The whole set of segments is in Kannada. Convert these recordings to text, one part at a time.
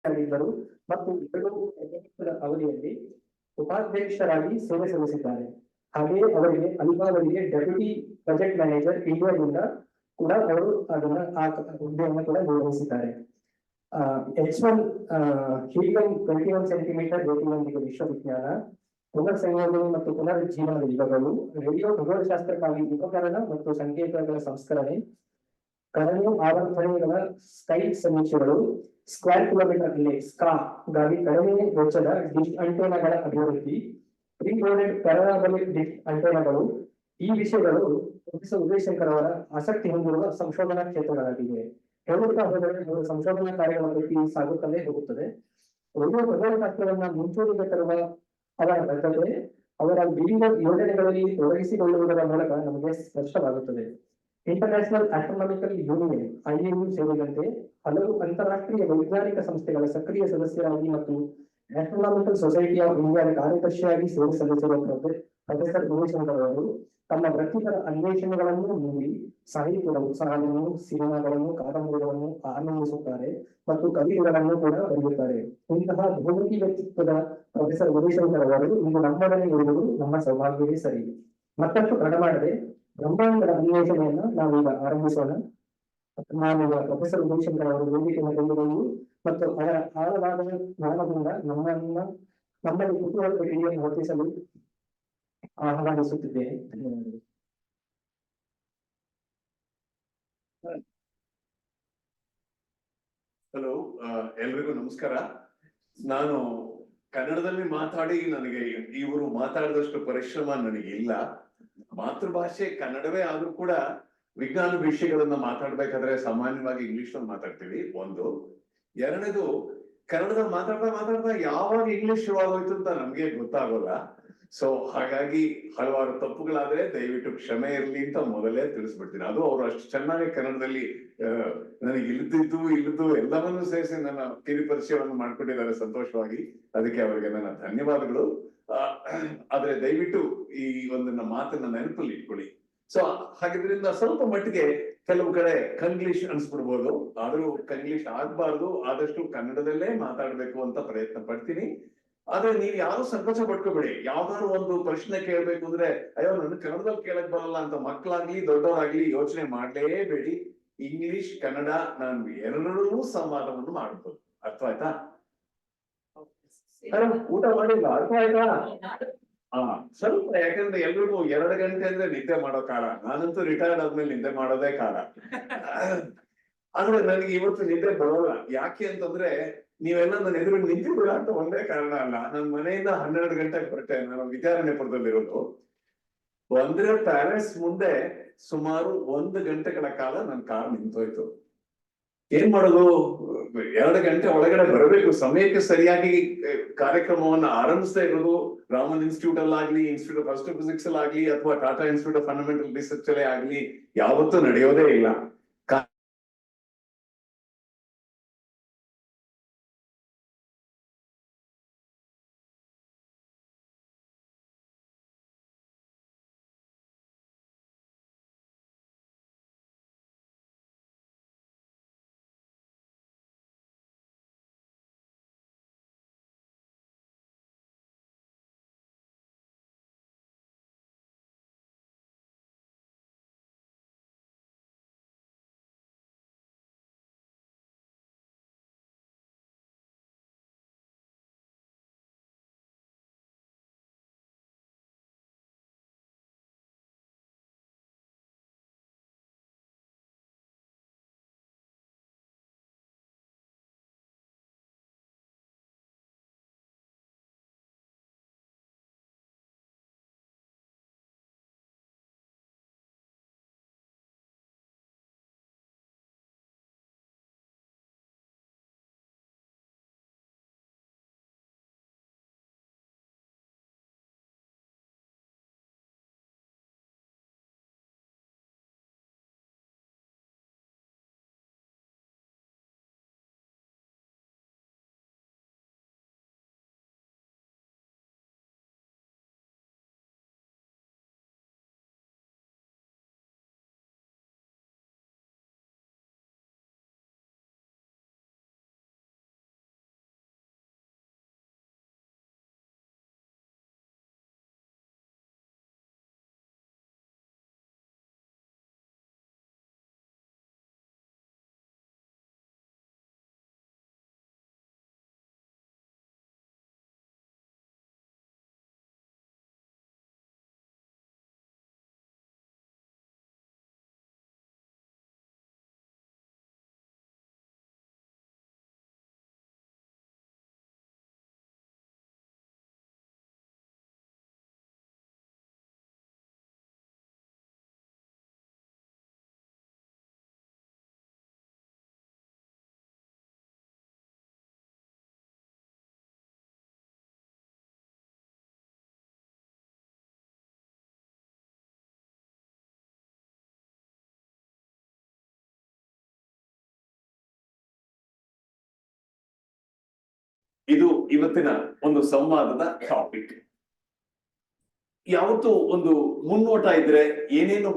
ಆಗಿದ್ದರು ಮತ್ತು 2 ಅವಧಿಯಲ್ಲಿ ಉಪಾಧ್ಯಕ್ಷರಾಗಿ ಸೇವೆ ಸಲ್ಲಿಸಿದ್ದಾರೆ. ಹಾಗೆಯೇ ಅವರಿಗೆ ಅಲ್ಪಾವಧಿಗೆ ಡೆಪ್ಯೂಟಿ ಪ್ರಾಜೆಕ್ಟ್ ಮ್ಯಾನೇಜರ್ ಇಂಡಿಯಾದಿಂದ ಕೂಡ ಅವರು ಅದನ್ನ ಹುದ್ದೆಯನ್ನು ಕೂಡ ನಿರ್ವಹಿಸಿದ್ದಾರೆ. H1 ಹೀಲಿಯಂ 21 ಸೆಂಟಿಮೀಟರ್ ರೇಡಿಯೊಂದಿಗೆ ವಿಶ್ವವಿಜ್ಞಾನ, ಪುನರ್ ಸಂಯೋಜನೆ ಮತ್ತು ಪುನರುಜ್ಜೀವನದ ಯುಗಗಳು, ರೇಡಿಯೋ ಖಗೋಳಶಾಸ್ತ್ರಕ್ಕಾಗಿ ಉಪಕರಣ ಮತ್ತು ಸಂಕೇತಗಳ ಸಂಸ್ಕರಣೆ, ಕಡಿಮೆ ಆವರ್ತನಗಳ ಸ್ಕೈಪ್ ಸಮೀಕ್ಷೆಗಳು, ಸ್ಕ್ವೇರ್ ಕಿಲೋಮೀಟರ್ ಸ್ಕಾ ಗಾಗಿ ಕಡಿಮೆ ವೆಚ್ಚದ ಡಿಶ್ ಅಂಟೆನಾಗಳ ಅಭಿವೃದ್ಧಿ, ಪ್ರೀಬೋರ್ಡೆಡ್ ಪ್ಯಾರಾಬೋಲಿಕ್ ಡಿಶ್ ಅಂಟೆನಾಗಳು, ಈ ವಿಷಯಗಳು ಪ್ರೊಫೆಸರ್ ಉದಯಶಂಕರ್ ಅವರ ಆಸಕ್ತಿ ಹೊಂದಿರುವ ಸಂಶೋಧನಾ ಕ್ಷೇತ್ರಗಳಾಗಿವೆ. ಹೇಳುತ್ತಾ ಹೋದರೆ ಅವರ ಸಂಶೋಧನಾ ಕಾರ್ಯಗಳ ಪೈಕಿ ಸಾಗುತ್ತಲೇ ಹೋಗುತ್ತದೆ. ರೇಡಿಯೋ ಖಗೋಳಶಾಸ್ತ್ರವನ್ನ ಮುಂಚೂಣಿಗೆ ತರುವ ಅವರ ಬದ್ಧತೆ ಅವರ ವಿವಿಧ ಯೋಜನೆಗಳಲ್ಲಿ ತೊಡಗಿಸಿಕೊಳ್ಳುವುದರ ಮೂಲಕ ನಮಗೆ ಸ್ಪಷ್ಟವಾಗುತ್ತದೆ. ಇಂಟರ್ನ್ಯಾಷನಲ್ ಆಸ್ಟ್ರೋನಾಮಿಕಲ್ ಯೂನಿಯನ್ IAU ಸೇರಿದಂತೆ ಹಲವು ಅಂತಾರಾಷ್ಟ್ರೀಯ ವೈಜ್ಞಾನಿಕ ಸಂಸ್ಥೆಗಳ ಸಕ್ರಿಯ ಸದಸ್ಯರಾಗಿ ಮತ್ತು ಆಸ್ಟ್ರೋನಾಮಿಕಲ್ ಸೊಸೈಟಿ ಆಫ್ ಇಂಡಿಯಾದ ಕಾರ್ಯದರ್ಶಿಯಾಗಿ ಸೇವೆ ಸಲ್ಲಿಸಿರುವ ಪ್ರೊಫೆಸರ್ ಉದಯಶಂಕರ್ ಅವರು ತಮ್ಮ ವೃತ್ತಿಪರ ಅನ್ವೇಷಣೆಗಳನ್ನು ನೀಡಿ ಸಾಹಿತ್ಯವನ್ನು, ಸಿನಿಮಾಗಳನ್ನು, ಕಾದಂಬರಿಗಳನ್ನು ಆನಂದಿಸುತ್ತಾರೆ ಮತ್ತು ಕವಿತೆಗಳನ್ನು ಕೂಡ ಬರೆಯುತ್ತಾರೆ. ಇಂತಹ ಬಹುಮುಖಿ ವ್ಯಕ್ತಿತ್ವದ ಪ್ರೊಫೆಸರ್ ಉದಯಶಂಕರ್ ಅವರು ಇಂದು ನಮ್ಮೊಡನೆ ಇರುವುದು ನಮ್ಮ ಸೌಭಾಗ್ಯವೇ ಸರಿ. ಮತ್ತಷ್ಟು ತಡ ಮಾಡದೆ ಬ್ರಹ್ಮಾಂಡದ ಅನ್ವೇಷಣೆಯನ್ನ ನಾವೀಗ ಆರಂಭಿಸೋಣ. ನಾನೀಗ ಪ್ರೊಫೆಸರ್ ಉದಯಶಂಕರ್ ಅವರು ವೇದಿಕೆಯನ್ನು ಕೊಂಡುಕೊಂಡು ಮತ್ತು ಅವರ ಆಳವಾದ ಜ್ಞಾನದಿಂದ ನಮ್ಮಲ್ಲಿ ಕುತೂಹಲ ಪೀಳಿಗೆಯನ್ನು ಹೊತ್ತಿಸಲು ಆಹ್ವಾನಿಸುತ್ತಿದ್ದೇನೆ. ಧನ್ಯವಾದಗಳು. ಹಲೋ, ಎಲ್ರಿಗೂ ನಮಸ್ಕಾರ. ನಾನು ಕನ್ನಡದಲ್ಲಿ ಮಾತಾಡಿ ನನಗೆ ಇವರು ಮಾತಾಡಿದಷ್ಟು ಪರಿಶ್ರಮ ನನಗೆ ಇಲ್ಲ. ಮಾತೃಭಾಷೆ ಕನ್ನಡವೇ ಆದ್ರೂ ಕೂಡ ವಿಜ್ಞಾನ ವಿಷಯಗಳನ್ನ ಮಾತಾಡ್ಬೇಕಾದ್ರೆ ಸಾಮಾನ್ಯವಾಗಿ ಇಂಗ್ಲಿಷ್ ನಲ್ಲಿ ಮಾತಾಡ್ತೀವಿ. ಒಂದು. ಎರಡನೇದು, ಕನ್ನಡದಲ್ಲಿ ಮಾತಾಡ್ತಾ ಯಾವಾಗ ಇಂಗ್ಲಿಷ್ ಶುರುವಾಗೋಯ್ತು ಅಂತ ನಮ್ಗೆ ಗೊತ್ತಾಗೋಲ್ಲ. ಸೊ ಹಾಗಾಗಿ ಹಲವಾರು ತಪ್ಪುಗಳಾದ್ರೆ ದಯವಿಟ್ಟು ಕ್ಷಮೆ ಇರಲಿ ಅಂತ ಮೊದಲೇ ತಿಳಿಸ್ಬಿಡ್ತೀನಿ. ಅದು ಅವರು ಅಷ್ಟು ಚೆನ್ನಾಗಿ ಕನ್ನಡದಲ್ಲಿ ನನಗೆ ಇಲ್ಲದ್ದು ಎಲ್ಲವನ್ನೂ ಸೇರಿಸಿ ನನ್ನ ಕಿರಿ ಪರಿಚಯವನ್ನು ಮಾಡ್ಕೊಂಡಿದ್ದಾರೆ ಸಂತೋಷವಾಗಿ. ಅದಕ್ಕೆ ಅವರಿಗೆ ನನ್ನ ಧನ್ಯವಾದಗಳು. ಆದ್ರೆ ದಯವಿಟ್ಟು ಈ ಒಂದನ್ನ ಮಾತನ್ನ ನೆನಪಲ್ಲಿ ಇಟ್ಕೊಳ್ಳಿ. ಸೊ ಹಾಗಿದ್ರಿಂದ ಸ್ವಲ್ಪ ಮಟ್ಟಿಗೆ ಕೆಲವು ಕಡೆ ಕಂಗ್ಲೀಷ್ ಅನ್ಸ್ಬಿಡ್ಬೋದು, ಆದ್ರೂ ಕಂಗ್ಲೀಷ್ ಆಗ್ಬಾರ್ದು. ಆದಷ್ಟು ಕನ್ನಡದಲ್ಲೇ ಮಾತಾಡ್ಬೇಕು ಅಂತ ಪ್ರಯತ್ನ ಪಡ್ತೀನಿ. ಆದ್ರೆ ನೀವ್ ಯಾರು ಸಂಕೋಚ ಪಡ್ಕೋಬೇಡಿ. ಯಾವ್ದಾದ್ರು ಒಂದು ಪ್ರಶ್ನೆ ಕೇಳ್ಬೇಕು ಅಂದ್ರೆ ಅಯ್ಯೋ ನನ್ ಕನ್ನಡದಲ್ಲಿ ಕೇಳಕ್ ಬರಲ್ಲ ಅಂತ ಮಕ್ಕಳಾಗ್ಲಿ ದೊಡ್ಡವರಾಗ್ಲಿ ಯೋಚನೆ ಮಾಡ್ಲೇಬೇಡಿ. ಇಂಗ್ಲಿಷ್ ಕನ್ನಡ ನಾನು ಎರಡರಲ್ಲೂ ಸಂವಾದವನ್ನು ಮಾಡ್ಬೋದು. ಅರ್ಥ ಆಯ್ತಾ? ಊಟ ಮಾಡಿಲ್ಲ, ಅರ್ಥ ಆಯ್ತಾ? ಸ್ವಲ್ಪ, ಯಾಕಂದ್ರೆ ಎಲ್ರಿಗೂ 2 ಗಂಟೆ ಅಂದ್ರೆ ನಿದ್ದೆ ಮಾಡೋ ಕಾಲ. ನಾನಂತೂ ರಿಟೈರ್ಡ್ ಆದ್ಮೇಲೆ ನಿದ್ದೆ ಮಾಡೋದೇ ಕಾಲ. ಆದ್ರೆ ನನಗೆ ಇವತ್ತು ನಿದ್ದೆ ಬರೋಲ್ಲ. ಯಾಕೆ ಅಂತಂದ್ರೆ ನೀವೆಲ್ಲ ನನ್ನ ಎದುರು ನಿಂತಿದ್ದೀರ ಅಂತ ಒಂದೇ ಕಾರಣ ಅಲ್ಲ. ನನ್ನ ಮನೆಯಿಂದ 12 ಗಂಟೆಗೆ ಹೊರಟೆ. ನಾನು ವಿದ್ಯಾರಣ್ಯಪುರದಲ್ಲಿರೋದು. ಬಂದ್ರೆ ಪ್ಯಾಲೇಸ್ ಮುಂದೆ ಸುಮಾರು 1 ಗಂಟೆಗಳ ಕಾಲ ನನ್ನ ಕಾರ್ ನಿಂತೋಯ್ತು. ಏನ್ ಮಾಡೋದು? 2 ಗಂಟೆ ಒಳಗಡೆ ಬರಬೇಕು. ಸಮಯಕ್ಕೆ ಸರಿಯಾಗಿ ಕಾರ್ಯಕ್ರಮವನ್ನ ಆರಂಭಿಸ್ತಾ ಇರೋದು ರಾಮನ್ ಇನ್ಸ್ಟಿಟ್ಯೂಟ್ ಅಲ್ಲಾಗ್ಲಿ, ಇನ್ಸ್ಟಿಟ್ಯೂಟ್ ಆಫ್ ಆಸ್ಟ್ರೋಫಿಸಿಕ್ಸ್ ಅಲ್ಲಾಗ್ಲಿ, ಅಥವಾ Tata institute of fundamental research ಅಲ್ಲೇ ಆಗ್ಲಿ ಯಾವತ್ತೂ ನಡೆಯೋದೇ ಇಲ್ಲ. ಇದು ಇವತ್ತಿನ ಒಂದು ಸಂವಾದದ ಟಾಪಿಕ್. ಯಾವತ್ತು ಒಂದು ಮುನ್ನೋಟ ಇದ್ರೆ ಏನೇನು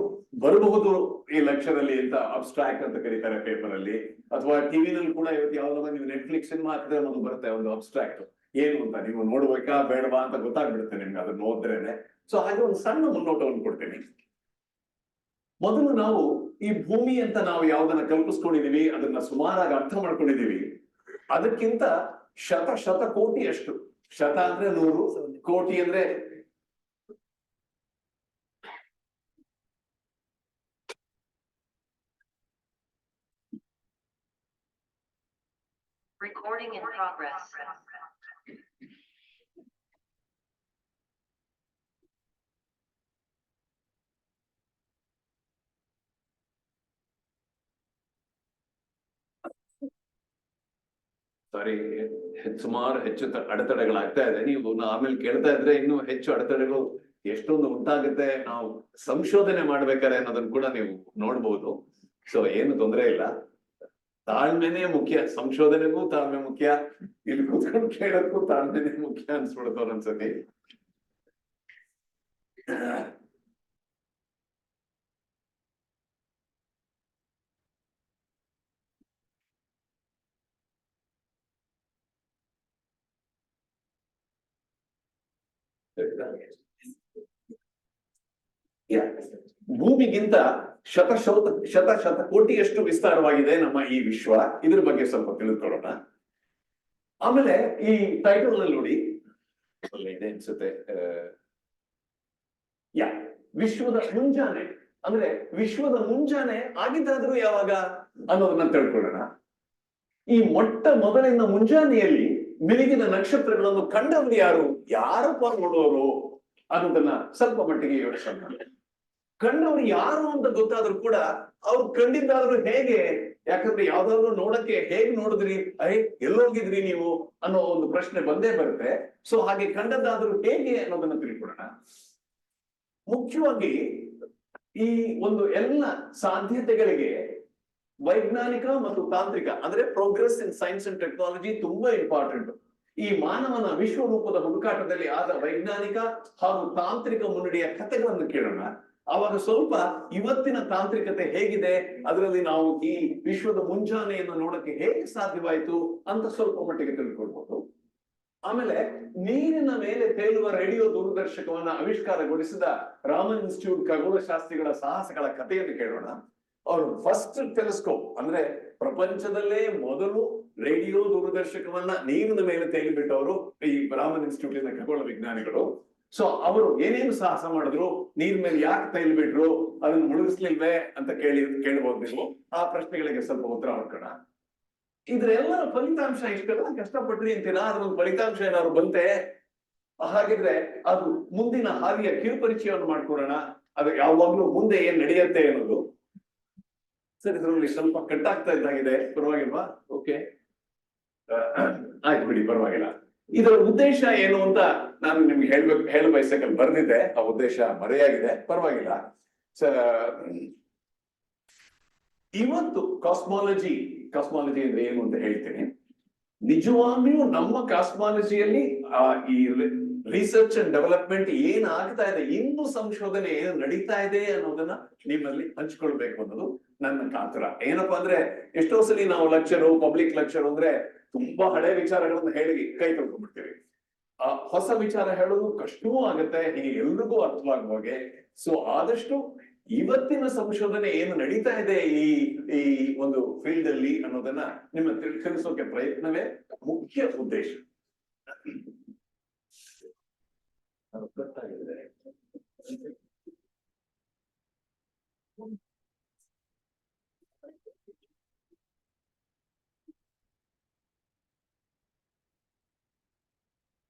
ಬರಬಹುದು ಈ ಲೆಕ್ಚರ್ ಅಂತ ಅಬ್ಸ್ಟ್ರಾಕ್ಟ್ ಅಂತ ಕರೀತಾರೆ ಪೇಪರ್ ಅಲ್ಲಿ, ಅಥವಾ ಟಿವಿನಲ್ಲಿ ಕೂಡ ಇವತ್ತು ಯಾವ್ದಾದ್ರು ನೀವು ನೆಟ್ಫ್ಲಿಕ್ಸ್ ಸಿನಿಮಾ ಹಾಕಿದ್ರೆ ಒಂದು ಬರುತ್ತೆ ಒಂದು ಅಬ್ಸ್ಟ್ರಾಕ್ಟ್, ಏನು ಅಂತ ನೀವು ನೋಡ್ಬೇಕಾ ಬೇಡವಾ ಅಂತ ಗೊತ್ತಾಗ್ಬಿಡುತ್ತೆ ನಿಮ್ಗೆ ಅದನ್ನ ಓದ್ರೇನೆ. ಸೊ ಹಾಗೆ ಒಂದು ಸಣ್ಣ ಮುನ್ನೋಟವನ್ನು ಕೊಡ್ತೀನಿ. ಮೊದಲು ನಾವು ಈ ಭೂಮಿ ಅಂತ ನಾವು ಯಾವ್ದನ್ನ ಕಲ್ಪಿಸ್ಕೊಂಡಿದೀವಿ, ಅದನ್ನ ಸುಮಾರಾಗಿ ಅರ್ಥ ಮಾಡ್ಕೊಂಡಿದೀವಿ. ಅದಕ್ಕಿಂತ ಶತಕೋಟಿಯಷ್ಟು, ಶತ ಅಂದ್ರೆ 100, ಕೋಟಿ ಅಂದ್ರೆ Recording in progress. ಸಾರಿ, ಸುಮಾರು ಹೆಚ್ಚು ಅಡೆತಡೆಗಳಾಗ್ತಾ ಇದೆ. ನೀವು ಆಮೇಲೆ ಕೇಳ್ತಾ ಇದ್ರೆ ಇನ್ನು ಹೆಚ್ಚು ಅಡೆತಡೆಗಳು ಎಷ್ಟೊಂದು ಉಂಟಾಗುತ್ತೆ, ನಾವು ಸಂಶೋಧನೆ ಮಾಡ್ಬೇಕಾರೆ ಅನ್ನೋದನ್ನ ಕೂಡ ನೀವು ನೋಡ್ಬೋದು. ಸೊ ಏನು ತೊಂದರೆ ಇಲ್ಲ, ತಾಳ್ಮೆನೇ ಮುಖ್ಯ. ಸಂಶೋಧನೆಗೂ ತಾಳ್ಮೆ ಮುಖ್ಯ, ಇಲ್ಲಿ ಕೂತ್ಕೊಂಡು ಕೇಳೋಕ್ಕೂ ತಾಳ್ಮೆನೇ ಮುಖ್ಯ ಅನ್ಸ್ಬಿಡ್ತವ್ರ ಅನ್ಸತಿ. ಭೂಮಿಗಿಂತ ಶತಕೋಟಿಯಷ್ಟು ವಿಸ್ತಾರವಾಗಿದೆ ನಮ್ಮ ಈ ವಿಶ್ವ. ಇದ್ರ ಬಗ್ಗೆ ಸ್ವಲ್ಪ ತಿಳಿದುಕೊಳ್ಳೋಣ. ಆಮೇಲೆ ಈ ಟೈಟಲ್ ನಲ್ಲಿ ನೋಡಿ ಇದೆ ಅನ್ಸುತ್ತೆ, ವಿಶ್ವದ ಮುಂಜಾನೆ, ಅಂದ್ರೆ ವಿಶ್ವದ ಮುಂಜಾನೆ ಆಗಿದ್ದಾದ್ರೂ ಯಾವಾಗ ಅನ್ನೋದನ್ನ ತಿಳ್ಕೊಳ್ಳೋಣ. ಈ ಮೊಟ್ಟ ಮೊದಲಿನ ಮುಂಜಾನೆಯಲ್ಲಿ ಮಿನುಗಿದ ನಕ್ಷತ್ರಗಳನ್ನು ಕಂಡವರು ಯಾರು, ಯಾರಪ್ಪ ನೋಡುವವರು ಅನ್ನೋದನ್ನ ಸ್ವಲ್ಪ ಮಟ್ಟಿಗೆ ಯೋಚಿಸೋಣ. ಕಂಡವ್ರು ಯಾರು ಅಂತ ಗೊತ್ತಾದ್ರೂ ಕೂಡ ಅವ್ರು ಕಂಡಿದ್ದಾದ್ರೂ ಹೇಗೆ, ಯಾಕಂದ್ರೆ ಯಾವ್ದಾದ್ರು ನೋಡಕ್ಕೆ ಹೇಗ್ ನೋಡಿದ್ರಿ, ಎಲ್ಲೋಗಿದ್ರಿ ನೀವು ಅನ್ನೋ ಒಂದು ಪ್ರಶ್ನೆ ಬಂದೇ ಬರುತ್ತೆ. ಸೊ ಹಾಗೆ ಕಂಡದ್ದಾದ್ರೂ ಹೇಗೆ ಅನ್ನೋದನ್ನ ತಿಳ್ಕೊಳ್ಳೋಣ. ಮುಖ್ಯವಾಗಿ ಈ ಒಂದು ಎಲ್ಲ ಸಾಧ್ಯತೆಗಳಿಗೆ ವೈಜ್ಞಾನಿಕ ಮತ್ತು ತಾಂತ್ರಿಕ, ಅಂದ್ರೆ progress in science and technology ತುಂಬಾ ಇಂಪಾರ್ಟೆಂಟ್. ಈ ಮಾನವನ ವಿಶ್ವರೂಪದ ಹುಡುಕಾಟದಲ್ಲಿ ಆದ ವೈಜ್ಞಾನಿಕ ಹಾಗೂ ತಾಂತ್ರಿಕ ಮುನ್ನಡೆಯ ಕಥೆಗಳನ್ನು ಕೇಳೋಣ. ಆವಾಗ ಸ್ವಲ್ಪ ಇವತ್ತಿನ ತಾಂತ್ರಿಕತೆ ಹೇಗಿದೆ, ಅದರಲ್ಲಿ ನಾವು ಈ ವಿಶ್ವದ ಮುಂಜಾನೆಯನ್ನು ನೋಡಕ್ಕೆ ಹೇಗೆ ಸಾಧ್ಯವಾಯಿತು ಅಂತ ಸ್ವಲ್ಪ ಮಟ್ಟಿಗೆ ತಿಳ್ಕೊಳ್ಬಹುದು. ಆಮೇಲೆ ನೀರಿನ ಮೇಲೆ ತೇಲುವ ರೇಡಿಯೋ ದೂರದರ್ಶಕವನ್ನ ಆವಿಷ್ಕಾರಗೊಳಿಸಿದ ರಾಮನ್ ಇನ್ಸ್ಟಿಟ್ಯೂಟ್ ಖಗೋಳಶಾಸ್ತ್ರಿಗಳ ಸಾಹಸಗಳ ಕಥೆಯನ್ನು ಕೇಳೋಣ. ಅವರು ಫಸ್ಟ್ ಟೆಲಿಸ್ಕೋಪ್, ಅಂದ್ರೆ ಪ್ರಪಂಚದಲ್ಲೇ ಮೊದಲು ರೇಡಿಯೋ ದೂರದರ್ಶಕವನ್ನ ನೀರಿನ ಮೇಲೆ ತೇಲಿಬಿಟ್ಟವರು ಈ ರಾಮನ್ ಇನ್ಸ್ಟಿಟ್ಯೂಟಿನ ಖಗೋಳ ವಿಜ್ಞಾನಿಗಳು. ಸೊ ಅವರು ಏನೇನು ಸಾಹಸ ಮಾಡಿದ್ರು, ನೀರ್ ಮೇಲೆ ಯಾಕೆ ತೈಲ್ಬಿಟ್ರು, ಅದನ್ನ ಮುಳುಗಿಸ್ಲಿಲ್ವೇ ಅಂತ ಕೇಳಬಹುದು ನೀವು. ಆ ಪ್ರಶ್ನೆಗಳಿಗೆ ಸ್ವಲ್ಪ ಉತ್ತರ ಹುಡ್ಕೋಣ. ಇದ್ರೆಲ್ಲರ ಫಲಿತಾಂಶ ಇಷ್ಟೆಲ್ಲ ಕಷ್ಟಪಟ್ರಿ ಅಂತೀರಾ, ಅದ್ರೊಂದು ಫಲಿತಾಂಶ ಏನಾದ್ರು ಬಂತೆ? ಹಾಗಿದ್ರೆ ಅದು ಮುಂದಿನ ಹಾದಿಯ ಕಿರುಪರಿಚಯವನ್ನು ಮಾಡ್ಕೊಡೋಣ. ಅದು ಯಾವಾಗ್ಲೂ ಮುಂದೆ ಏನ್ ನಡೆಯುತ್ತೆ ಅನ್ನೋದು. ಸರ್, ಇದರಲ್ಲಿ ಸ್ವಲ್ಪ ಕಟ್ಟಾಗ್ತಾ ಇದ್ದಾಗಿದೆ, ಪರವಾಗಿಲ್ವಾ? ಓಕೆ, ಆಯ್ತು ಬಿಡಿ, ಪರವಾಗಿಲ್ಲ. ಇದರ ಉದ್ದೇಶ ಏನು ಅಂತ ನಾನು ನಿಮ್ಗೆ ಹೇಳ ಬಯಸಕ್ಕೆ ಬರ್ದಿದ್ದೆ, ಆ ಉದ್ದೇಶ ಮರೆಯಾಗಿದೆ, ಪರವಾಗಿಲ್ಲ. ಇವತ್ತು ಕಾಸ್ಮಾಲಜಿ ಅಂದ್ರೆ ಏನು ಅಂತ ಹೇಳ್ತೀನಿ. ನಿಜವಾಗ್ಲೂ ನಮ್ಮ ಕಾಸ್ಮಾಲಜಿಯಲ್ಲಿ ಈ ರಿಸರ್ಚ್ ಅಂಡ್ ಡೆವಲಪ್ಮೆಂಟ್ ಏನ್ ಆಗ್ತಾ ಇದೆ, ಇನ್ನು ಸಂಶೋಧನೆ ಏನು ನಡೀತಾ ಇದೆ ಅನ್ನೋದನ್ನ ನಿಮ್ಮಲ್ಲಿ ಹಂಚ್ಕೊಳ್ಬೇಕು ಅನ್ನೋದು ನನ್ನ ಕಾತರ. ಏನಪ್ಪಾ ಅಂದ್ರೆ, ಎಷ್ಟೋ ಸಲ ನಾವು ಪಬ್ಲಿಕ್ ಲೆಕ್ಚರ್ ಅಂದ್ರೆ ತುಂಬಾ ಹಳೆ ವಿಚಾರಗಳನ್ನ ಹೇಳಿ ಕೈ ತೊಳ್ಕೊಂಡ್ಬಿಡ್ತೀವಿ. ಹೊಸ ವಿಚಾರ ಹೇಳೋದು ಕಷ್ಟವೂ ಆಗತ್ತೆ, ಹೀಗೆ ಎಲ್ರಿಗೂ ಅರ್ಥವಾಗುವಾಗೆ. ಸೊ ಆದಷ್ಟು ಇವತ್ತಿನ ಸಂಶೋಧನೆ ಏನು ನಡೀತಾ ಇದೆ ಈ ಒಂದು ಫೀಲ್ಡ್ ಅಲ್ಲಿ ಅನ್ನೋದನ್ನ ನಿಮ್ಮ ತಿಳಿಸೋಕೆ ಪ್ರಯತ್ನವೇ ಮುಖ್ಯ ಉದ್ದೇಶ. ಗೊತ್ತಾಗಿದೆ.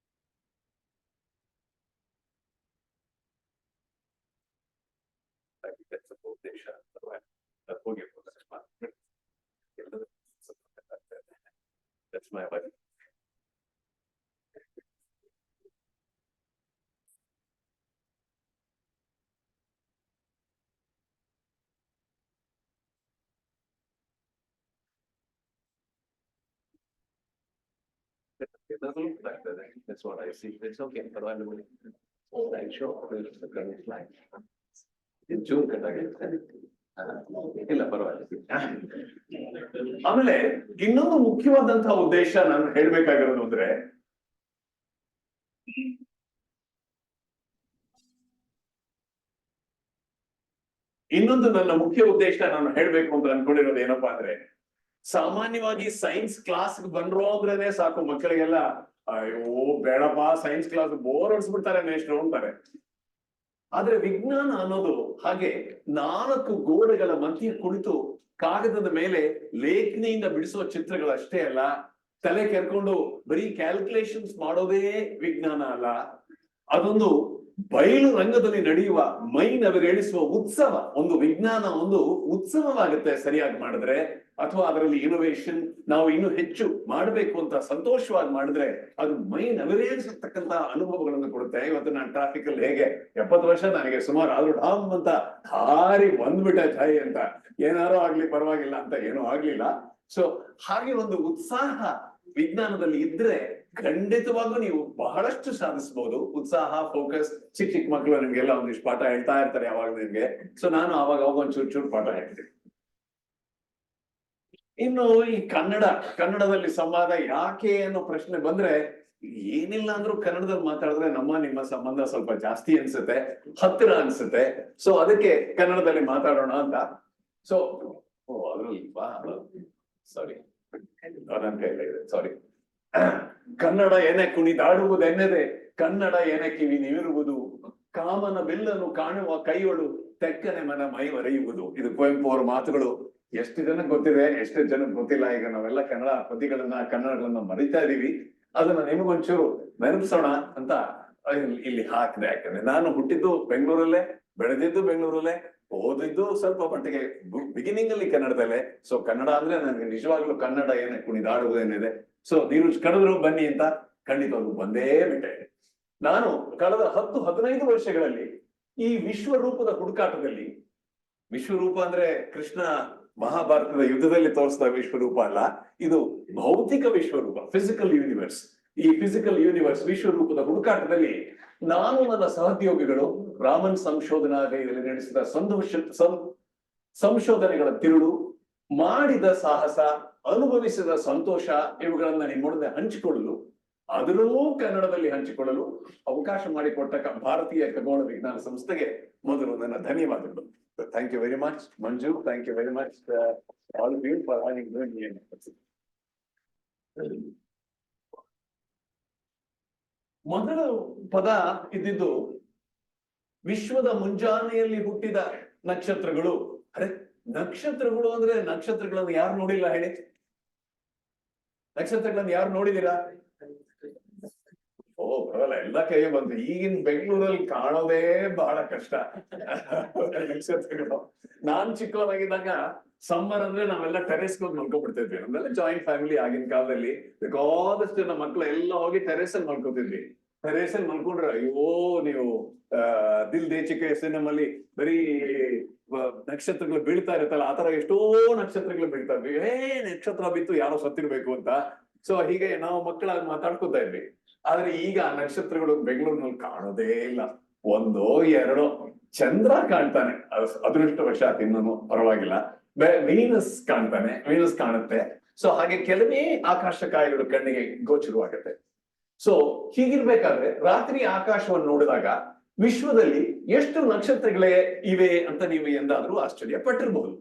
That's my wife. That's what I see. It's okay. ಪರವಾಗಿಲ್ಲ. Slide show. Slide. ಇದು ಜೂಮ್ ಕಟ್ ಆಗಿರುತ್ತೆ. ಇಲ್ಲ ಪರವಾಗಿಲ್ಲ. ಆಮೇಲೆ ಇನ್ನೊಂದು ಮುಖ್ಯವಾದಂತಹ ಉದ್ದೇಶ ನಾನು ಹೇಳ್ಬೇಕಾಗಿರೋದು ಅಂದ್ರೆ ಇನ್ನೊಂದು ನನ್ನ ಮುಖ್ಯ ಉದ್ದೇಶ ನಾನು ಹೇಳ್ಬೇಕು ಅಂತ ಅನ್ಕೊಂಡಿರೋದು ಏನಪ್ಪಾ ಅಂದ್ರೆ ಸಾಮಾನ್ಯವಾಗಿ ಸೈನ್ಸ್ ಕ್ಲಾಸ್ ಬಂದ್ರು ಅಂದ್ರೇನೆ ಸಾಕು ಮಕ್ಕಳಿಗೆಲ್ಲ ಅಯ್ಯೋ ಬೇಡಪ್ಪ ಸೈನ್ಸ್ ಕ್ಲಾಸ್ ಬೋರ್ ಹೊಡ್ಸ್ಬಿಡ್ತಾರೆ ಮೇಷ್ಟ್ರು ಅಂತಾರೆ. ಆದ್ರೆ ವಿಜ್ಞಾನ ಅನ್ನೋದು ಹಾಗೆ 4 ಗೋಡೆಗಳ ಮಧ್ಯೆ ಕುಳಿತು ಕಾಗದದ ಮೇಲೆ ಲೇಖನಿಯಿಂದ ಬಿಡಿಸುವ ಚಿತ್ರಗಳಷ್ಟೇ ಅಲ್ಲ, ತಲೆ ಕೆರ್ಕೊಂಡು ಬರೀ ಕ್ಯಾಲ್ಕುಲೇಷನ್ಸ್ ಮಾಡೋದೇ ವಿಜ್ಞಾನ ಅಲ್ಲ, ಅದೊಂದು ಬಯಲು ರಂಗದಲ್ಲಿ ನಡೆಯುವ ಮೈ ನವಿರೇಳಿಸುವ ಉತ್ಸವ. ಒಂದು ವಿಜ್ಞಾನ ಒಂದು ಉತ್ಸವವಾಗುತ್ತೆ ಸರಿಯಾಗಿ ಮಾಡಿದ್ರೆ, ಅಥವಾ ಅದರಲ್ಲಿ ಇನೋವೇಷನ್ ನಾವು ಇನ್ನು ಹೆಚ್ಚು ಮಾಡಬೇಕು ಅಂತ ಸಂತೋಷವಾಗಿ ಮಾಡಿದ್ರೆ ಅದು ಮೈ ನವಿರೇಳಿಸತಕ್ಕಂತ ಅನುಭವಗಳನ್ನು ಕೊಡುತ್ತೆ. ಇವತ್ತು ನಾನು ಟ್ರಾಫಿಕ್ ಅಲ್ಲಿ ಹೇಗೆ 70 ವರ್ಷ ನನಗೆ ಸುಮಾರು ಆದ್ರೂ ಡಾಮ್ ಅಂತ ಹಾರಿ ಬಂದ್ಬಿಟ್ಟೆ ಛಾಯ್ ಅಂತ, ಏನಾರೋ ಆಗ್ಲಿ ಪರವಾಗಿಲ್ಲ ಅಂತ ಏನೂ ಆಗ್ಲಿಲ್ಲ. ಸೊ ಹಾಗೆ ಒಂದು ಉತ್ಸಾಹ ವಿಜ್ಞಾನದಲ್ಲಿ ಇದ್ರೆ ಖಂಡಿತವಾಗ್ಲೂ ನೀವು ಬಹಳಷ್ಟು ಸಾಧಿಸಬಹುದು. ಉತ್ಸಾಹ, ಫೋಕಸ್. ಚಿಕ್ಕ ಮಕ್ಕಳು ನಿಮ್ಗೆಲ್ಲ ಒಂದಿಷ್ಟು ಪಾಠ ಹೇಳ್ತಾ ಇರ್ತಾರೆ ಯಾವಾಗ ನಿಮ್ಗೆ. ಸೊ ನಾನು ಅವಾಗ ಒಂದ್ ಚೂರು ಪಾಠ ಹೇಳ್ತೀನಿ. ಇನ್ನು ಈ ಕನ್ನಡದಲ್ಲಿ ಸಂವಾದ ಯಾಕೆ ಅನ್ನೋ ಪ್ರಶ್ನೆ ಬಂದ್ರೆ, ಏನಿಲ್ಲ ಅಂದ್ರೂ ಕನ್ನಡದಲ್ಲಿ ಮಾತಾಡಿದ್ರೆ ನಿಮ್ಮ ಸಂಬಂಧ ಸ್ವಲ್ಪ ಜಾಸ್ತಿ ಅನ್ಸುತ್ತೆ, ಹತ್ತಿರ ಅನ್ಸುತ್ತೆ. ಸೊ ಅದಕ್ಕೆ ಕನ್ನಡದಲ್ಲಿ ಮಾತಾಡೋಣ ಅಂತ. ಸೊ ಅದ್ರಲ್ಲಿ ಸಾರಿ ನನ್ನ ಕೈಲ ಇದೆ, ಸಾರಿ. ಕನ್ನಡ ಏನೇ ಕುಣಿದಾಡುವುದೆನ್ನದೆ ಕನ್ನಡ ಏನೇ ಕಿವಿ ನಿವಿರುವುದು, ಕಾಮನ ಬಿಲ್ಲನ್ನು ಕಾಣುವ ಕೈಯೊಳು ತೆಕ್ಕನೆ ಮನ ಮೈ ಮರೆಯುವುದು. ಇದು ಕುವೆಂಪು ಅವರ ಮಾತುಗಳು. ಎಷ್ಟು ಜನಕ್ಕೆ ಗೊತ್ತಿದೆ, ಎಷ್ಟು ಜನಕ್ಕೆ ಗೊತ್ತಿಲ್ಲ. ಈಗ ನಾವೆಲ್ಲ ಕನ್ನಡ ಕನ್ನಡಗಳನ್ನ ಮರಿತಾ ಇದೀವಿ. ಅದನ್ನ ನಿಮಗೊಂಚೂರು ನೆನಪಿಸೋಣ ಅಂತ ಇಲ್ಲಿ ಹಾಕಿದೆ. ಯಾಕಂದ್ರೆ ನಾನು ಹುಟ್ಟಿದ್ದು ಬೆಂಗಳೂರಲ್ಲೇ, ಬೆಳೆದಿದ್ದು ಬೆಂಗಳೂರಲ್ಲೇ, ಓದಿದ್ದು ಸ್ವಲ್ಪ ಮಟ್ಟಿಗೆ ಬಿಗಿನಿಂಗ್ ಅಲ್ಲಿ ಕನ್ನಡದಲ್ಲೇ. ಸೊ ಕನ್ನಡ ಅಂದ್ರೆ ನನಗೆ ನಿಜವಾಗ್ಲೂ ಕನ್ನಡ ಏನೇ ಕುಣಿದಾಡುವುದೇನಿದೆ. ಸೊ ನೀರು ಕಳೆದ್ರು ಬನ್ನಿ ಅಂತ ಖಂಡಿತವಾಗ್ಲೂ ಬಂದೇ ಬಿಟ್ಟೆ. ನಾನು ಕಳೆದ 10-15 ವರ್ಷಗಳಲ್ಲಿ ಈ ವಿಶ್ವರೂಪದ ಹುಡುಕಾಟದಲ್ಲಿ, ವಿಶ್ವರೂಪ ಅಂದ್ರೆ ಕೃಷ್ಣ ಮಹಾಭಾರತದ ಯುದ್ಧದಲ್ಲಿ ತೋರಿಸಿದ ವಿಶ್ವರೂಪ ಅಲ್ಲ, ಇದು ಭೌತಿಕ ವಿಶ್ವರೂಪ, ಫಿಸಿಕಲ್ ಯೂನಿವರ್ಸ್. ಈ ಫಿಸಿಕಲ್ ಯೂನಿವರ್ಸ್ ವಿಶ್ವರೂಪದ ಹುಡುಕಾಟದಲ್ಲಿ ನಾನು ನನ್ನ ಸಹೋದ್ಯೋಗಿಗಳು ರಾಮನ್ ಸಂಶೋಧನಾಲಯದಲ್ಲಿ ನಡೆಸಿದ ಸಂಶೋಧನೆಗಳ ತಿರುಳು, ಮಾಡಿದ ಸಾಹಸ, ಅನುಭವಿಸಿದ ಸಂತೋಷ ಇವುಗಳನ್ನ ನಿಮ್ಮೊಡನೆ ಹಂಚಿಕೊಳ್ಳಲು, ಅದರಲ್ಲೂ ಕನ್ನಡದಲ್ಲಿ ಹಂಚಿಕೊಳ್ಳಲು ಅವಕಾಶ ಮಾಡಿಕೊಟ್ಟ ಭಾರತೀಯ ಖಗೋಳ ವಿಜ್ಞಾನ ಸಂಸ್ಥೆಗೆ ಮೊದಲು ನನ್ನ ಧನ್ಯವಾದಗಳು. Thank you very much Manju, thank you very much all of you for having done here. ಮೊದಲ ಪದ ಇದ್ದಿದ್ದು ವಿಶ್ವದ ಮುಂಜಾನೆಯಲ್ಲಿ ಹುಟ್ಟಿದ ನಕ್ಷತ್ರಗಳು. ಅರೆ ನಕ್ಷತ್ರಗಳು ಅಂದ್ರೆ ನಕ್ಷತ್ರಗಳನ್ನು ಯಾರು ನೋಡಿಲ್ಲ ಹೇಳಿ? ನಕ್ಷತ್ರಗಳನ್ನು ಯಾರು ನೋಡಿದೀರಾ? ಓ ಬರಲ್ಲ, ಎಲ್ಲ ಕೈಗೆ ಬಂತು. ಈಗಿನ ಬೆಂಗಳೂರಲ್ಲಿ ಕಾಣೋದೇ ಬಹಳ ಕಷ್ಟ ನಕ್ಷತ್ರಗಳು. ನಾನ್ ಚಿಕ್ಕವನಾಗಿದ್ದಾಗ ಸಮ್ಮರ್ ಅಂದ್ರೆ ನಾವೆಲ್ಲ ಟೆರೆಸ್ ಹೋಗಿ ಮಲ್ಕೊಬಿಡ್ತಿದ್ವಿ. ನಮ್ಮೆಲ್ಲ ಜಾಯಿಂಟ್ ಫ್ಯಾಮಿಲಿ ಆಗಿನ ಕಾಲದಲ್ಲಿ. ಬೇಕಾದಷ್ಟು ನಮ್ಮ ಮಕ್ಳು ಎಲ್ಲ ಹೋಗಿ ಟೆರೆಸ್ ಅಲ್ಲಿ ಮಲ್ಕೋತಿದ್ವಿ. ಟೆರೆಸ್ ಅಲ್ಲಿ ಮಲ್ಕೊಂಡ್ರೆ ಅಯ್ಯೋ ನೀವು ದಿಲ್ ದೇಚಿಕೆ ನಮ್ಮಲ್ಲಿ ಬರೀ ನಕ್ಷತ್ರಗಳು ಬೀಳ್ತಾ ಇರುತ್ತಲ್ಲ, ಆತರ ಎಷ್ಟೋ ನಕ್ಷತ್ರಗಳು ಬೀಳ್ತಾ ಇದ್ವಿ. ನಕ್ಷತ್ರ ಬಿತ್ತು ಯಾರೋ ಸತ್ತಿರ್ಬೇಕು ಅಂತ. ಸೊ ಹೀಗೆ ನಾವು ಮಕ್ಕಳಾಗಿ ಮಾತಾಡ್ಕೊತಾ ಇದ್ವಿ. ಆದ್ರೆ ಈಗ ಆ ನಕ್ಷತ್ರಗಳು ಬೆಂಗಳೂರಿನಲ್ಲಿ ಕಾಣೋದೇ ಇಲ್ಲ. ಒಂದೋ ಎರಡೋ ಚಂದ್ರ ಕಾಣ್ತಾನೆ, ಅದೃಷ್ಟವಶಾತ್ ಇನ್ನೂ ಪರವಾಗಿಲ್ಲ. ವೀನಸ್ ಕಾಣ್ತಾನೆ, ವೀನಸ್ ಕಾಣುತ್ತೆ. ಸೊ ಹಾಗೆ ಕೆಲವೇ ಆಕಾಶ ಕಾಯಗಳು ಕಣ್ಣಿಗೆ ಗೋಚರವಾಗುತ್ತೆ. ಸೊ ಹೀಗಿರ್ಬೇಕಾದ್ರೆ ರಾತ್ರಿ ಆಕಾಶವನ್ನು ನೋಡಿದಾಗ ವಿಶ್ವದಲ್ಲಿ ಎಷ್ಟು ನಕ್ಷತ್ರಗಳೇ ಇವೆ ಅಂತ ನೀವು ಎಂದಾದ್ರೂ ಆಶ್ಚರ್ಯ ಪಟ್ಟಿರಬಹುದು.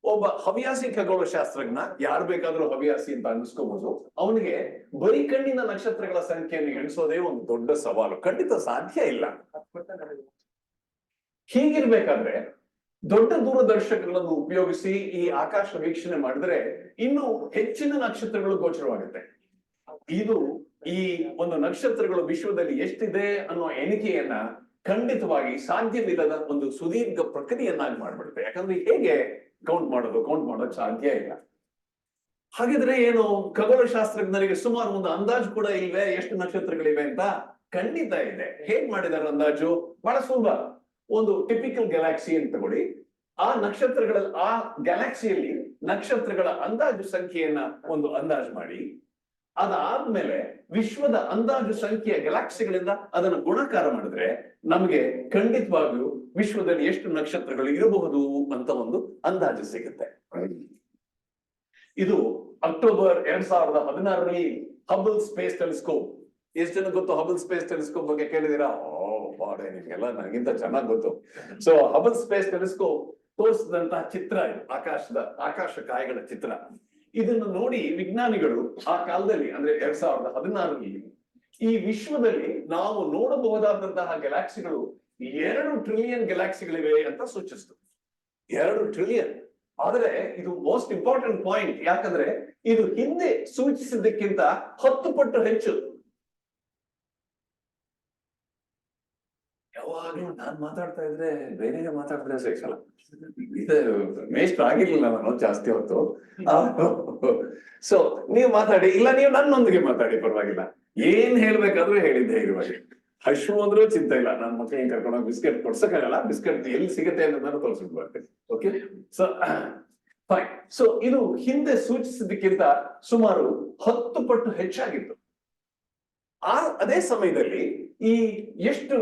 ಒಬ್ಬ ಹವ್ಯಾಸಿ ಖಗೋಳ ಶಾಸ್ತ್ರಜ್ಞ, ಯಾರು ಬೇಕಾದ್ರೂ ಹವ್ಯಾಸಿ ಅಂತ ಅನ್ಸ್ಕೋಬಹುದು, ಅವನಿಗೆ ಬರೀ ಕಣ್ಣಿನ ನಕ್ಷತ್ರಗಳ ಸಂಖ್ಯೆಯನ್ನು ಎಣಿಸೋದೇ ಒಂದು ದೊಡ್ಡ ಸವಾಲು. ಖಂಡಿತ ಸಾಧ್ಯ ಇಲ್ಲ. ಹೀಗಿರ್ಬೇಕಾದ್ರೆ ದೊಡ್ಡ ದೂರದರ್ಶಕಗಳನ್ನು ಉಪಯೋಗಿಸಿ ಈ ಆಕಾಶ ವೀಕ್ಷಣೆ ಮಾಡಿದ್ರೆ ಇನ್ನೂ ಹೆಚ್ಚಿನ ನಕ್ಷತ್ರಗಳು ಗೋಚರವಾಗುತ್ತೆ. ಇದು ಈ ಒಂದು ನಕ್ಷತ್ರಗಳು ವಿಶ್ವದಲ್ಲಿ ಎಷ್ಟಿದೆ ಅನ್ನೋ ಎಣಿಕೆಯನ್ನ ಖಂಡಿತವಾಗಿ ಸಾಧ್ಯವಿಲ್ಲದ ಒಂದು ಸುದೀರ್ಘ ಪ್ರಕ್ರಿಯೆಯನ್ನಾಗಿ ಮಾಡ್ಬಿಡುತ್ತೆ. ಯಾಕಂದ್ರೆ ಹೇಗೆ ಕೌಂಟ್ ಮಾಡೋದು ಸಾಧ್ಯ ಇಲ್ಲ. ಹಾಗಿದ್ರೆ ಏನು ಖಗೋಳ ಶಾಸ್ತ್ರಜ್ಞರಿಗೆ ಸುಮಾರು ಒಂದು ಅಂದಾಜು ಕೂಡ ಇಲ್ವೇ ಎಷ್ಟು ನಕ್ಷತ್ರಗಳಿವೆ ಅಂತ? ಖಂಡಿತ ಇದೆ. ಹೇಗ್ ಮಾಡಿದಾರೆ ಅಂದಾಜು? ಬಹಳ ಸುಲಭ. ಒಂದು ಟಿಪಿಕಲ್ ಗ್ಯಾಲಾಕ್ಸಿ ಅಂತ ತಗೊಳ್ಳಿ. ಆ ಗ್ಯಾಲಾಕ್ಸಿಯಲ್ಲಿ ನಕ್ಷತ್ರಗಳ ಅಂದಾಜು ಸಂಖ್ಯೆಯನ್ನ ಒಂದು ಅಂದಾಜು ಮಾಡಿ, ಅದಾದ್ಮೇಲೆ ವಿಶ್ವದ ಅಂದಾಜು ಸಂಖ್ಯೆಯ ಗ್ಯಾಲಕ್ಸಿಗಳಿಂದ ಅದನ್ನು ಗುಣಾಕಾರ ಮಾಡಿದ್ರೆ ನಮಗೆ ಖಂಡಿತವಾಗಿಯೂ ವಿಶ್ವದಲ್ಲಿ ಎಷ್ಟು ನಕ್ಷತ್ರಗಳು ಇರಬಹುದು ಅಂತ ಒಂದು ಅಂದಾಜು ಸಿಗುತ್ತೆ. ಇದು ಅಕ್ಟೋಬರ್ 2016ರಲ್ಲಿ ಹಬಲ್ ಸ್ಪೇಸ್ ಟೆಲಿಸ್ಕೋಪ್. ಎಷ್ಟು ಜನ ಗೊತ್ತು ಹಬಲ್ ಸ್ಪೇಸ್ ಟೆಲಿಸ್ಕೋಪ್ ಬಗ್ಗೆ ಕೇಳಿದಿರಾ? ಬಾಡೆ ನಿಮ್ಗೆಲ್ಲ ನನಗಿಂತ ಚೆನ್ನಾಗಿ ಗೊತ್ತು. ಸೊ ಹಬಲ್ ಸ್ಪೇಸ್ ಟೆಲಿಸ್ಕೋಪ್ ತೋರಿಸಿದಂತಹ ಚಿತ್ರ ಇದು, ಆಕಾಶ ಕಾಯಗಳ ಚಿತ್ರ. ಇದನ್ನು ನೋಡಿ ವಿಜ್ಞಾನಿಗಳು ಆ ಕಾಲದಲ್ಲಿ ಅಂದ್ರೆ 2016ರಲ್ಲಿ ಈ ವಿಶ್ವದಲ್ಲಿ ನಾವು ನೋಡಬಹುದಾದಂತಹ ಗ್ಯಾಲಕ್ಸಿಗಳು 2 ಟ್ರಿಲಿಯನ್ ಗ್ಯಾಲಕ್ಸಿಗಳಿವೆ ಅಂತ ಸೂಚಿಸಿತು. 2 ಟ್ರಿಲಿಯನ್. ಆದ್ರೆ ಇದು ಮೋಸ್ಟ್ ಇಂಪಾರ್ಟೆಂಟ್ ಪಾಯಿಂಟ್, ಯಾಕಂದ್ರೆ ಇದು ಹಿಂದೆ ಸೂಚಿಸಿದ್ದಕ್ಕಿಂತ 10 ಪಟ್ಟು ಹೆಚ್ಚು. ಯಾವಾಗ್ಲೂ ನಾನ್ ಮಾತಾಡ್ತಾ ಇದ್ರೆ ಬೇರೆ ಮಾತಾಡ್ತಾರೆ ಸಲ ಇದು ಮೇಸ್ಟ್ ಆಗಿರ್ಲಿಲ್ಲ ನಾನು ಜಾಸ್ತಿ ಹೊತ್ತು. ಸೊ ನೀವು ಮಾತಾಡಿ, ಇಲ್ಲ ನೀವು ನನ್ನೊಂದಿಗೆ ಮಾತಾಡಿ, ಪರವಾಗಿಲ್ಲ. ಏನ್ ಹೇಳ್ಬೇಕಾದ್ರೂ ಹೇಳಿದ್ದೆ ಇರುವಾಗ. ಹಶು ಅಂದ್ರೂ ಚಿಂತೆ ಇಲ್ಲ, ನನ್ನ ಮಕ್ಕಳಿಗೆ ಕರ್ಕೊಂಡೋಗಿ ಬಿಸ್ಕೆಟ್ ಕೊಡ್ಸಕ್ಕಾಗಲ್ಲ, ಬಿಸ್ಕೆಟ್ ಎಲ್ಲಿ ಸಿಗುತ್ತೆ ಅನ್ನೋದನ್ನ ತೋರಿಸ್ಬಿಟ್ಟು ಬರ್ತೇನೆ. Okay, so fine. ಸೊ ಇದು ಹಿಂದೆ ಸೂಚಿಸಿದ್ದಕ್ಕಿಂತ ಸುಮಾರು 10 ಪಟ್ಟು ಹೆಚ್ಚಾಗಿತ್ತು. ಅದೇ ಸಮಯದಲ್ಲಿ ಈ ಎಷ್ಟು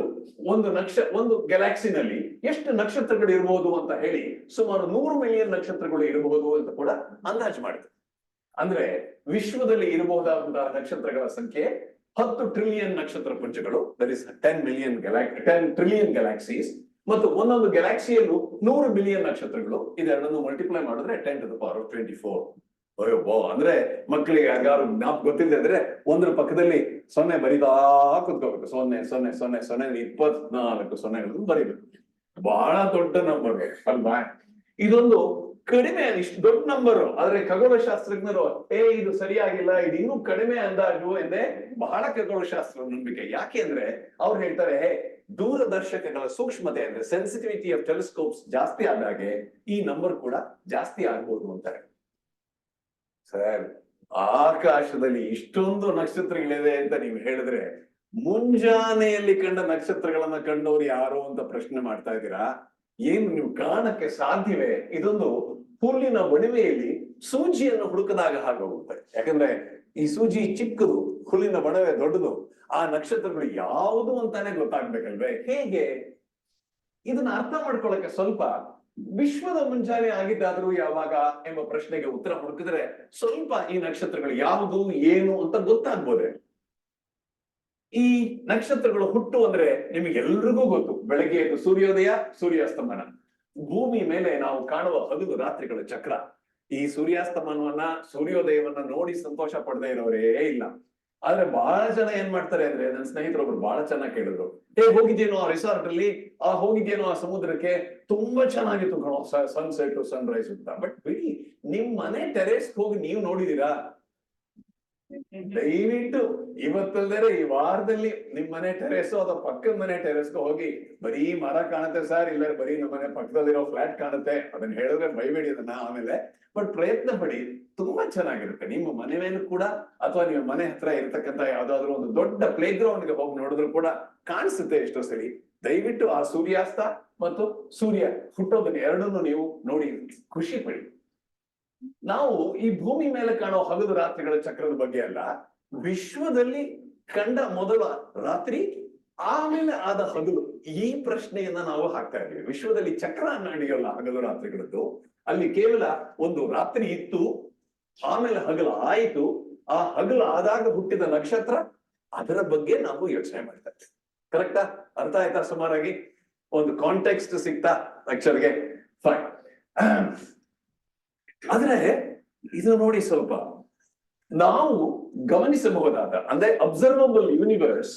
ಒಂದು ಗ್ಯಾಲಕ್ಸಿನಲ್ಲಿ ಎಷ್ಟು ನಕ್ಷತ್ರಗಳು ಇರಬಹುದು ಅಂತ ಹೇಳಿ ಸುಮಾರು 100 ಮಿಲಿಯನ್ ನಕ್ಷತ್ರಗಳು ಇರಬಹುದು ಅಂತ ಕೂಡ ಅಂದಾಜು ಮಾಡಿದ್ರು. ಅಂದ್ರೆ ವಿಶ್ವದಲ್ಲಿ ಇರಬಹುದಾದಂತಹ ನಕ್ಷತ್ರಗಳ ಸಂಖ್ಯೆ 10 ಟ್ರಿಲಿಯನ್ ನಕ್ಷತ್ರ ಪುಂಜಗಳು, ದಟ್ ಇಸ್ 10 ಟ್ರಿಲಿಯನ್ ಗ್ಯಾಲಕ್ಸೀಸ್. ಮತ್ತು ಒಂದೊಂದು ಗ್ಯಾಲಕ್ಸಿಯಲ್ಲೂ 100 ಬಿಲಿಯನ್ ನಕ್ಷತ್ರಗಳು. ಇದೆರಡನ್ನು ಮಲ್ಟಿಪ್ಲೈ ಮಾಡಿದ್ರೆ 10⁴. ಅಯ್ಯೋ, ಅಂದ್ರೆ ಮಕ್ಕಳಿಗೆ ಯಾರು ಗೊತ್ತಿಲ್ಲದೆ ಇದ್ರೆ 1ರ ಪಕ್ಕದಲ್ಲಿ 0 ಬರೀತಾ ಕುತ್ಕೋಬೇಕು. 0 24 ಸೊನ್ನೆಗಳನ್ನು ಬರೀಬೇಕು. ಬಹಳ ದೊಡ್ಡ ನಂಬರ್ ಅಲ್ವಾ? ಇದೊಂದು ಕಡಿಮೆ, ಇಷ್ಟು ದೊಡ್ಡ ನಂಬರ್. ಆದ್ರೆ ಖಗೋಳಶಾಸ್ತ್ರಜ್ಞರು ಇದು ಸರಿಯಾಗಿಲ್ಲ, ಇದು ಇನ್ನೂ ಕಡಿಮೆ ಅಂದಾಜು ಎಂದೇ ಬಹಳ ಖಗೋಳಶಾಸ್ತ್ರ ನಂಬಿಕೆ. ಯಾಕೆ ಅಂದ್ರೆ ಅವ್ರು ಹೇಳ್ತಾರೆ, ದೂರದರ್ಶಕಗಳ ಸೂಕ್ಷ್ಮತೆ ಅಂದ್ರೆ ಸೆನ್ಸಿಟಿವಿಟಿ ಆಫ್ ಟೆಲಿಸ್ಕೋಪ್ಸ್ ಜಾಸ್ತಿ ಆದಾಗೆ ಈ ನಂಬರ್ ಕೂಡ ಜಾಸ್ತಿ ಆಗ್ಬೋದು ಅಂತಾರೆ. ಸರ್, ಆಕಾಶದಲ್ಲಿ ಇಷ್ಟೊಂದು ನಕ್ಷತ್ರಗಳಿದೆ ಅಂತ ನೀವು ಹೇಳಿದ್ರೆ ಮುಂಜಾನೆಯಲ್ಲಿ ಕಂಡ ನಕ್ಷತ್ರಗಳನ್ನ ಕಂಡವ್ರು ಯಾರು ಅಂತ ಪ್ರಶ್ನೆ ಮಾಡ್ತಾ ಇದ್ದೀರಾ? ಏನು ನೀವು ಕಾಣಕ್ಕೆ ಸಾಧ್ಯವೇ? ಇದೊಂದು ಹುಲ್ಲಿನ ಬಣವೆಯಲ್ಲಿ ಸೂಜಿಯನ್ನು ಹುಡುಕದಾಗ ಹಾಗೋಗುತ್ತೆ. ಯಾಕಂದ್ರೆ ಈ ಸೂಜಿ ಚಿಕ್ಕದು, ಹುಲ್ಲಿನ ಬಣವೆ ದೊಡ್ಡದು. ಆ ನಕ್ಷತ್ರಗಳು ಯಾವುದು ಅಂತಾನೆ ಗೊತ್ತಾಗ್ಬೇಕಲ್ವೇ? ಹೇಗೆ? ಇದನ್ನ ಅರ್ಥ ಮಾಡ್ಕೊಳ್ಳಕ್ಕೆ ಸ್ವಲ್ಪ ವಿಶ್ವದ ಮುಂಜಾನೆ ಆಗಿದ್ದಾದ್ರೂ ಯಾವಾಗ ಎಂಬ ಪ್ರಶ್ನೆಗೆ ಉತ್ತರ ಹುಡುಕಿದ್ರೆ ಸ್ವಲ್ಪ ಈ ನಕ್ಷತ್ರಗಳು ಯಾವುದು ಏನು ಅಂತ ಗೊತ್ತಾಗ್ಬೋದೆ. ಈ ನಕ್ಷತ್ರಗಳು ಹುಟ್ಟು ಅಂದ್ರೆ ನಿಮಗೆಲ್ರಿಗೂ ಗೊತ್ತು, ಬೆಳಗ್ಗೆ ಎದ್ದು ಸೂರ್ಯೋದಯ, ಸೂರ್ಯಾಸ್ತಮನ. ಭೂಮಿ ಮೇಲೆ ನಾವು ಕಾಣುವ ಹಗಲು ರಾತ್ರಿಗಳ ಚಕ್ರ. ಈ ಸೂರ್ಯಾಸ್ತಮನವನ್ನ, ಸೂರ್ಯೋದಯವನ್ನ ನೋಡಿ ಸಂತೋಷ ಪಡದೇ ಇರೋರೇ ಇಲ್ಲ. ಆದ್ರೆ ಬಹಳ ಜನ ಏನ್ ಮಾಡ್ತಾರೆ ಅಂದ್ರೆ, ನನ್ನ ಸ್ನೇಹಿತರೊಬ್ರು ಬಹಳ ಚೆನ್ನಾಗಿ ಕೇಳಿದ್ರು, ಹೋಗಿದ್ದೇನೋ ಆ ರೆಸಾರ್ಟ್ ಅಲ್ಲಿ, ಹೋಗಿದ್ದೇನೋ ಆ ಸಮುದ್ರಕ್ಕೆ, ತುಂಬಾ ಚೆನ್ನಾಗಿತ್ತು ಕಣೋ ಸನ್ಸೆಟ್ ಸನ್ರೈಸ್ ಅಂತ. ಬಟ್ ಬಿಡಿ, ನಿಮ್ ಮನೆ ಟೆರೇಸ್ ಹೋಗಿ ನೀವು ನೋಡಿದೀರಾ? ದಯವಿಟ್ಟು ಇವತ್ತಲ್ದರೆ ಈ ವಾರದಲ್ಲಿ ನಿಮ್ ಮನೆ ಟೆರೇಸ್ ಅಥವಾ ಪಕ್ಕದ ಮನೆ ಟೆರೇಸ್ಗೆ ಹೋಗಿ, ಬರೀ ಮರ ಕಾಣುತ್ತೆ ಸರ್, ಇಲ್ಲ ಬರೀ ನಮ್ಮ ಮನೆ ಪಕ್ಕದಲ್ಲಿರೋ ಫ್ಲಾಟ್ ಕಾಣುತ್ತೆ, ಅದನ್ನ ಹೇಳಿದ್ರೆ ಬೈಬೇಡಿ ಅದನ್ನ ಆಮೇಲೆ. ಬಟ್ ಪ್ರಯತ್ನ ಪಡಿ, ತುಂಬಾ ಚೆನ್ನಾಗಿರುತ್ತೆ. ನಿಮ್ಮ ಮನೆ ಮೇಲೂ ಕೂಡ ಅಥವಾ ನಿಮ್ಮ ಮನೆ ಹತ್ರ ಇರತಕ್ಕಂತ ಯಾವ್ದಾದ್ರು ಒಂದು ದೊಡ್ಡ ಪ್ಲೇ ಗ್ರೌಂಡ್ಗೆ ಹೋಗಿ ನೋಡಿದ್ರು ಕೂಡ ಕಾಣಿಸುತ್ತೆ ಎಷ್ಟೋ ಸರಿ. ದಯವಿಟ್ಟು ಆ ಸೂರ್ಯಾಸ್ತ ಮತ್ತು ಸೂರ್ಯ ಹುಟ್ಟೋದನ್ನ ಎರಡನ್ನು ನೀವು ನೋಡಿ ಖುಷಿ ಪಡಿ. ನಾವು ಈ ಭೂಮಿ ಮೇಲೆ ಕಾಣೋ ಹಗಲು ರಾತ್ರಿಗಳ ಚಕ್ರದ ಬಗ್ಗೆ ಅಲ್ಲ, ವಿಶ್ವದಲ್ಲಿ ಕಂಡ ಮೊದಲ ರಾತ್ರಿ ಆಮೇಲೆ ಆದ ಹಗಲು, ಈ ಪ್ರಶ್ನೆಯನ್ನ ನಾವು ಹಾಕ್ತಾ ಇದ್ದೀವಿ. ವಿಶ್ವದಲ್ಲಿ ಚಕ್ರ ನಡೆಯೋಲ್ಲ ಹಗಲು ರಾತ್ರಿಗಳದ್ದು. ಅಲ್ಲಿ ಕೇವಲ ಒಂದು ರಾತ್ರಿ ಇತ್ತು, ಆಮೇಲೆ ಹಗಲು ಆಯಿತು. ಆ ಹಗಲು ಆದಾಗ ಹುಟ್ಟಿದ ನಕ್ಷತ್ರ, ಅದರ ಬಗ್ಗೆ ನಾವು ಯೋಚನೆ ಮಾಡ್ತಾ ಇದ್ದೀವಿ. ಕರೆಕ್ಟಾ? ಅರ್ಥ ಆಯ್ತಾ? ಸುಮಾರಾಗಿ ಒಂದು ಕಾಂಟೆಕ್ಸ್ಟ್ ಸಿಗ್ತಾ ಲೆಕ್ಚರ್ಗೆ? ಫೈನ್. ಆದ್ರೆ ಇದು ನೋಡಿ, ಸ್ವಲ್ಪ ನಾವು ಗಮನಿಸಬಹುದಾದ ಅಂದ್ರೆ ಅಬ್ಸರ್ವಬಲ್ ಯೂನಿವರ್ಸ್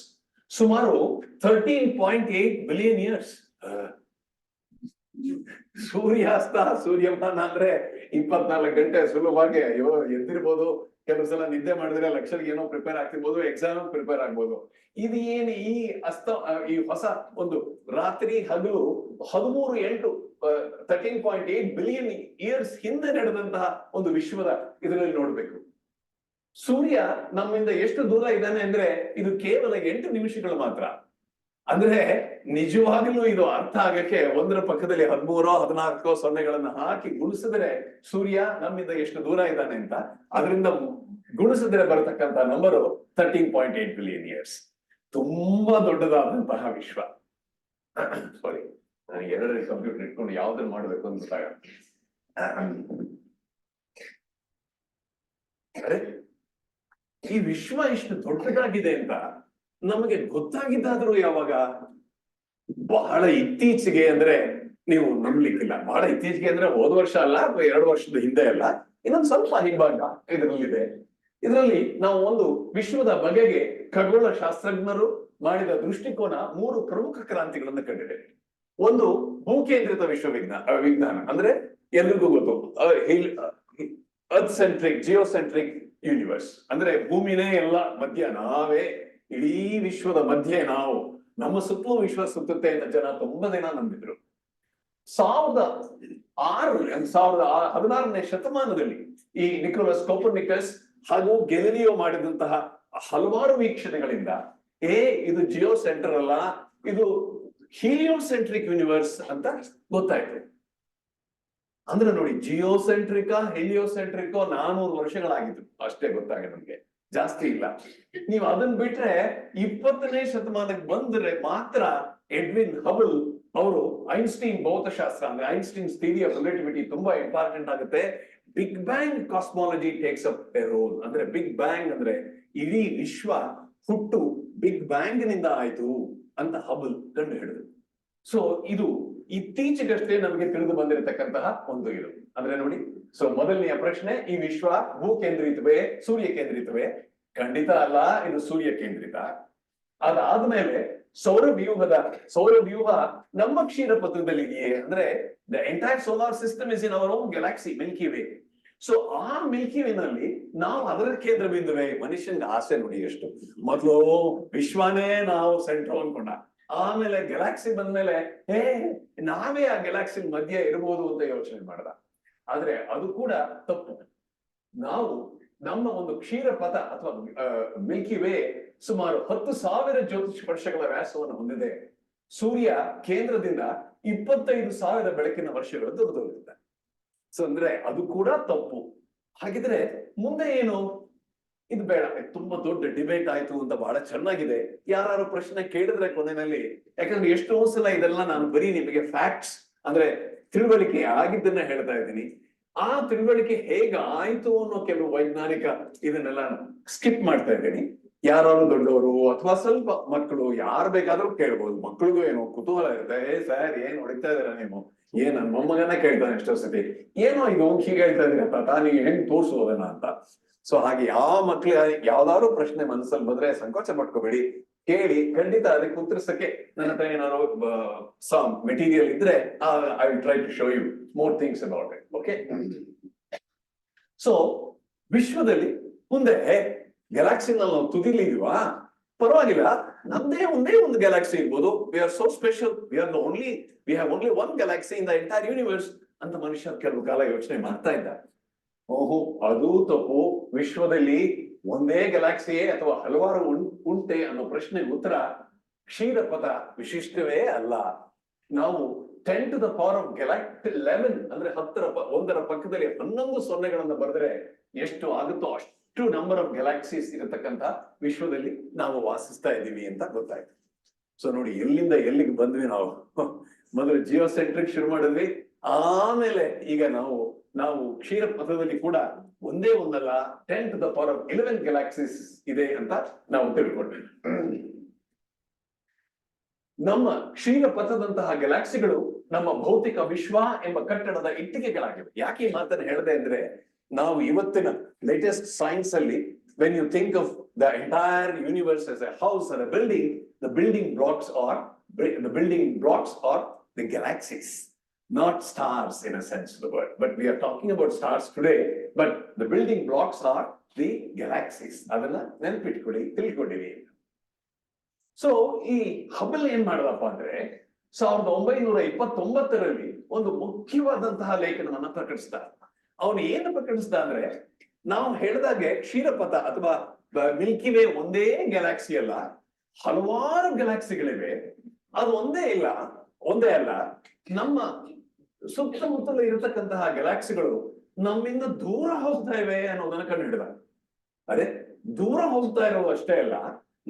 ಸುಮಾರು 13.8 ಬಿಲಿಯನ್ ಇಯರ್ಸ್. ಸೂರ್ಯಾಸ್ತ ಸೂರ್ಯಮಾನ ಅಂದ್ರೆ 24 ಗಂಟೆ ಸುಲಭವಾಗಿ ಎದ್ದಿರ್ಬೋದು. ಕೆಲವು ಸಲ ನಿದ್ದೆ ಮಾಡಿದ್ರೆ ಲಕ್ಷಕ್ಕೆ ಏನೋ ಪ್ರಿಪೇರ್ ಆಗ್ತಿರ್ಬೋದು, ಎಕ್ಸಾಮ್ ಪ್ರಿಪೇರ್ ಆಗ್ಬೋದು. ಇದು ಏನು ಈ ಹೊಸ ಒಂದು ರಾತ್ರಿ ಹಗಲು 13.8 ಬಿಲಿಯನ್ ಇಯರ್ಸ್ ಹಿಂದೆ ನಡೆದಂತಹ ಒಂದು ವಿಶ್ವದ ಇದರಲ್ಲಿ ನೋಡ್ಬೇಕು. ಸೂರ್ಯ ನಮ್ಮಿಂದ ಎಷ್ಟು ದೂರ ಇದ್ದಾನೆ ಅಂದ್ರೆ ಇದು ಕೇವಲ 8 ನಿಮಿಷಗಳು ಮಾತ್ರ. ಅಂದ್ರೆ ನಿಜವಾಗ್ಲೂ ಇದು ಅರ್ಥ ಆಗಕ್ಕೆ 1ರ ಪಕ್ಕದಲ್ಲಿ 13 14 ಸೊನ್ನೆಗಳನ್ನ ಹಾಕಿ ಗುಣಿಸಿದ್ರೆ ಸೂರ್ಯ ನಮ್ಮಿಂದ ಎಷ್ಟು ದೂರ ಇದ್ದಾನೆ ಅಂತ. ಅದರಿಂದ ಗುಣಿಸಿದ್ರೆ ಬರತಕ್ಕಂತ ನಂಬರು 13.8 ಬಿಲಿಯನ್ ಇಯರ್ಸ್. ತುಂಬಾ ದೊಡ್ಡದಾದಂತಹ ವಿಶ್ವ. ಸಾರಿ, ನಾನು ಎರಡನೇ ಕಂಪ್ಯೂಟರ್ ಇಟ್ಕೊಂಡು ಯಾವ್ದನ್ನ ಮಾಡ್ಬೇಕು ಅಂತ ಗೊತ್ತಾಗಲ್ಲ. ಈ ವಿಶ್ವ ಇಷ್ಟು ದೊಡ್ಡದಾಗಿದೆ ಅಂತ ನಮಗೆ ಗೊತ್ತಾಗಿದ್ದಾದ್ರೂ ಯಾವಾಗ? ಬಹಳ ಇತ್ತೀಚೆಗೆ, ಅಂದ್ರೆ ನೀವು ನಂಬಲಿಕ್ಕಿಲ್ಲ, ಬಹಳ ಇತ್ತೀಚೆಗೆ ಅಂದ್ರೆ ಹೋದ ವರ್ಷ ಅಲ್ಲ, ಅಥವಾ 2 ವರ್ಷದ ಹಿಂದೆ ಅಲ್ಲ, ಇನ್ನೊಂದು ಸ್ವಲ್ಪ ಹಿಂಭಾಗ ಇದರಲ್ಲಿದೆ. ಇದರಲ್ಲಿ ನಾವು ಒಂದು ವಿಶ್ವದ ಬಗೆಗೆ ಖಗೋಳ ಶಾಸ್ತ್ರಜ್ಞರು ಮಾಡಿದ ದೃಷ್ಟಿಕೋನ 3 ಪ್ರಮುಖ ಕ್ರಾಂತಿಗಳನ್ನು ಕಂಡಿದೆ. ಒಂದು ಭೂಕೇಂದ್ರಿತ ವಿಜ್ಞಾನ, ಅಂದ್ರೆ ಎಲ್ರಿಗೂ ಗೊತ್ತು, ಅರ್ತ್ ಸೆಂಟ್ರಿಕ್, ಜಿಯೋಸೆಂಟ್ರಿಕ್ ಯೂನಿವರ್ಸ್, ಅಂದ್ರೆ ಭೂಮಿನೇ ಎಲ್ಲ ಮಧ್ಯ, ನಾವೇ ಇಡೀ ವಿಶ್ವದ ಮಧ್ಯೆ, ನಾವು ನಮ್ಮ ಸುತ್ತಲೂ ವಿಶ್ವ ಸುತ್ತುತ್ತೆ ಅಂತ ಜನ ತುಂಬಾ ದಿನ ನಂಬಿದ್ರು. 16ನೇ ಶತಮಾನದಲ್ಲಿ ಈ ನಿಕೋಲಸ್ ಕೋಪರ್ನಿಕಸ್ ಹಾಗೂ ಗೆಲಿಲಿಯೋ ಮಾಡಿದಂತಹ ಹಲವಾರು ವೀಕ್ಷಣೆಗಳಿಂದ ಇದು ಜಿಯೋ ಸೆಂಟರ್ ಅಲ್ಲ, ಇದು ಹೀಲಿಯೋಸೆಂಟ್ರಿಕ್ ಯೂನಿವರ್ಸ್ ಅಂತ ಗೊತ್ತಾಯ್ತು. ಅಂದ್ರೆ ನೋಡಿ, ಜಿಯೋಸೆಂಟ್ರಿಕಾ ಹೆಲಿಯೋಸೆಂಟ್ರಿಕೋ 400 ವರ್ಷಗಳಾಗಿತ್ತು ಅಷ್ಟೇ ಗೊತ್ತಾಗ, ನಮ್ಗೆ ಜಾಸ್ತಿ ಇಲ್ಲ. ನೀವು ಅದನ್ನ ಬಿಟ್ರೆ 20ನೇ ಶತಮಾನಕ್ಕೆ ಬಂದ್ರೆ ಮಾತ್ರ ಎಡ್ವಿನ್ ಹಬಲ್ ಅವರು ಐನ್ಸ್ಟೀನ್ ಭೌತಶಾಸ್ತ್ರ, ಅಂದ್ರೆ ಐನ್ಸ್ಟೀನ್ ಥಿಯರಿ ಆಫ್ ರಿಲೇಟಿವಿಟಿ ತುಂಬಾ ಇಂಪಾರ್ಟೆಂಟ್ ಆಗುತ್ತೆ. Big bang cosmology takes up a role. ಅಂದ್ರೆ ಬಿಗ್ ಬ್ಯಾಂಗ್ ಅಂದ್ರೆ ಇಡೀ ವಿಶ್ವ ಹುಟ್ಟು ಬಿಗ್ ಬ್ಯಾಂಗ್ ನಿಂದ ಆಯ್ತು ಅಂತ ಹಬಲ್ ಕಂಡು ಹಿಡಿದು. ಸೊ ಇದು ಇತ್ತೀಚೆಗಷ್ಟೇ ನಮಗೆ ತಿಳಿದು ಬಂದಿರತಕ್ಕಂತಹ ಒಂದು ಇದು. ಅಂದ್ರೆ ನೋಡಿ, ಸೊ ಮೊದಲನೆಯ ಪ್ರಶ್ನೆ, ಈ ವಿಶ್ವ ಭೂ ಕೇಂದ್ರಿತವೇ ಸೂರ್ಯ ಕೇಂದ್ರಿತವೇ? ಖಂಡಿತ ಅಲ್ಲ, ಇದು ಸೂರ್ಯ ಕೇಂದ್ರಿತ. ಅದಾದ್ಮೇಲೆ ಸೌರವ್ಯೂಹ ನಮ್ಮ ಕ್ಷೀರ ಪಥದಲ್ಲಿ ಇದೆಯೇ? ಅಂದ್ರೆ the entire solar system is in our own Galaxy Milky way. So ಆ ಮಿಲ್ಕಿ ವೇನಲ್ಲಿ ನಾವು ಅದರ ಕೇಂದ್ರ ಬಿಂದುವೆ. ಮನುಷ್ಯನ್ಗೆ ಆಸೆ ನೋಡಿ ಎಷ್ಟು, ಮೊದಲು ವಿಶ್ವನೇ ನಾವು ಸೆಂಟ್ರ್ ಅನ್ಕೊಂಡ, ಆಮೇಲೆ ಗ್ಯಾಲಕ್ಸಿ ಬಂದ್ಮೇಲೆ ನಾವೇ ಆ ಗ್ಯಾಲಕ್ಸಿ ಮಧ್ಯೆ ಇರಬಹುದು ಅಂತ ಯೋಚನೆ ಮಾಡ್ದ. ಆದ್ರೆ ಅದು ಕೂಡ ತಪ್ಪು. ನಾವು ನಮ್ಮ ಒಂದು ಕ್ಷೀರಪಥ ಅಥವಾ ಮಿಲ್ಕಿ ವೇ ಸುಮಾರು 10,000 ಜ್ಯೋತಿಷ ವರ್ಷಗಳ ವ್ಯಾಸವನ್ನು ಹೊಂದಿದೆ. ಸೂರ್ಯ ಕೇಂದ್ರದಿಂದ 25,000 ಬೆಳಕಿನ ವರ್ಷಗಳು ದೂರದಲ್ಲಿದೆ. ಸೊ ಅಂದ್ರೆ ಅದು ಕೂಡ ತಪ್ಪು. ಹಾಗಿದ್ರೆ ಮುಂದೆ ಏನು? ಇದು ಬೇಡ, ತುಂಬಾ ದೊಡ್ಡ ಡಿಬೇಟ್ ಆಯ್ತು ಅಂತ ಬಹಳ ಚೆನ್ನಾಗಿದೆ. ಯಾರು ಪ್ರಶ್ನೆ ಕೇಳಿದ್ರೆ ಕೊನೆಯಲ್ಲಿ, ಯಾಕಂದ್ರೆ ಎಷ್ಟೋ ಸಲ ಇದೆಲ್ಲ ನಾನು ಬರೀ ನಿಮಗೆ ಫ್ಯಾಕ್ಟ್ಸ್ ಅಂದ್ರೆ ತಿಳುವಳಿಕೆ ಆಗಿದ್ದನ್ನ ಹೇಳ್ತಾ ಇದ್ದೀನಿ. ಆ ತಿಳುವಳಿಕೆ ಹೇಗಾಯ್ತು ಅನ್ನೋ ಕೆಲವು ವೈಜ್ಞಾನಿಕ ಇದನ್ನೆಲ್ಲ ಸ್ಕಿಪ್ ಮಾಡ್ತಾ ಇದ್ದೀನಿ. ಯಾರು ದೊಡ್ಡವರು ಅಥವಾ ಸ್ವಲ್ಪ ಮಕ್ಕಳು ಯಾರು ಬೇಕಾದ್ರೂ ಕೇಳ್ಬೋದು. ಮಕ್ಕಳಿಗೂ ಏನೋ ಕುತೂಹಲ ಇರುತ್ತೆ, ಸರ್ ಏನ್ ಹೊಡಿತಾ ಇದಾರ ನೀವು, ನನ್ನ ಮೊಮ್ಮಗನೇ ಕೇಳ್ತಾನೆ ಎಷ್ಟೋ ಸತಿ, ಏನೋ ಇದು ಹೀಗೆ ಹೇಳ್ತಾ ಇದೀರ ತಾತ, ನೀವು ಹೆಂಗ್ ತೋರ್ಸೋದನ್ನ ಅಂತ. ಸೊ ಹಾಗೆ ಯಾವ ಮಕ್ಳಿಗೆ ಯಾವ್ದಾದ್ರು ಪ್ರಶ್ನೆ ಮನಸ್ಸಲ್ಲಿ ಬಂದ್ರೆ ಸಂಕೋಚ ಪಟ್ಕೋಬೇಡಿ, ಕೇಳಿ. ಖಂಡಿತ ಅದಕ್ಕೆ ಉತ್ತರಿಸಕ್ಕೆ ನನ್ನ ಹತ್ರ ಏನಾದ್ರು ಸಮ್ ಮೆಟೀರಿಯಲ್ ಇದ್ರೆ I will try to show you more things about it. Okay, so ವಿಶ್ವದಲ್ಲಿ ಮುಂದೆ ಗ್ಯಾಲಕ್ಸಿನಲ್ಲಿ ನಾವು ತುದಿಲಿ ಇದೀವಾ? ಪರವಾಗಿಲ್ಲ, ನಮ್ದೇ ಒಂದೇ ಒಂದು ಗ್ಯಾಲಕ್ಸಿ ಇರ್ಬೋದು. We are so special, we have only one Galaxy in the entire universe ಅಂತ ಮನುಷ್ಯ ಕೆಲವು ಕಾಲ ಯೋಚನೆ ಮಾಡ್ತಾ ಇದ್ದ. ಓಹೋ, ಅದು ತಪ್ಪು. ವಿಶ್ವದಲ್ಲಿ ಒಂದೇ ಗ್ಯಾಲಕ್ಸಿಯೇ ಅಥವಾ ಹಲವಾರು ಉಂಟೆ ಅನ್ನೋ ಪ್ರಶ್ನೆಗೆ ಉತ್ತರ ಕ್ಷೀರಪಥ ವಿಶಿಷ್ಟವೇ ಅಲ್ಲ. ನಾವು 10 to the power of galactic 11 ಅಂದ್ರೆ 1ರ ಪಕ್ಕದಲ್ಲಿ 11 ಸೊನ್ನೆಗಳನ್ನ ಬರೆದ್ರೆ ಎಷ್ಟು ಆಗುತ್ತೋ ಅಷ್ಟು ನಂಬರ್ ಆಫ್ ಗ್ಯಾಲಕ್ಸೀಸ್ ಇರತಕ್ಕಂತ ವಿಶ್ವದಲ್ಲಿ ನಾವು ವಾಸಿಸ್ತಾ ಇದ್ದೀವಿ ಅಂತ ಗೊತ್ತಾಯ್ತು. ಸೊ ನೋಡಿ, ಎಲ್ಲಿಂದ ಎಲ್ಲಿಗೆ ಬಂದ್ವಿ ನಾವು. ಮೊದಲು ಜಿಯೋಸೆಂಟ್ರಿಕ್ ಶುರು ಮಾಡಿದ್ವಿ, ಆಮೇಲೆ ಈಗ ನಾವು ಕ್ಷೀರ ಪಥದಲ್ಲಿ ಕೂಡ ಒಂದೇ ಒಂದಲ್ಲ 10 to the power of 11 galaxies ಇದೆ ಅಂತ ನಾವು ತಿಳ್ಕೊಂಡ್ವಿ. ನಮ್ಮ ಕ್ಷೀರ ಪಥದಂತಹ ಗ್ಯಾಲಕ್ಸಿಗಳು ನಮ್ಮ ಭೌತಿಕ ವಿಶ್ವ ಎಂಬ ಕಟ್ಟಡದ ಇಟ್ಟಿಗೆಗಳಾಗಿವೆ. ಯಾಕೆ ಈ ಮಾತನ್ನು ಹೇಳಿದೆ ಅಂದ್ರೆ, ನಾವು ಇವತ್ತಿನ ಲೇಟೆಸ್ಟ್ ಸೈನ್ಸ್ ಅಲ್ಲಿ when you think of the entire universe as a house or a building, the building blocks are the galaxies, not stars in a sense of the word. But we are talking about stars today, but the building blocks are the galaxies. ಅದನ್ನ ನೆನಪಿಟ್ಕೊಳ್ಳಿ, ತಿಳ್ಕೊಂಡಿವಿ. ಸೊ ಈ ಹಬಲ್ ಏನ್ ಮಾಡದಪ್ಪ ಅಂದ್ರೆ 1929ರಲ್ಲಿ ಒಂದು ಮುಖ್ಯವಾದಂತಹ ಲೇಖನವನ್ನ ಪ್ರಕಟಿಸಿದ. ಅವನು ಏನು ಪ್ರಕಟಿಸಿದ ಅಂದ್ರೆ, ನಾವು ಹೇಳಿದಾಗೆ ಕ್ಷೀರಪಥ ಅಥವಾ ಮಿಲ್ಕಿ ವೇ ಒಂದೇ ಗ್ಯಾಲಕ್ಸಿ ಅಲ್ಲ, ಹಲವಾರು ಗ್ಯಾಲಕ್ಸಿಗಳಿವೆ. ಅದು ಒಂದೇ ಅಲ್ಲ, ನಮ್ಮ ಸುತ್ತಮುತ್ತಲು ಇರತಕ್ಕಂತಹ ಗ್ಯಾಲಕ್ಸಿಗಳು ನಮ್ಮಿಂದ ದೂರ ಹೋಗ್ತಾ ಇವೆ ಅನ್ನೋದನ್ನ ಕಂಡು ಹಿಡಿದ. ಅದೇ ದೂರ ಹೋಗ್ತಾ ಇರೋ ಅಷ್ಟೇ ಅಲ್ಲ,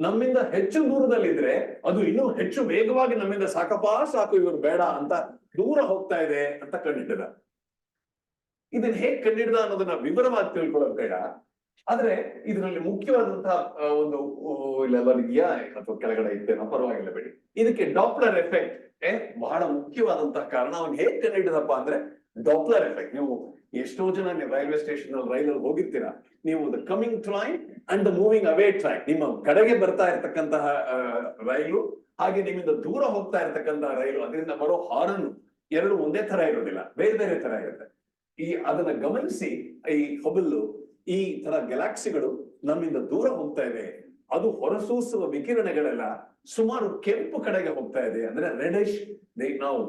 ನಮ್ಮಿಂದ ಹೆಚ್ಚು ದೂರದಲ್ಲಿದ್ರೆ ಅದು ಇನ್ನೂ ಹೆಚ್ಚು ವೇಗವಾಗಿ ನಮ್ಮಿಂದ ಸಾಕಪ್ಪ ಸಾಕು ಇವರು ಬೇಡ ಅಂತ ದೂರ ಹೋಗ್ತಾ ಇದೆ ಅಂತ ಕಂಡಿಡ್ದ. ಇದನ್ನ ಹೇಗ್ ಕಂಡಿಡ್ದ ಅನ್ನೋದನ್ನ ವಿವರವಾಗಿ ತಿಳ್ಕೊಳ್ಳೋದು ಬೇಡ. ಆದ್ರೆ ಇದರಲ್ಲಿ ಮುಖ್ಯವಾದಂತಹ ಒಂದು ಇಲ್ಲೆಲ್ಲ ಇದೆಯಾ ಅಥವಾ ಕೆಳಗಡೆ ಇತ್ತೇನೋ ಪರವಾಗಿಲ್ಲ ಬಿಡಿ. ಇದಕ್ಕೆ ಡಾಪ್ಲರ್ ಎಫೆಕ್ಟ್ ಬಹಳ ಮುಖ್ಯವಾದಂತಹ ಕಾರಣ. ಅವ್ನು ಹೇಗ್ ಕಂಡಿಡಿದಪ್ಪ ಅಂದ್ರೆ ಡಾಪ್ಲರ್ ಎಫೆಕ್ಟ್. ನೀವು ಎಷ್ಟೋ ಜನ ನೀವು ರೈಲ್ವೆ ಸ್ಟೇಷನ್ ಅಲ್ಲಿ ರೈಲಲ್ಲಿ ಹೋಗಿರ್ತೀರಾ, ನೀವು the coming train and the moving away train, ನಿಮ್ಮ ಕಡೆಗೆ ಬರ್ತಾ ಇರ್ತಕ್ಕಂತಹ ರೈಲು ಹಾಗೆ ನಿಮ್ಮಿಂದ ದೂರ ಹೋಗ್ತಾ ಇರ್ತಕ್ಕಂತಹ ರೈಲು, ಅದರಿಂದ ಬರೋ ಹಾರನ್ ಎರಡು ಒಂದೇ ತರ ಇರೋದಿಲ್ಲ, ಬೇರೆ ಬೇರೆ ತರ ಇರುತ್ತೆ. ಅದನ್ನ ಗಮನಿಸಿ ಈ ಹಬಲ್ ಈ ತರ ಗ್ಯಾಲಕ್ಸಿಗಳು ನಮ್ಮಿಂದ ದೂರ ಹೋಗ್ತಾ ಇದೆ, ಅದು ಹೊರಸೂಸುವ ವಿಕಿರಣಗಳೆಲ್ಲ ಸುಮಾರು ಕೆಂಪು ಕಡೆಗೆ ಹೋಗ್ತಾ ಇದೆ. ಅಂದ್ರೆ ರೆಡಿಶ್, ನಾವು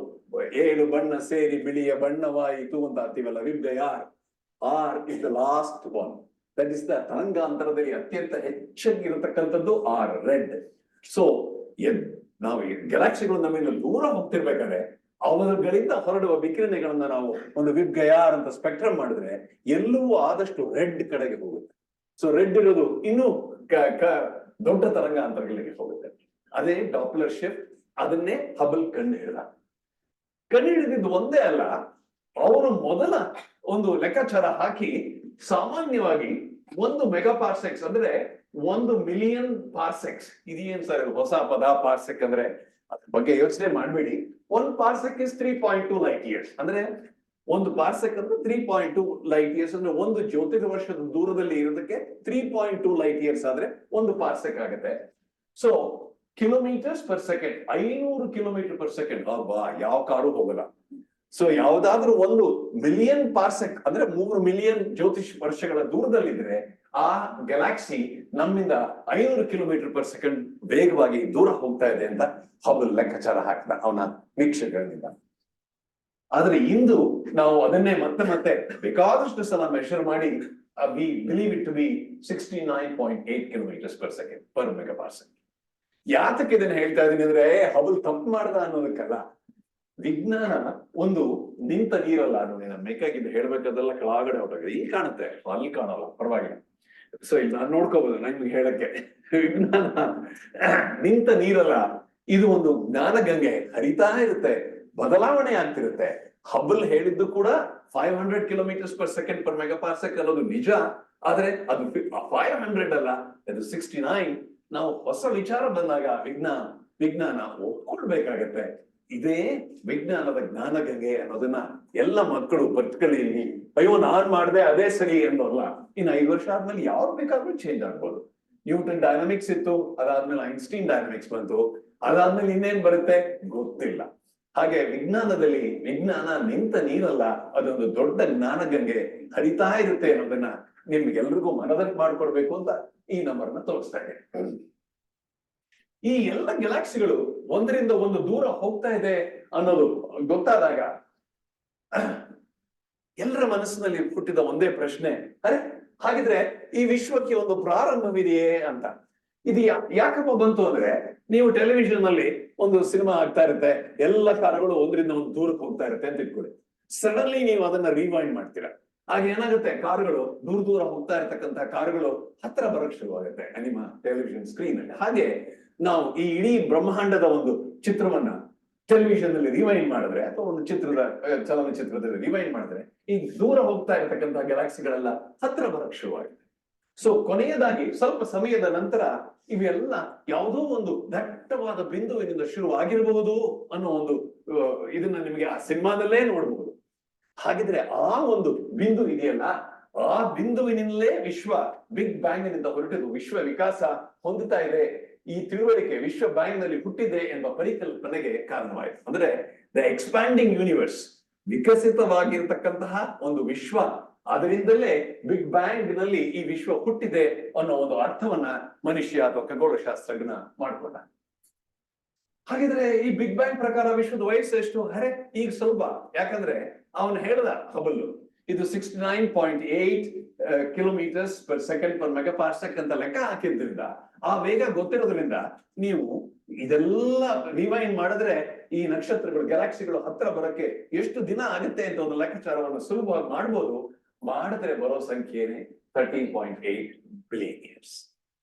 7 ಬಣ್ಣ ಸೇರಿ ಬಿಳಿಯ ಬಣ್ಣವಾಯಿತು ಅಂತ ಅಂತೀವಲ್ಲ, ವಿಬ್ಗಯ are is the last one, that is the ತರಂಗಾಂತರದಲ್ಲಿ ಅತ್ಯಂತ ಹೆಚ್ಚಾಗಿ ಇರತಕ್ಕಂಥದ್ದು ಆರ್ ರೆಡ್. ಸೊ ನಾವು ಗ್ಯಾಲಕ್ಸಿಗಳು ನಮ್ಮಿಂದ ದೂರ ಹೋಗ್ತಿರ್ಬೇಕಾದ್ರೆ ಅವುಗಳಿಂದ ಹೊರಡುವ ವಿಕಿರಣಗಳನ್ನ ನಾವು ಒಂದು ವಿಬ್ಗಯಾರ್ ಅಂತ ಸ್ಪೆಕ್ಟ್ರಮ್ ಮಾಡಿದ್ರೆ ಎಲ್ಲವೂ ಆದಷ್ಟು ರೆಡ್ ಕಡೆಗೆ ಹೋಗುತ್ತೆ. ಸೊ ರೆಡ್ ಇರೋದು ಇನ್ನೂ ದೊಡ್ಡ ತರಂಗಾಂತರಗಳಿಗೆ ಹೋಗುತ್ತೆ. ಅದೇ ಡಾಪ್ಲರ್ ಶಿಫ್ಟ್. ಅದನ್ನೇ ಹಬಲ್ ಕಂಡುಹಿಡಿದಿದ್ದು ಒಂದೇ ಅಲ್ಲ, ಅವರು ಮೊದಲ ಒಂದು ಲೆಕ್ಕಾಚಾರ ಹಾಕಿ ಸಾಮಾನ್ಯವಾಗಿ 1 ಮೆಗಾಪಾರ್ಸೆಕ್ಸ್ ಅಂದ್ರೆ 1 ಮಿಲಿಯನ್ ಪಾರ್ಸೆಕ್ಸ್. ಇದೇನ್ ಸರ್ ಹೊಸ ಪದ ಪಾರ್ಸೆಕ್ ಅಂದ್ರೆ? ಅದ್ರ ಬಗ್ಗೆ ಯೋಚನೆ ಮಾಡ್ಬೇಡಿ. 1 ಪಾರ್ಸೆಕ್ ಇಸ್ 3.2 ಲೈಟ್ ಇಯರ್ಸ್. ಅಂದ್ರೆ 1 ಪಾರ್ಸೆಕ್ ಅಂದ್ರೆ 3.2 ಲೈಟ್ ಇಯರ್ಸ್. ಅಂದ್ರೆ 1 ಜ್ಯೋತಿರ್ವರ್ಷದ ದೂರದಲ್ಲಿ ಇರೋದಕ್ಕೆ 3.2 ಲೈಟ್ ಇಯರ್ಸ್ ಆದ್ರೆ 1 ಪಾರ್ಸೆಕ್ ಆಗುತ್ತೆ. So kilometres per second, 500 kilometre per second. ಯಾವ ಕಾರು ಹೋಗಲ್ಲ. ಸೊ ಯಾವ್ದಾದ್ರೂ 1 ಮಿಲಿಯನ್ ಪಾರ್ಸೆಕ್ ಅಂದ್ರೆ 3 ಮಿಲಿಯನ್ ಜ್ಯೋತಿಷ್ ವರ್ಷಗಳ ದೂರದಲ್ಲಿದ್ರೆ ಆ ಗ್ಯಾಲಕ್ಸಿ ನಮ್ಮಿಂದ 500 ಕಿಲೋಮೀಟರ್ ಪರ್ ಸೆಕೆಂಡ್ ವೇಗವಾಗಿ ದೂರ ಹೋಗ್ತಾ ಇದೆ ಅಂತ ಹಬಲ್ ಲೆಕ್ಕಾಚಾರ ಹಾಕ್ದ ಅವನ ವೀಕ್ಷಕಗಳಿಂದ. ಆದ್ರೆ ಇಂದು ನಾವು ಅದನ್ನೇ ಮತ್ತೆ ಬೇಕಾದಷ್ಟು ಸಲ ಮೆಷರ್ ಮಾಡಿ we believe it to be 69.8 kilometres per second per mega parsec. ಯಾತಕ್ಕೆ ಇದನ್ನ ಹೇಳ್ತಾ ಇದೀನಿ ಅಂದ್ರೆ ಹಬಲ್ ತಪ್ಪು ಮಾಡ್ದ ಅನ್ನೋದಕ್ಕಲ್ಲ. ವಿಜ್ಞಾನ ಒಂದು ನಿಂತ ನೀರಲ್ಲ. ನೋಡಿ, ನಾನು ಬೇಕಾಗಿದ್ದು ಹೇಳ್ಬೇಕಾದೆಲ್ಲ ಕೆಳಗಡೆ ಹೊರಗಿದೆ. ಈಗ ಕಾಣುತ್ತೆ, ಅಲ್ಲಿ ಕಾಣಲ್ಲ, ಪರವಾಗಿಲ್ಲ. ಸೊ ಇಲ್ಲಿ ನಾನು ನೋಡ್ಕೋಬಹುದು ನಿಮ್ಗೆ ಹೇಳಕ್ಕೆ. ವಿಜ್ಞಾನ ನಿಂತ ನೀರಲ್ಲ, ಇದು ಒಂದು ಜ್ಞಾನ ಗಂಗೆ, ಹರಿತಾ ಇರುತ್ತೆ, ಬದಲಾವಣೆ ಆಗ್ತಿರುತ್ತೆ. ಹಬಲ್ ಹೇಳಿದ್ದು ಕೂಡ 500 kilometres per second per mega parsec ಅನ್ನೋದು ನಿಜ. ಆದ್ರೆ ಅದು 500 ಅಲ್ಲ, ಅದು 69. ನಾವು ಹೊಸ ವಿಚಾರ ಬಂದಾಗ ವಿಜ್ಞಾನ ಒಪ್ಕೊಳ್ಬೇಕಾಗತ್ತೆ. ಇದೇ ವಿಜ್ಞಾನದ ಜ್ಞಾನ ಗಂಗೆ ಅನ್ನೋದನ್ನ ಎಲ್ಲ ಮಕ್ಕಳು ಬದುಕಲಿ. ಅಯ್ಯೋ ನಾನ್ ಮಾಡ್ದೆ ಅದೇ ಸರಿ ಅನ್ನೋಲ್ಲ. ಇನ್ನು 5 ವರ್ಷ ಆದ್ಮೇಲೆ ಯಾವ್ದು ಬೇಕಾದ್ರೂ ಚೇಂಜ್ ಆಗ್ಬೋದು. ನ್ಯೂಟನ್ ಡೈನಾಮಿಕ್ಸ್ ಇತ್ತು, ಅದಾದ್ಮೇಲೆ ಐನ್ಸ್ಟೀನ್ ಡೈನಾಮಿಕ್ಸ್ ಬಂತು, ಅದಾದ್ಮೇಲೆ ಇನ್ನೇನ್ ಬರುತ್ತೆ ಗೊತ್ತಿಲ್ಲ. ಹಾಗೆ ವಿಜ್ಞಾನ ನಿಂತ ನೀರಲ್ಲ, ಅದೊಂದು ದೊಡ್ಡ ಜ್ಞಾನ ಗಂಗೆ, ಹರಿತಾ ಇರುತ್ತೆ ಅನ್ನೋದನ್ನ ನಿಮ್ಗೆಲ್ರಿಗೂ ಮನದಟ್ಟು ಮಾಡ್ಕೊಡ್ಬೇಕು ಅಂತ ಈ ನಂಬರ್ನ ತೋರಿಸ್ತಾ ಇದೆ. ಈ ಎಲ್ಲ ಗ್ಯಾಲಕ್ಸಿಗಳು ಒಂದರಿಂದ ಒಂದು ದೂರ ಹೋಗ್ತಾ ಇದೆ ಅನ್ನೋದು ಗೊತ್ತಾದಾಗ ಎಲ್ಲರ ಮನಸ್ಸಿನಲ್ಲಿ ಹುಟ್ಟಿದ ಒಂದೇ ಪ್ರಶ್ನೆ, ಅರೆ ಹಾಗಿದ್ರೆ ಈ ವಿಶ್ವಕ್ಕೆ ಒಂದು ಪ್ರಾರಂಭವಿದೆಯೇ ಅಂತ. ಇದು ಯಾಕಪ್ಪ ಬಂತು ಅಂದ್ರೆ, ನೀವು ಟೆಲಿವಿಷನ್ ನಲ್ಲಿ ಒಂದು ಸಿನಿಮಾ ಆಗ್ತಾ ಇರುತ್ತೆ, ಎಲ್ಲ ಕಾರುಗಳು ಒಂದರಿಂದ ಒಂದು ದೂರಕ್ಕೆ ಹೋಗ್ತಾ ಇರುತ್ತೆ ಅಂತ ಇಟ್ಕೊಳ್ಳಿ. ಸಡನ್ಲಿ ನೀವು ಅದನ್ನ ರಿವೈಂಡ್ ಮಾಡ್ತೀರಾ. ಆಗ ಏನಾಗುತ್ತೆ, ಕಾರುಗಳು ದೂರ ಹೋಗ್ತಾ ಇರ್ತಕ್ಕಂಥ ಕಾರುಗಳು ಹತ್ರ ಬರಕ್ ಶುರುವಾಗುತ್ತೆ ನಿಮ್ಮ ಟೆಲಿವಿಷನ್ ಸ್ಕ್ರೀನ್ ಅಲ್ಲಿ. ಹಾಗೆ ನಾವು ಈ ಇಡೀ ಬ್ರಹ್ಮಾಂಡದ ಒಂದು ಚಿತ್ರವನ್ನ ಟೆಲಿವಿಷನ್ ಅಲ್ಲಿ ರಿವೈಂಡ್ ಮಾಡಿದ್ರೆ, ಅಥವಾ ಒಂದು ಚಲನಚಿತ್ರದಲ್ಲಿ ರಿವೈಂಡ್ ಮಾಡಿದ್ರೆ, ಈ ದೂರ ಹೋಗ್ತಾ ಇರ್ತಕ್ಕಂಥ ಗ್ಯಾಲಕ್ಸಿಗಳೆಲ್ಲ ಹತ್ರ ಬರಕ್ ಶುರುವಾಗುತ್ತೆ. ಸೊ ಕೊನೆಯದಾಗಿ ಸ್ವಲ್ಪ ಸಮಯದ ನಂತರ ಇವೆಲ್ಲ ಯಾವುದೋ ಒಂದು ದಟ್ಟವಾದ ಬಿಂದುವಿನಿಂದ ಶುರು ಆಗಿರಬಹುದು ಅನ್ನೋ ಒಂದು ಇದನ್ನ ನಿಮಗೆ ಆ ಸಿನಿಮಾದಲ್ಲೇ ನೋಡಬಹುದು. ಹಾಗಿದ್ರೆ ಆ ಒಂದು ಬಿಂದು ಇದೆಯಲ್ಲ, ಆ ಬಿಂದುವಿನಿಂದಲೇ ವಿಶ್ವ ಬಿಗ್ ಬ್ಯಾಂಗ್ನಿಂದ ಹೊರಟಿದ್ದು ವಿಶ್ವ ವಿಕಾಸ ಹೊಂದುತ್ತಾ ಇದೆ. ಈ ತಿಳುವಳಿಕೆ ವಿಶ್ವ ಬ್ಯಾಂಗ್ ನಲ್ಲಿ ಹುಟ್ಟಿದೆ ಎಂಬ ಪರಿಕಲ್ಪನೆಗೆ ಕಾರಣವಾಯಿತು. ಅಂದ್ರೆ ದ ಎಕ್ಸ್ಪ್ಯಾಂಡಿಂಗ್ ಯೂನಿವರ್ಸ್, ವಿಕಸಿತವಾಗಿರ್ತಕ್ಕಂತಹ ಒಂದು ವಿಶ್ವ, ಅದರಿಂದಲೇ ಬಿಗ್ ಬ್ಯಾಂಗ್ ನಲ್ಲಿ ಈ ವಿಶ್ವ ಹುಟ್ಟಿದೆ ಅನ್ನೋ ಒಂದು ಅರ್ಥವನ್ನ ಮನುಷ್ಯ ಅಥವಾ ಖಗೋಳ ಶಾಸ್ತ್ರಜ್ಞ ಮಾಡ್ಕೊಂಡ. ಹಾಗಿದ್ರೆ ಈ ಬಿಗ್ ಬ್ಯಾಂಗ್ ಪ್ರಕಾರ ವಿಶ್ವದ ವಯಸ್ಸು ಎಷ್ಟು? ಅರೆ ಈಗ ಸ್ವಲ್ಪ, ಯಾಕಂದ್ರೆ ಅವನು ಹೇಳ್ದ ಹಬಲ್ ಇದು 69.8 kilometres per second per mega parsec ಅಂತ ಲೆಕ್ಕ ಹಾಕಿದ್ರಿಂದ, ಆ ವೇಗ ಗೊತ್ತಿರೋದ್ರಿಂದ ನೀವು ಇದೆಲ್ಲ ರಿವೈಂಡ್ ಮಾಡಿದ್ರೆ ಈ ನಕ್ಷತ್ರಗಳು ಗ್ಯಾಲಕ್ಸಿಗಳು ಹತ್ರ ಬರಕ್ಕೆ ಎಷ್ಟು ದಿನ ಆಗುತ್ತೆ ಅಂತ ಒಂದು ಲೆಕ್ಕಾಚಾರವನ್ನು ಸುಲಭವಾಗಿ ಮಾಡ್ಬೋದು. ಮಾಡಿದ್ರೆ ಬರೋ ಸಂಖ್ಯೆನೇ 13.8 billion years.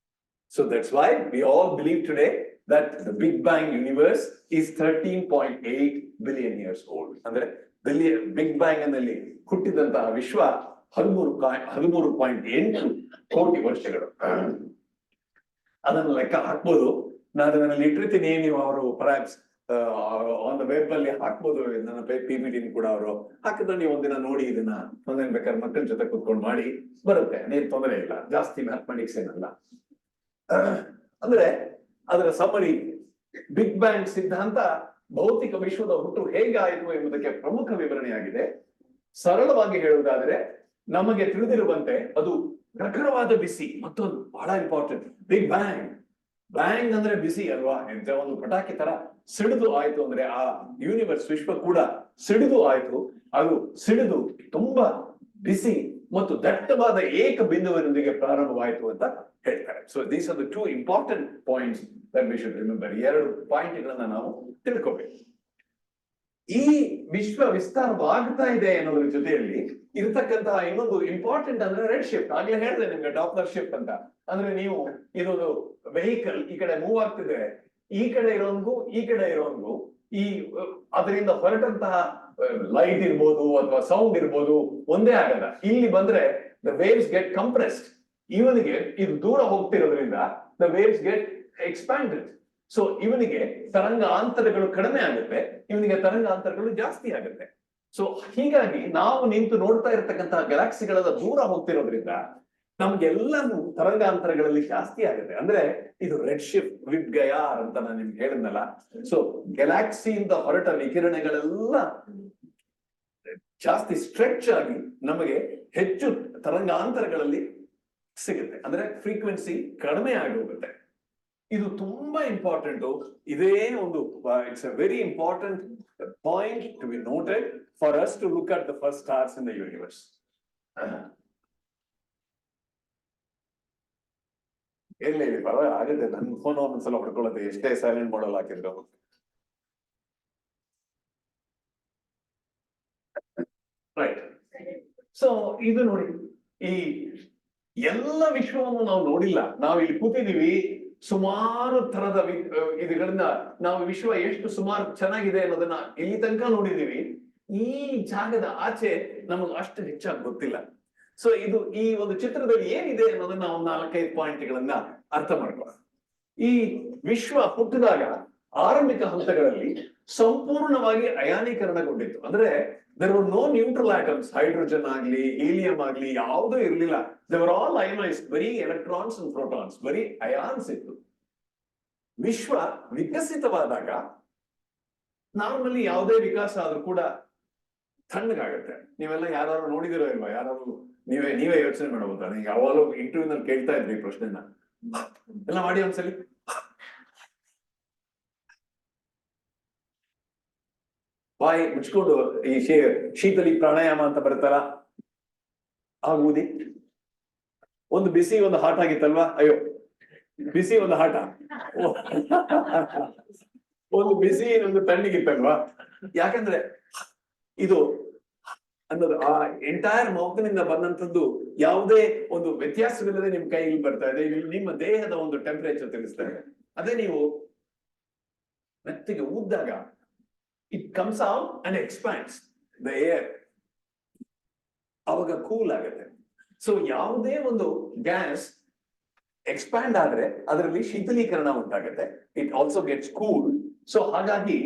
So that's why we all believe today that the Big Bang universe is 13.8 billion years old. ಅಂದ್ರೆ ಬಿಗ್ ಬ್ಯಾಂಗ್ ನಲ್ಲಿ ಹುಟ್ಟಿದಂತಹ ವಿಶ್ವ 13.8 ಕೋಟಿ ವರ್ಷಗಳು. ಅದನ್ನು ಲೆಕ್ಕ ಹಾಕ್ಬೋದು. ನಾನು ಅದನ್ನಲ್ಲಿ ಇಟ್ಟಿರ್ತೀನಿ, ನೀವು ಅವರು ಪರ್ಹ್ಯಾಪ್ಸ್ ಆನ್ ದ ವೆಬ್ ಅಲ್ಲಿ ಹಾಕ್ಬೋದು. ನನ್ನ PPT ಕೂಡ ಅವರು ಹಾಕಿದ್ರೆ ನೀವು ಒಂದಿನ ನೋಡಿ, ಇದನ್ನ ಒಂದೇನ್ ಬೇಕಾದ್ರೆ ಮಕ್ಕಳ ಜೊತೆ ಕುತ್ಕೊಂಡು ಮಾಡಿ ಬರುತ್ತೆ, ನೀನ್ ತೊಂದರೆ ಇಲ್ಲ, ಜಾಸ್ತಿ ಮ್ಯಾಥಮೆಟಿಕ್ಸ್ ಏನಲ್ಲ. ಅಂದ್ರೆ ಅದರ ಸಮರಿ ಬಿಗ್ ಬ್ಯಾಂಗ್ ಸಿದ್ಧಾಂತ ಭೌತಿಕ ವಿಶ್ವದ ಹುಟ್ಟು ಹೇಗಾಯಿತು ಎಂಬುದಕ್ಕೆ ಪ್ರಮುಖ ವಿವರಣೆಯಾಗಿದೆ. ಸರಳವಾಗಿ ಹೇಳುವುದಾದ್ರೆ, ನಮಗೆ ತಿಳಿದಿರುವಂತೆ ಅದು ಪ್ರಖರವಾದ ಬಿಸಿ. ಮತ್ತೊಂದು ಬಹಳ ಇಂಪಾರ್ಟೆಂಟ್, ಬಿಗ್ ಬ್ಯಾಂಗ್. ಬ್ಯಾಂಗ್ ಅಂದ್ರೆ ಬಿಸಿ ಅಲ್ವಾ? ಎಂತ ಒಂದು ಪಟಾಕಿ ತರ ಸಿಡಿದು ಆಯ್ತು ಅಂದ್ರೆ ಆ ಯೂನಿವರ್ಸ್ ವಿಶ್ವ ಕೂಡ ಸಿಡಿದು ಆಯ್ತು. ಅದು ಸಿಡಿದು ತುಂಬಾ ಬಿಸಿ ಮತ್ತು ದಟ್ಟವಾದ ಏಕ ಬಿಂದುವಿನೊಂದಿಗೆ ಪ್ರಾರಂಭವಾಯಿತು ಅಂತ ಹೇಳ್ತಾರೆ. So these are the two important points that we should remember. ಎರಡು ಪಾಯಿಂಟ್ಗಳನ್ನ ನಾವು ತಿಳ್ಕೋಬೇಕು. ಈ ವಿಶ್ವ ವಿಸ್ತಾರವಾಗ್ತಾ ಇದೆ ಅನ್ನೋದ್ರ ಜೊತೆಯಲ್ಲಿ ಇರತಕ್ಕಂತಹ ಇನ್ನೊಂದು ಇಂಪಾರ್ಟೆಂಟ್ ಅಂದ್ರೆ ರೆಡ್ ಶಿಫ್ಟ್. ಆಗ್ಲೇ ಹೇಳಿದೆ ನಿಮ್ಗೆ ಡಾಪ್ಲರ್ ಶಿಫ್ಟ್ ಅಂತ. ಅಂದ್ರೆ ನೀವು ಇದೊಂದು ವೆಹಿಕಲ್ ಈ ಕಡೆ ಮೂವ್ ಆಗ್ತಿದ್ರೆ ಈ ಕಡೆ ಇರೋನ್ಗೂ ಈ ಕಡೆ ಇರೋನ್ಗೂ ಈ ಅದರಿಂದ ಹೊರಟಂತಹ ಲೈಟ್ ಇರ್ಬೋದು ಅಥವಾ ಸೌಂಡ್ ಇರ್ಬೋದು ಒಂದೇ ಆಗಲ್ಲ. ಇಲ್ಲಿ ಬಂದ್ರೆ ದ ವೇವ್ಸ್ ಗೆಟ್ ಕಂಪ್ರೆಸ್ಡ್. ಇವನಿಗೆ ಇದು ದೂರ ಹೋಗ್ತಿರೋದ್ರಿಂದ the waves get expanded. So ಇವನಿಗೆ ತರಂಗಾಂತರಗಳು ಕಡಿಮೆ ಆಗುತ್ತೆ, ಇವನಿಗೆ ತರಂಗಾಂತರಗಳು ಜಾಸ್ತಿ ಆಗುತ್ತೆ. ಸೊ ಹೀಗಾಗಿ ನಾವು ನಿಂತು ನೋಡ್ತಾ ಇರತಕ್ಕಂತಹ ಗ್ಯಾಲಕ್ಸಿಗಳೆಲ್ಲ ದೂರ ಹೋಗ್ತಿರೋದ್ರಿಂದ ನಮ್ಗೆಲ್ಲರೂ ತರಂಗಾಂತರಗಳಲ್ಲಿ ಜಾಸ್ತಿ ಆಗುತ್ತೆ. ಅಂದ್ರೆ ಇದು ರೆಡ್ ಶಿಫ್ಟ್ ವಿಡ್ ಗಯಾರ್ ಅಂತ ನಾನು ನಿಮ್ಗೆ ಹೇಳಿದ್ನಲ್ಲ. ಸೊ ಗ್ಯಾಲಕ್ಸಿಯಿಂದ ಹೊರಟ ವಿಕಿರಣಗಳೆಲ್ಲ ಜಾಸ್ತಿ ಸ್ಟ್ರೆಚ್ ಆಗಿ ನಮಗೆ ಹೆಚ್ಚು ತರಂಗಾಂತರಗಳಲ್ಲಿ ಸಿಗುತ್ತೆ. ಅಂದ್ರೆ ಫ್ರೀಕ್ವೆನ್ಸಿ ಕಡಿಮೆ ಆಗಿ ಹೋಗುತ್ತೆ. ಇದು ತುಂಬಾ ಇಂಪಾರ್ಟೆಂಟ್. ಇದೇ ಒಂದು it's a very important point to be noted for us to look at the first stars in the universe. ಇಲ್ಲ ಪರವಾಗಿಲ್ಲ, ಆಗುತ್ತೆ. ನನ್ನ ಫೋನ್ ಒಂದ್ಸಲ ಹೊಡ್ಕೊಳ್ಳುತ್ತೆ, ಎಷ್ಟೇ ಸೈಲೆಂಟ್ ಮಾಡಲ್ ಹಾಕಿದ್ರು. ರೈಟ್. ಸೊ ಇದು ನೋಡಿ, ಈ ಎಲ್ಲ ವಿಶ್ವವನ್ನು ನಾವು ನೋಡಿಲ್ಲ. ನಾವು ಇಲ್ಲಿ ಕೂತಿದೀವಿ, ಸುಮಾರು ತರದ ಇದುಗಳನ್ನ ನಾವು ವಿಶ್ವ ಎಷ್ಟು ಸುಮಾರು ಚೆನ್ನಾಗಿದೆ ಅನ್ನೋದನ್ನ ಇಲ್ಲಿ ತನಕ ನೋಡಿದೀವಿ. ಈ ಜಾಗದ ಆಚೆ ನಮಗೆ ಅಷ್ಟು ಹೆಚ್ಚಾಗಿ ಗೊತ್ತಿಲ್ಲ. ಸೊ ಇದು ಈ ಒಂದು ಚಿತ್ರದಲ್ಲಿ ಏನಿದೆ ಅನ್ನೋದನ್ನ ನಾವು 4-5 ಪಾಯಿಂಟ್ಗಳನ್ನ ಅರ್ಥ ಮಾಡ್ಕೊಳ್ಳೋಣ. ಈ ವಿಶ್ವ ಹುಟ್ಟಿದಾಗ ಆರಂಭಿಕ ಹಂತಗಳಲ್ಲಿ ಸಂಪೂರ್ಣವಾಗಿ ಅಯಾನೀಕರಣಗೊಂಡಿತ್ತು. ಅಂದ್ರೆ there were no neutral atoms, hydrogen ಆಗ್ಲಿ ಹೀಲಿಯಂ ಆಗ್ಲಿ ಯಾವುದೂ ಇರಲಿಲ್ಲ. they were all ionized, ಬರೀ ಎಲೆಕ್ಟ್ರಾನ್ಸ್ ಅಂಡ್ ಪ್ರೋಟಾನ್ಸ್, ಬರೀ ಅಯಾನ್ಸ್ ಇತ್ತು. ವಿಶ್ವ ವಿಕಸಿತವಾದಾಗ ನಾರ್ಮಲಿ ಯಾವುದೇ ವಿಕಾಸ ಆದ್ರೂ ಕೂಡ ತಣ್ಣಗಾಗತ್ತೆ. ನೀವೆಲ್ಲ ಯಾರು ನೋಡಿದಿರೋ ಇಲ್ವಾ? ಯಾರು ನೀವೇ ಯೋಚನೆ ಮಾಡಬಹುದಾ? ನೀವು ಯಾವಾಗಲೂ ಇಂಟರ್ವ್ಯೂ ನಲ್ಲಿ ಕೇಳ್ತಾ ಇದ್ರಿ ಈ ಪ್ರಶ್ನೆನ, ಎಲ್ಲ ಮಾಡಿ ಒಂದ್ಸಲಿ. ಬಾಯಿ ಮುಚ್ಕೊಂಡು ಈ ಶೀತಲಿ ಪ್ರಾಣಾಯಾಮ ಅಂತ ಬರುತ್ತಲ್ಲ, ಆಗುವುದಿ. ಒಂದು ಬಿಸಿ ಒಂದು ಹಾಟ್ ಆಗಿತ್ತಲ್ವಾ? ಅಯ್ಯೋ, ಬಿಸಿ ಒಂದು ಹಾಟ, ಒಂದು ಬಿಸಿ ಒಂದು ತಣ್ಣಗಿತ್ತಲ್ವಾ? ಯಾಕಂದ್ರೆ ಇದು ಅನ್ನೋದು ಆ ಎಂಟೈರ್ ಮೌತ್ನಿಂದ ಬಂದಂತದ್ದು ಯಾವುದೇ ಒಂದು ವ್ಯತ್ಯಾಸವಿಲ್ಲದೆ ನಿಮ್ ಕೈಗೆ ಬರ್ತಾ ಇದೆ. ನಿಮ್ಮ ದೇಹದ ಒಂದು ಟೆಂಪರೇಚರ್ ತಿಳಿಸ್ತಾ ಇದೆ. ಅದೇ ನೀವು ಮೆತ್ತಿಗೆ ಊದ್ದಾಗ it comes out and expands the air, ಅವಾಗ ಕೂಲ್ ಆಗುತ್ತೆ. ಸೊ ಯಾವುದೇ ಒಂದು ಗ್ಯಾಸ್ ಎಕ್ಸ್ಪ್ಯಾಂಡ್ ಆದ್ರೆ ಅದರಲ್ಲಿ ಶೀತಲೀಕರಣ ಉಂಟಾಗುತ್ತೆ. It also gets cool. So ಹಾಗಾಗಿ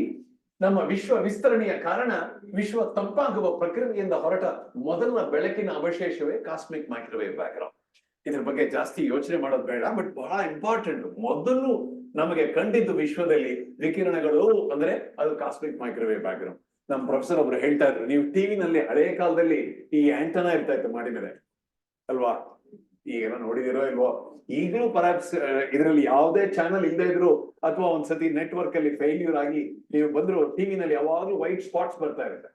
ನಮ್ಮ ವಿಶ್ವ ವಿಸ್ತರಣೆಯ ಕಾರಣ ವಿಶ್ವ ತಂಪಾಗುವ ಪ್ರಕ್ರಿಯೆಯಿಂದ ಹೊರಟ ಮೊದಲ ಬೆಳಕಿನ ಅವಶೇಷವೇ ಕಾಸ್ಮಿಕ್ ಮೈಕ್ರೋವೇವ್ ಬ್ಯಾಕ್ಗ್ರೌಂಡ್. ಇದ್ರ ಬಗ್ಗೆ ಜಾಸ್ತಿ ಯೋಚನೆ ಮಾಡೋದು ಬೇಡ, ಬಟ್ ಬಹಳ ಇಂಪಾರ್ಟೆಂಟ್. ಮೊದಲು ನಮಗೆ ಕಂಡಿದ್ದು ವಿಶ್ವದಲ್ಲಿ ವಿಕಿರಣಗಳು ಅಂದ್ರೆ ಅದು ಕಾಸ್ಮಿಕ್ ಮೈಕ್ರೋವೇವ್ ಬ್ಯಾಕ್ಗ್ರೌಂಡ್. ನಮ್ಮ ಪ್ರೊಫೆಸರ್ ಒಬ್ರು ಹೇಳ್ತಾ ಇದ್ರು, ನೀವು ಟಿವಿನಲ್ಲಿ ಹಳೆಯ ಕಾಲದಲ್ಲಿ ಈ ಆಂಟನಾ ಇರ್ತಾ ಇತ್ತು ಮಾಡಿದರೆ ಅಲ್ವಾ? ಈಗೆಲ್ಲ ನೋಡಿದಿರೋ ಇಲ್ವೋ? ಈಗಲೂ ಪರ್ಹ್ಯಾಪ್ಸ್ ಇದರಲ್ಲಿ ಯಾವುದೇ ಚಾನಲ್ ಇಲ್ಲದೆ ಇದ್ರು ಅಥವಾ ಒಂದ್ಸತಿ ನೆಟ್ವರ್ಕ್ ಅಲ್ಲಿ ಫೇಲ್ಯೂರ್ ಆಗಿ ನೀವು ಬಂದ್ರು, ಟಿವಿನಲ್ಲಿ ಯಾವಾಗ್ಲೂ ವೈಟ್ ಸ್ಪಾಟ್ಸ್ ಬರ್ತಾ ಇರುತ್ತೆ.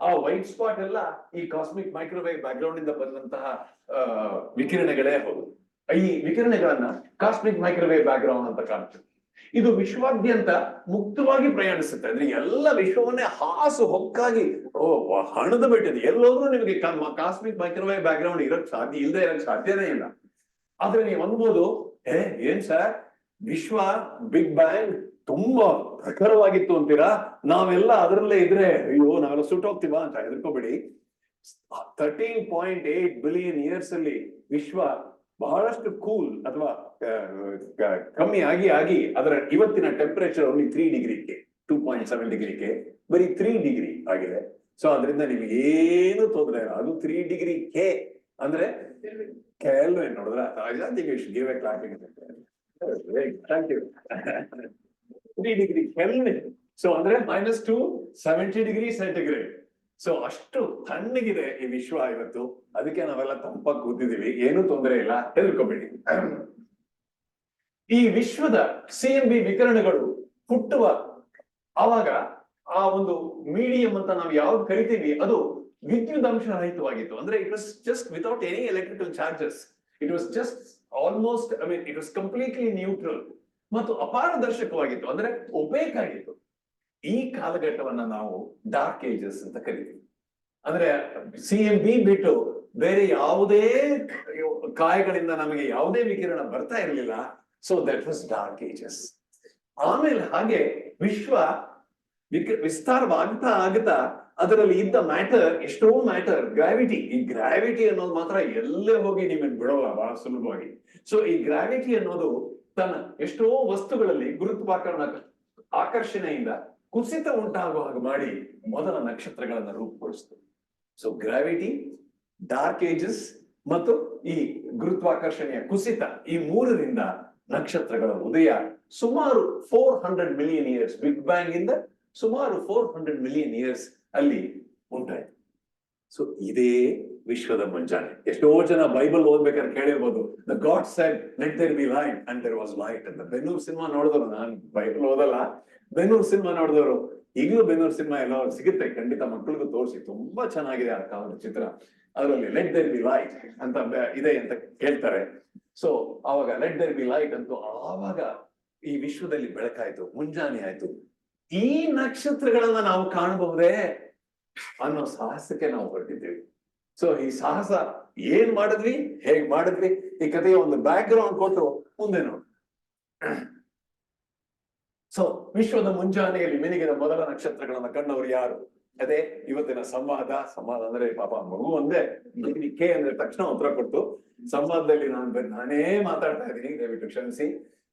ಆ ವೈಟ್ ಸ್ಪಾಟ್ ಎಲ್ಲ ಈ ಕಾಸ್ಮಿಕ್ ಮೈಕ್ರೋವೇವ್ ಬ್ಯಾಕ್ಗ್ರೌಂಡ್ ಇಂದ ಬಂದಂತಹ ವಿಕಿರಣಗಳೇ ಹೌದು. ಈ ವಿಕಿರಣಗಳನ್ನ ಕಾಸ್ಮಿಕ್ ಮೈಕ್ರೋವೇವ್ ಬ್ಯಾಕ್ಗ್ರೌಂಡ್ ಅಂತ ಕಾಣ್ತೀವಿ. ಇದು ವಿಶ್ವಾದ್ಯಂತ ಮುಕ್ತವಾಗಿ ಪ್ರಯಾಣಿಸುತ್ತೆ. ಅಂದ್ರೆ ಎಲ್ಲ ವಿಶ್ವವನ್ನೇ ಹಾಸು ಹೊಕ್ಕಾಗಿ ಹಣದ ಬಿಟ್ಟಿದೆ. ಎಲ್ಲೋದ್ರೂ ನಿಮಗೆ ಕಾಸ್ಮಿಕ್ ಮೈಕ್ರೋವೇವ್ ಬ್ಯಾಕ್ ಗ್ರೌಂಡ್ ಇರಕ್ ಸಾಧ್ಯ ಇಲ್ಲದೆ ಇರಕ್ ಸಾಧ್ಯನೇ ಇಲ್ಲ. ಆದ್ರೆ ನೀವು ಅನ್ಬೋದು, ಏನ್ ಸರ್ ವಿಶ್ವ ಬಿಗ್ ಬ್ಯಾಂಗ್ ತುಂಬಾ ಪ್ರಖರವಾಗಿತ್ತು ಅಂತೀರಾ, ನಾವೆಲ್ಲ ಅದರಲ್ಲೇ ಇದ್ರೆ ಅಯ್ಯೋ ನಾವೆಲ್ಲ ಸುಟ್ಟೋಗ್ತೀವಾ ಅಂತ ಹೆದರ್ಕೋಬೇಡಿ. 13.8 ಬಿಲಿಯನ್ ಇಯರ್ಸ್ ಅಲ್ಲಿ ವಿಶ್ವ ಬಹಳಷ್ಟು ಕೂಲ್ ಅಥವಾ ಕಮ್ಮಿ ಆಗಿ ಅದರ ಇವತ್ತಿನ ಟೆಂಪರೇಚರ್ ಓನ್ಲಿ 3 ಡಿಗ್ರಿಗೆ 2.7 ಡಿಗ್ರಿಗೆ ಬರೀ 3 ಡಿಗ್ರಿ ಆಗಿದೆ. ಸೊ ಅದರಿಂದ ನಿಮ್ಗೆ ಏನು ತೊಂದರೆ ಇಲ್ಲ. ಅದು 3 ಡಿಗ್ರಿ ಕೆ ಅಂದ್ರೆ ಕೆಲ್ವೆ ನೋಡಿದ್ರ give a clapping. Thank you. 3 degree Kelvin. So ಅಂದ್ರೆ -270 ಡಿಗ್ರಿ ಸೆಂಟಿಗ್ರೇಡ್. ಸೊ ಅಷ್ಟು ತಣ್ಣಗಿದೆ ಈ ವಿಶ್ವ ಇವತ್ತು. ಅದಕ್ಕೆ ನಾವೆಲ್ಲ ತಂಪಾಗಿ ಕೂತಿದೀವಿ, ಏನು ತೊಂದರೆ ಇಲ್ಲ, ಹೆದರ್ಕೋಬೇಡಿ. ಈ ವಿಶ್ವದ CMB ವಿಕಿರಣಗಳು ಹುಟ್ಟುವ ಆವಾಗ ಆ ಒಂದು ಮೀಡಿಯಂ ಅಂತ ನಾವು ಯಾವ್ದು ಕರಿತೀವಿ ಅದು ವಿದ್ಯುತ್ ಅಂಶ ರಹಿತವಾಗಿತ್ತು. ಅಂದ್ರೆ it was just without any electrical charges. It was just almost it was completely neutral ಮತ್ತು ಅಪಾರದರ್ಶಕವಾಗಿತ್ತು, ಅಂದ್ರೆ ಒಪೇಕ್ ಆಗಿತ್ತು. ಈ ಕಾಲಘಟ್ಟವನ್ನ ನಾವು ಡಾರ್ಕ್ ಏಜಸ್ ಅಂತ ಕರಿತೀವಿ. ಅಂದ್ರೆ CMB ಬಿಟ್ಟು ಬೇರೆ ಯಾವುದೇ ಕಾಯಗಳಿಂದ ನಮಗೆ ಯಾವುದೇ ವಿಕಿರಣ ಬರ್ತಾ ಇರಲಿಲ್ಲ. So that was dark ages. ಆಮೇಲೆ ಹಾಗೆ ವಿಶ್ವ ವಿಸ್ತಾರವಾಗ್ತಾ ಆಗ್ತಾ ಅದರಲ್ಲಿ ಇದ್ದ ಮ್ಯಾಟರ್, ಎಷ್ಟೋ ಮ್ಯಾಟರ್, ಗ್ರಾವಿಟಿ. ಈ ಗ್ರಾವಿಟಿ ಅನ್ನೋದು ಮಾತ್ರ ಎಲ್ಲೇ ಹೋಗಿ ನಿಮಗೆ ಬಿಡೋಲ್ಲ ಬಹಳ ಸುಲಭವಾಗಿ. ಸೊ ಈ ಗ್ರಾವಿಟಿ ಅನ್ನೋದು ತನ್ನ ಎಷ್ಟೋ ವಸ್ತುಗಳಲ್ಲಿ ಗುರುತ್ವಾಕರ್ಷಣ ಆಕರ್ಷಣೆಯಿಂದ ಕುಸಿತ ಉಂಟಾಗುವ ಹಾಗೆ ಮಾಡಿ ಮೊದಲ ನಕ್ಷತ್ರಗಳನ್ನ ರೂಪುಗೊಳಿಸಿತು. ಸೊ ಗ್ರಾವಿಟಿ, ಡಾರ್ಕ್ ಏಜಸ್ ಮತ್ತು ಈ ಗುರುತ್ವಾಕರ್ಷಣೆಯ ಕುಸಿತ, ಈ ಮೂರರಿಂದ ನಕ್ಷತ್ರಗಳ ಉದಯ ಸುಮಾರು 400 ಮಿಲಿಯನ್ ಇಯರ್ಸ್, ಬಿಗ್ ಬ್ಯಾಂಗ್ ಇಂದ ಸುಮಾರು 400 ಮಿಲಿಯನ್ ಇಯರ್ಸ್ ಅಲ್ಲಿ ಉಂಟಾಯ್ತು. ಸೊ ಇದೇ ವಿಶ್ವದ ಮುಂಜಾನೆ. ಎಷ್ಟೋ ಜನ ಬೈಬಲ್ ಓದ್ಬೇಕಾದ್ರೆ ಕೇಳಿರ್ಬೋದು, the God said let there be light and there was light ಅಂತ. ಬೆನ್ನೂರು ಸಿನಿಮಾ ನೋಡಿದವರು, ನಾನು ಬೈಬಲ್ ಓದಲ್ಲ, ಬೆನ್ನೂರು ಸಿನಿಮಾ ನೋಡಿದವರು, ಈಗಲೂ ಬೆನ್ನೂರು ಸಿನಿಮಾ ಎಲ್ಲ ಸಿಗುತ್ತೆ, ಖಂಡಿತ ಮಕ್ಕಳಿಗೂ ತೋರಿಸಿ, ತುಂಬಾ ಚೆನ್ನಾಗಿದೆ ಆ ಕಾಲದ ಚಿತ್ರ. ಅದರಲ್ಲಿ ಲೆಟ್ ದೇರ್ ಬಿ ಲೈಟ್ ಅಂತ ಇದೆ ಅಂತ ಕೇಳ್ತಾರೆ. ಸೊ ಆವಾಗ ಲೆಟ್ ದೇರ್ ಬಿ ಲೈಟ್ ಅಂತೂ ಆವಾಗ ಈ ವಿಶ್ವದಲ್ಲಿ ಬೆಳಕಾಯ್ತು, ಮುಂಜಾನೆ ಆಯ್ತು. ಈ ನಕ್ಷತ್ರಗಳನ್ನ ನಾವು ಕಾಣಬಹುದೇ ಅನ್ನೋ ಸಾಹಸಕ್ಕೆ ನಾವು ಹೊರಟಿದ್ದೀವಿ. ಸೊ ಈ ಸಾಹಸ ಏನ್ ಮಾಡಿದ್ವಿ, ಹೇಗ್ ಮಾಡಿದ್ವಿ, ಈ ಕಥೆಯ ಒಂದು ಬ್ಯಾಕ್ ಗ್ರೌಂಡ್ ಕೊಟ್ಟು ಮುಂದೆ ನೋಡಿ. ಸೊ ವಿಶ್ವದ ಮುಂಜಾನೆಯಲ್ಲಿ ಮಿನುಗಿದ ಮೊದಲ ನಕ್ಷತ್ರಗಳನ್ನ ಕಂಡವರು ಯಾರು? ಅದೇ ಇವತ್ತಿನ ಸಂವಾದ ಅಂದ್ರೆ ಪಾಪ ಮಗು ಒಂದೇ ಕೆ ಅಂದ್ರೆ ತಕ್ಷಣ ಉತ್ತರ ಕೊಟ್ಟು, ಸಂವಾದದಲ್ಲಿ ನಾನೇ ಮಾತಾಡ್ತಾ ಇದ್ದೀನಿ, ದಯವಿಟ್ಟು ಕ್ಷಮಿಸಿ.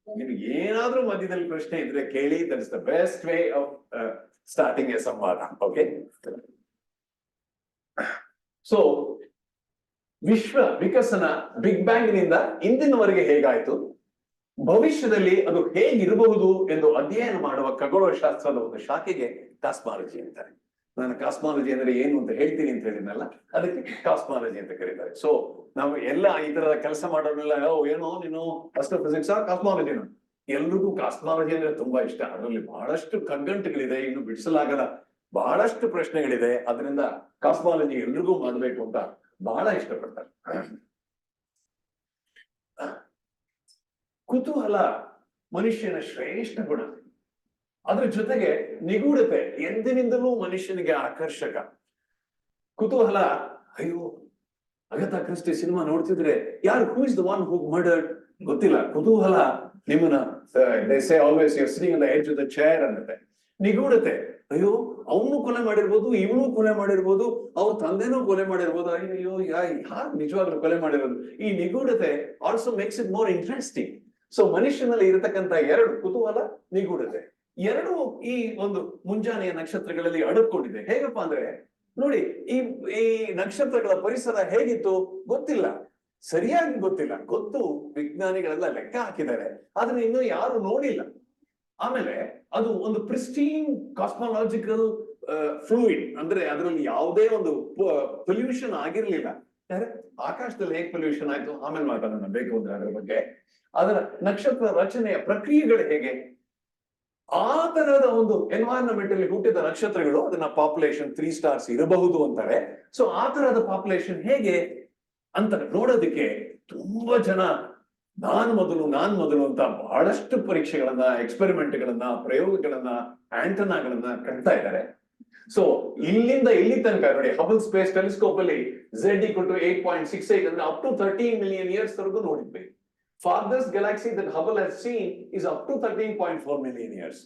ನಿಮ್ಗೆ ಏನಾದ್ರೂ ಮಧ್ಯದಲ್ಲಿ ಪ್ರಶ್ನೆ ಇದ್ರೆ ಕೇಳಿ. That is the best way of starting A ಸಂವಾದ. ಓಕೆ. ಸೊ ವಿಶ್ವ ವಿಕಸನ ಬಿಗ್ ಬ್ಯಾಂಗ್ ನಿಂದ ಇಂದಿನವರೆಗೆ ಹೇಗಾಯ್ತು, ಭವಿಷ್ಯದಲ್ಲಿ ಅದು ಹೇಗಿರಬಹುದು ಎಂದು ಅಧ್ಯಯನ ಮಾಡುವ ಖಗೋಳಶಾಸ್ತ್ರದ ಒಂದು ಶಾಖೆಗೆ ಕಾಸ್ಮಾಲಜಿ ಅಂತಾರೆ. ನಾನು ಕಾಸ್ಮಾಲಜಿ ಅಂದ್ರೆ ಏನು ಅಂತ ಹೇಳ್ತೀನಿ ಅಂತ ಹೇಳಿದ್ನಲ್ಲ, ಅದಕ್ಕೆ ಕಾಸ್ಮಾಲಜಿ ಅಂತ ಕರೀತಾರೆ. ಸೊ ನಾವು ಎಲ್ಲ ಈ ತರದ ಕೆಲಸ ಮಾಡೋರೆಲ್ಲ ಏನೋ ನೀನು ಅಸ್ಟ್ರೋಫಿಸಿಕ್ಸ್ ಕಾಸ್ಮಾಲಜಿನ, ಎಲ್ರಿಗೂ ಕಾಸ್ಮಾಲಜಿ ಅಂದ್ರೆ ತುಂಬಾ ಇಷ್ಟ. ಅದರಲ್ಲಿ ಬಹಳಷ್ಟು ಕಗ್ಗಂಟುಗಳಿದೆ, ಇನ್ನು ಬಿಡಿಸಲಾಗದ ಬಹಳಷ್ಟು ಪ್ರಶ್ನೆಗಳಿದೆ. ಅದರಿಂದ ಕಾಸ್ಮಾಲಜಿ ಎಲ್ರಿಗೂ ಮಾಡ್ಬೇಕು ಅಂತ ಬಹಳ ಇಷ್ಟಪಡ್ತಾರೆ. ಕುತೂಹಲ ಮನುಷ್ಯನ ಶ್ರೇಷ್ಠ ಗುಣ. ಅದ್ರ ಜೊತೆಗೆ ನಿಗೂಢತೆ ಎಂದಿನಿಂದಲೂ ಮನುಷ್ಯನಿಗೆ ಆಕರ್ಷಕ. ಕುತೂಹಲ, ಅಯ್ಯೋ ಅಗತಾ ಕ್ರಿಸ್ಟಿ ಸಿನಿಮಾ ನೋಡ್ತಿದ್ರೆ ಯಾರು, who is the one who murdered ಗೊತ್ತಿಲ್ಲ. ಕುತೂಹಲ ನಿಮ್ಮನ್ನ they say always you're sitting on the edge of the chair ಅನ್ನತ್ತೆ. ನಿಗೂಢತೆ, ಅಯ್ಯೋ ಅವನು ಕೊಲೆ ಮಾಡಿರ್ಬೋದು, ಇವನು ಕೊಲೆ ಮಾಡಿರ್ಬೋದು, ಅವ್ರ ತಂದೆನೂ ಕೊಲೆ ಮಾಡಿರ್ಬೋದು, ಅಯ್ಯೋ ಯಾರು ನಿಜವಾಗ್ಲೂ ಕೊಲೆ ಮಾಡಿರೋದು. ಈ ನಿಗೂಢತೆ also makes it more interesting. So ಮನುಷ್ಯನಲ್ಲಿ ಇರತಕ್ಕಂತ ಎರಡು, ಕುತೂಹಲ, ನಿಗೂಢತೆ, ಎರಡು ಈ ಒಂದು ಮುಂಜಾನೆಯ ನಕ್ಷತ್ರಗಳಲ್ಲಿ ಅಡಕೊಂಡಿದೆ. ಹೇಗಪ್ಪ ಅಂದ್ರೆ ನೋಡಿ, ಈ ನಕ್ಷತ್ರಗಳ ಪರಿಸರ ಹೇಗಿತ್ತು ಗೊತ್ತಿಲ್ಲ, ಸರಿಯಾಗಿ ಗೊತ್ತಿಲ್ಲ. ಗೊತ್ತು, ವಿಜ್ಞಾನಿಗಳೆಲ್ಲ ಲೆಕ್ಕ ಹಾಕಿದ್ದಾರೆ, ಅದನ್ನ ಇನ್ನೂ ಯಾರು ನೋಡಿಲ್ಲ. ಆಮೇಲೆ ಅದು ಒಂದು ಪ್ರಿಸ್ಟೀನ್ ಕಾಸ್ಮಾಲಜಿಕಲ್ ಫ್ಲೂಯಿಡ್, ಅಂದ್ರೆ ಅದರಲ್ಲಿ ಯಾವುದೇ ಒಂದು ಪೊಲ್ಯೂಷನ್ ಆಗಿರ್ಲಿಲ್ಲ. ಆಕಾಶದಲ್ಲಿ ಹೇಗೆ ಪೊಲ್ಯೂಷನ್ ಆಯ್ತು ಆಮೇಲೆ ಮಾತಾಡೋಣ ಬೇಕು ಅಂದ್ರೆ ಅದರ ಬಗ್ಗೆ. ಅದರ ನಕ್ಷತ್ರ ರಚನೆಯ ಪ್ರಕ್ರಿಯೆಗಳು ಹೇಗೆ, ಆ ತರಹದ ಒಂದು ಎನ್ವೈರನ್ಮೆಂಟ್ ಅಲ್ಲಿ ಹುಟ್ಟಿದ ನಕ್ಷತ್ರಗಳು, ಅದನ್ನ ಪಾಪ್ಯುಲೇಷನ್ 3 ಸ್ಟಾರ್ಸ್ ಇರಬಹುದು ಅಂತಾರೆ. ಸೊ ಆ ತರಹದ ಪಾಪ್ಯುಲೇಷನ್ ಹೇಗೆ ಅಂತ ನೋಡೋದಕ್ಕೆ ತುಂಬಾ ಜನ ನಾನ್ ಮೊದಲು ಅಂತ ಬಹಳಷ್ಟು ಪರೀಕ್ಷೆಗಳನ್ನ, ಎಕ್ಸ್ಪೆರಿಮೆಂಟ್ಗಳನ್ನ, ಪ್ರಯೋಗಗಳನ್ನ, ಆಂಟನಾಗಳನ್ನ ಕಟ್ತಾ ಇದ್ದಾರೆ. ಸೊ ಇಲ್ಲಿಂದ ಇಲ್ಲಿ ತನಕ ನೋಡಿ, ಹಬಲ್ ಸ್ಪೇಸ್ ಟೆಲಿಸ್ಕೋಪ್ ಅಲ್ಲಿ Z = 8.68 ಅಂದ್ರೆ ಅಪ್ ಟು 13 ಮಿಲಿಯನ್ ಇಯರ್ಸ್ ವರೆಗೂ ನೋಡಿದ್ವಿ. farthest galaxy that Hubble has seen is up to 13.4 million years.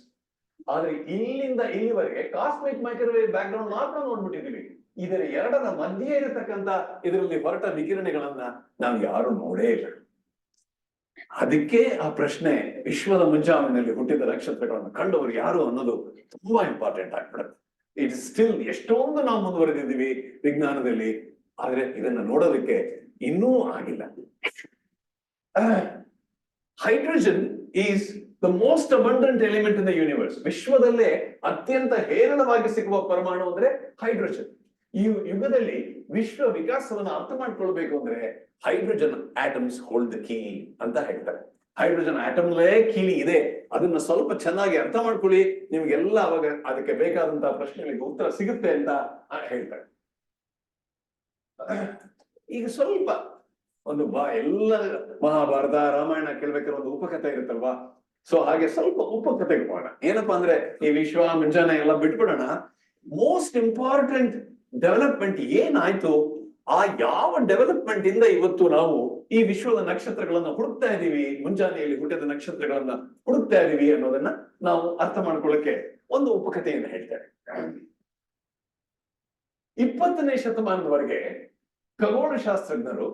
ಆದ್ರೆ ಇಲ್ಲಿಂದ ಇಲ್ಲಿವರೆಗೆ ಕಾಸ್ಮಿಕ್ ಮೈಕ್ರೋವೇವ್ ಬ್ಯಾಕ್ ಗ್ರೌಂಡ್ ಮಾತ್ರ ನೋಡ್ಬಿಟ್ಟಿದೀವಿ. ಇದರ ಎರಡರ ಮಧ್ಯೆ ಇರತಕ್ಕಂತ ಇದರಲ್ಲಿ ಹೊರಟ ವಿಕಿರಣಗಳನ್ನ ನಾವು ಯಾರು ನೋಡೇ ಇಲ್ಲ. ಅದಕ್ಕೆ ಆ ಪ್ರಶ್ನೆ, ವಿಶ್ವದ ಮುಂಜಾವಿನಲ್ಲಿ ಹುಟ್ಟಿದ ನಕ್ಷತ್ರಗಳನ್ನು ಕಂಡವರು ಯಾರು ಅನ್ನೋದು ತುಂಬಾ ಇಂಪಾರ್ಟೆಂಟ್ ಆಗ್ಬಿಡುತ್ತೆ. ಇಟ್ ಸ್ಟಿಲ್ ಎಷ್ಟೊಂದು ನಾವು ಮುಂದುವರೆದಿದ್ದೀವಿ ವಿಜ್ಞಾನದಲ್ಲಿ, ಆದ್ರೆ ಇದನ್ನ ನೋಡೋದಕ್ಕೆ ಇನ್ನೂ ಆಗಿಲ್ಲ. Hydrogen is the most abundant element in the universe. ವಿಶ್ವದಲ್ಲೇ ಅತ್ಯಂತ ಹೇರಳವಾಗಿ ಸಿಗುವ ಪರಮಾಣು ಅಂದ್ರೆ ಹೈಡ್ರೋಜನ್. ಈ ಯುಗದಲ್ಲಿ ವಿಶ್ವ ವಿಕಾಸವನ್ನು ಅರ್ಥ ಮಾಡ್ಕೊಳ್ಬೇಕು ಅಂದ್ರೆ hydrogen atoms hold the key ಅಂತ ಹೇಳ್ತಾರೆ. ಹೈಡ್ರೋಜನ್ ಆಟಮ್ಲೇ ಕೀಲಿ ಇದೆ, ಅದನ್ನ ಸ್ವಲ್ಪ ಚೆನ್ನಾಗಿ ಅರ್ಥ ಮಾಡ್ಕೊಳ್ಳಿ, ನಿಮ್ಗೆಲ್ಲ ಅವಾಗ ಅದಕ್ಕೆ ಬೇಕಾದಂತಹ ಪ್ರಶ್ನೆಗಳಿಗೆ ಉತ್ತರ ಸಿಗುತ್ತೆ ಅಂತ ಹೇಳ್ತಾರೆ. ಈಗ ಸ್ವಲ್ಪ ಒಂದು ಎಲ್ಲ ಮಹಾಭಾರತ, ರಾಮಾಯಣ ಕೇಳ್ಬೇಕಾದ್ರೆ ಒಂದು ಉಪಕಥೆ ಇರುತ್ತಲ್ವಾ, ಸೊ ಹಾಗೆ ಸ್ವಲ್ಪ ಉಪಕಥೆಗೆ ಹೋಗೋಣ. ಏನಪ್ಪಾ ಅಂದ್ರೆ ಈ ವಿಶ್ವ ಮುಂಜಾನೆ ಎಲ್ಲ ಬಿಟ್ಬಿಡೋಣ. ಮೋಸ್ಟ್ ಇಂಪಾರ್ಟೆಂಟ್ ಡೆವಲಪ್ಮೆಂಟ್ ಏನಾಯ್ತು, ಆ ಯಾವ ಡೆವಲಪ್ಮೆಂಟ್ ಇಂದ ಇವತ್ತು ನಾವು ಈ ವಿಶ್ವದ ನಕ್ಷತ್ರಗಳನ್ನ ಹುಡುಕ್ತಾ ಇದೀವಿ, ಮುಂಜಾನೆಯಲ್ಲಿ ಹುಟ್ಟಿದ ನಕ್ಷತ್ರಗಳನ್ನ ಹುಡುಕ್ತಾ ಇದೀವಿ ಅನ್ನೋದನ್ನ ನಾವು ಅರ್ಥ ಮಾಡ್ಕೊಳ್ಳಕ್ಕೆ ಒಂದು ಉಪಕಥೆಯನ್ನು ಹೇಳ್ತಾರೆ. 20ನೇ ಶತಮಾನದವರೆಗೆ ಖಗೋಳಶಾಸ್ತ್ರಜ್ಞರು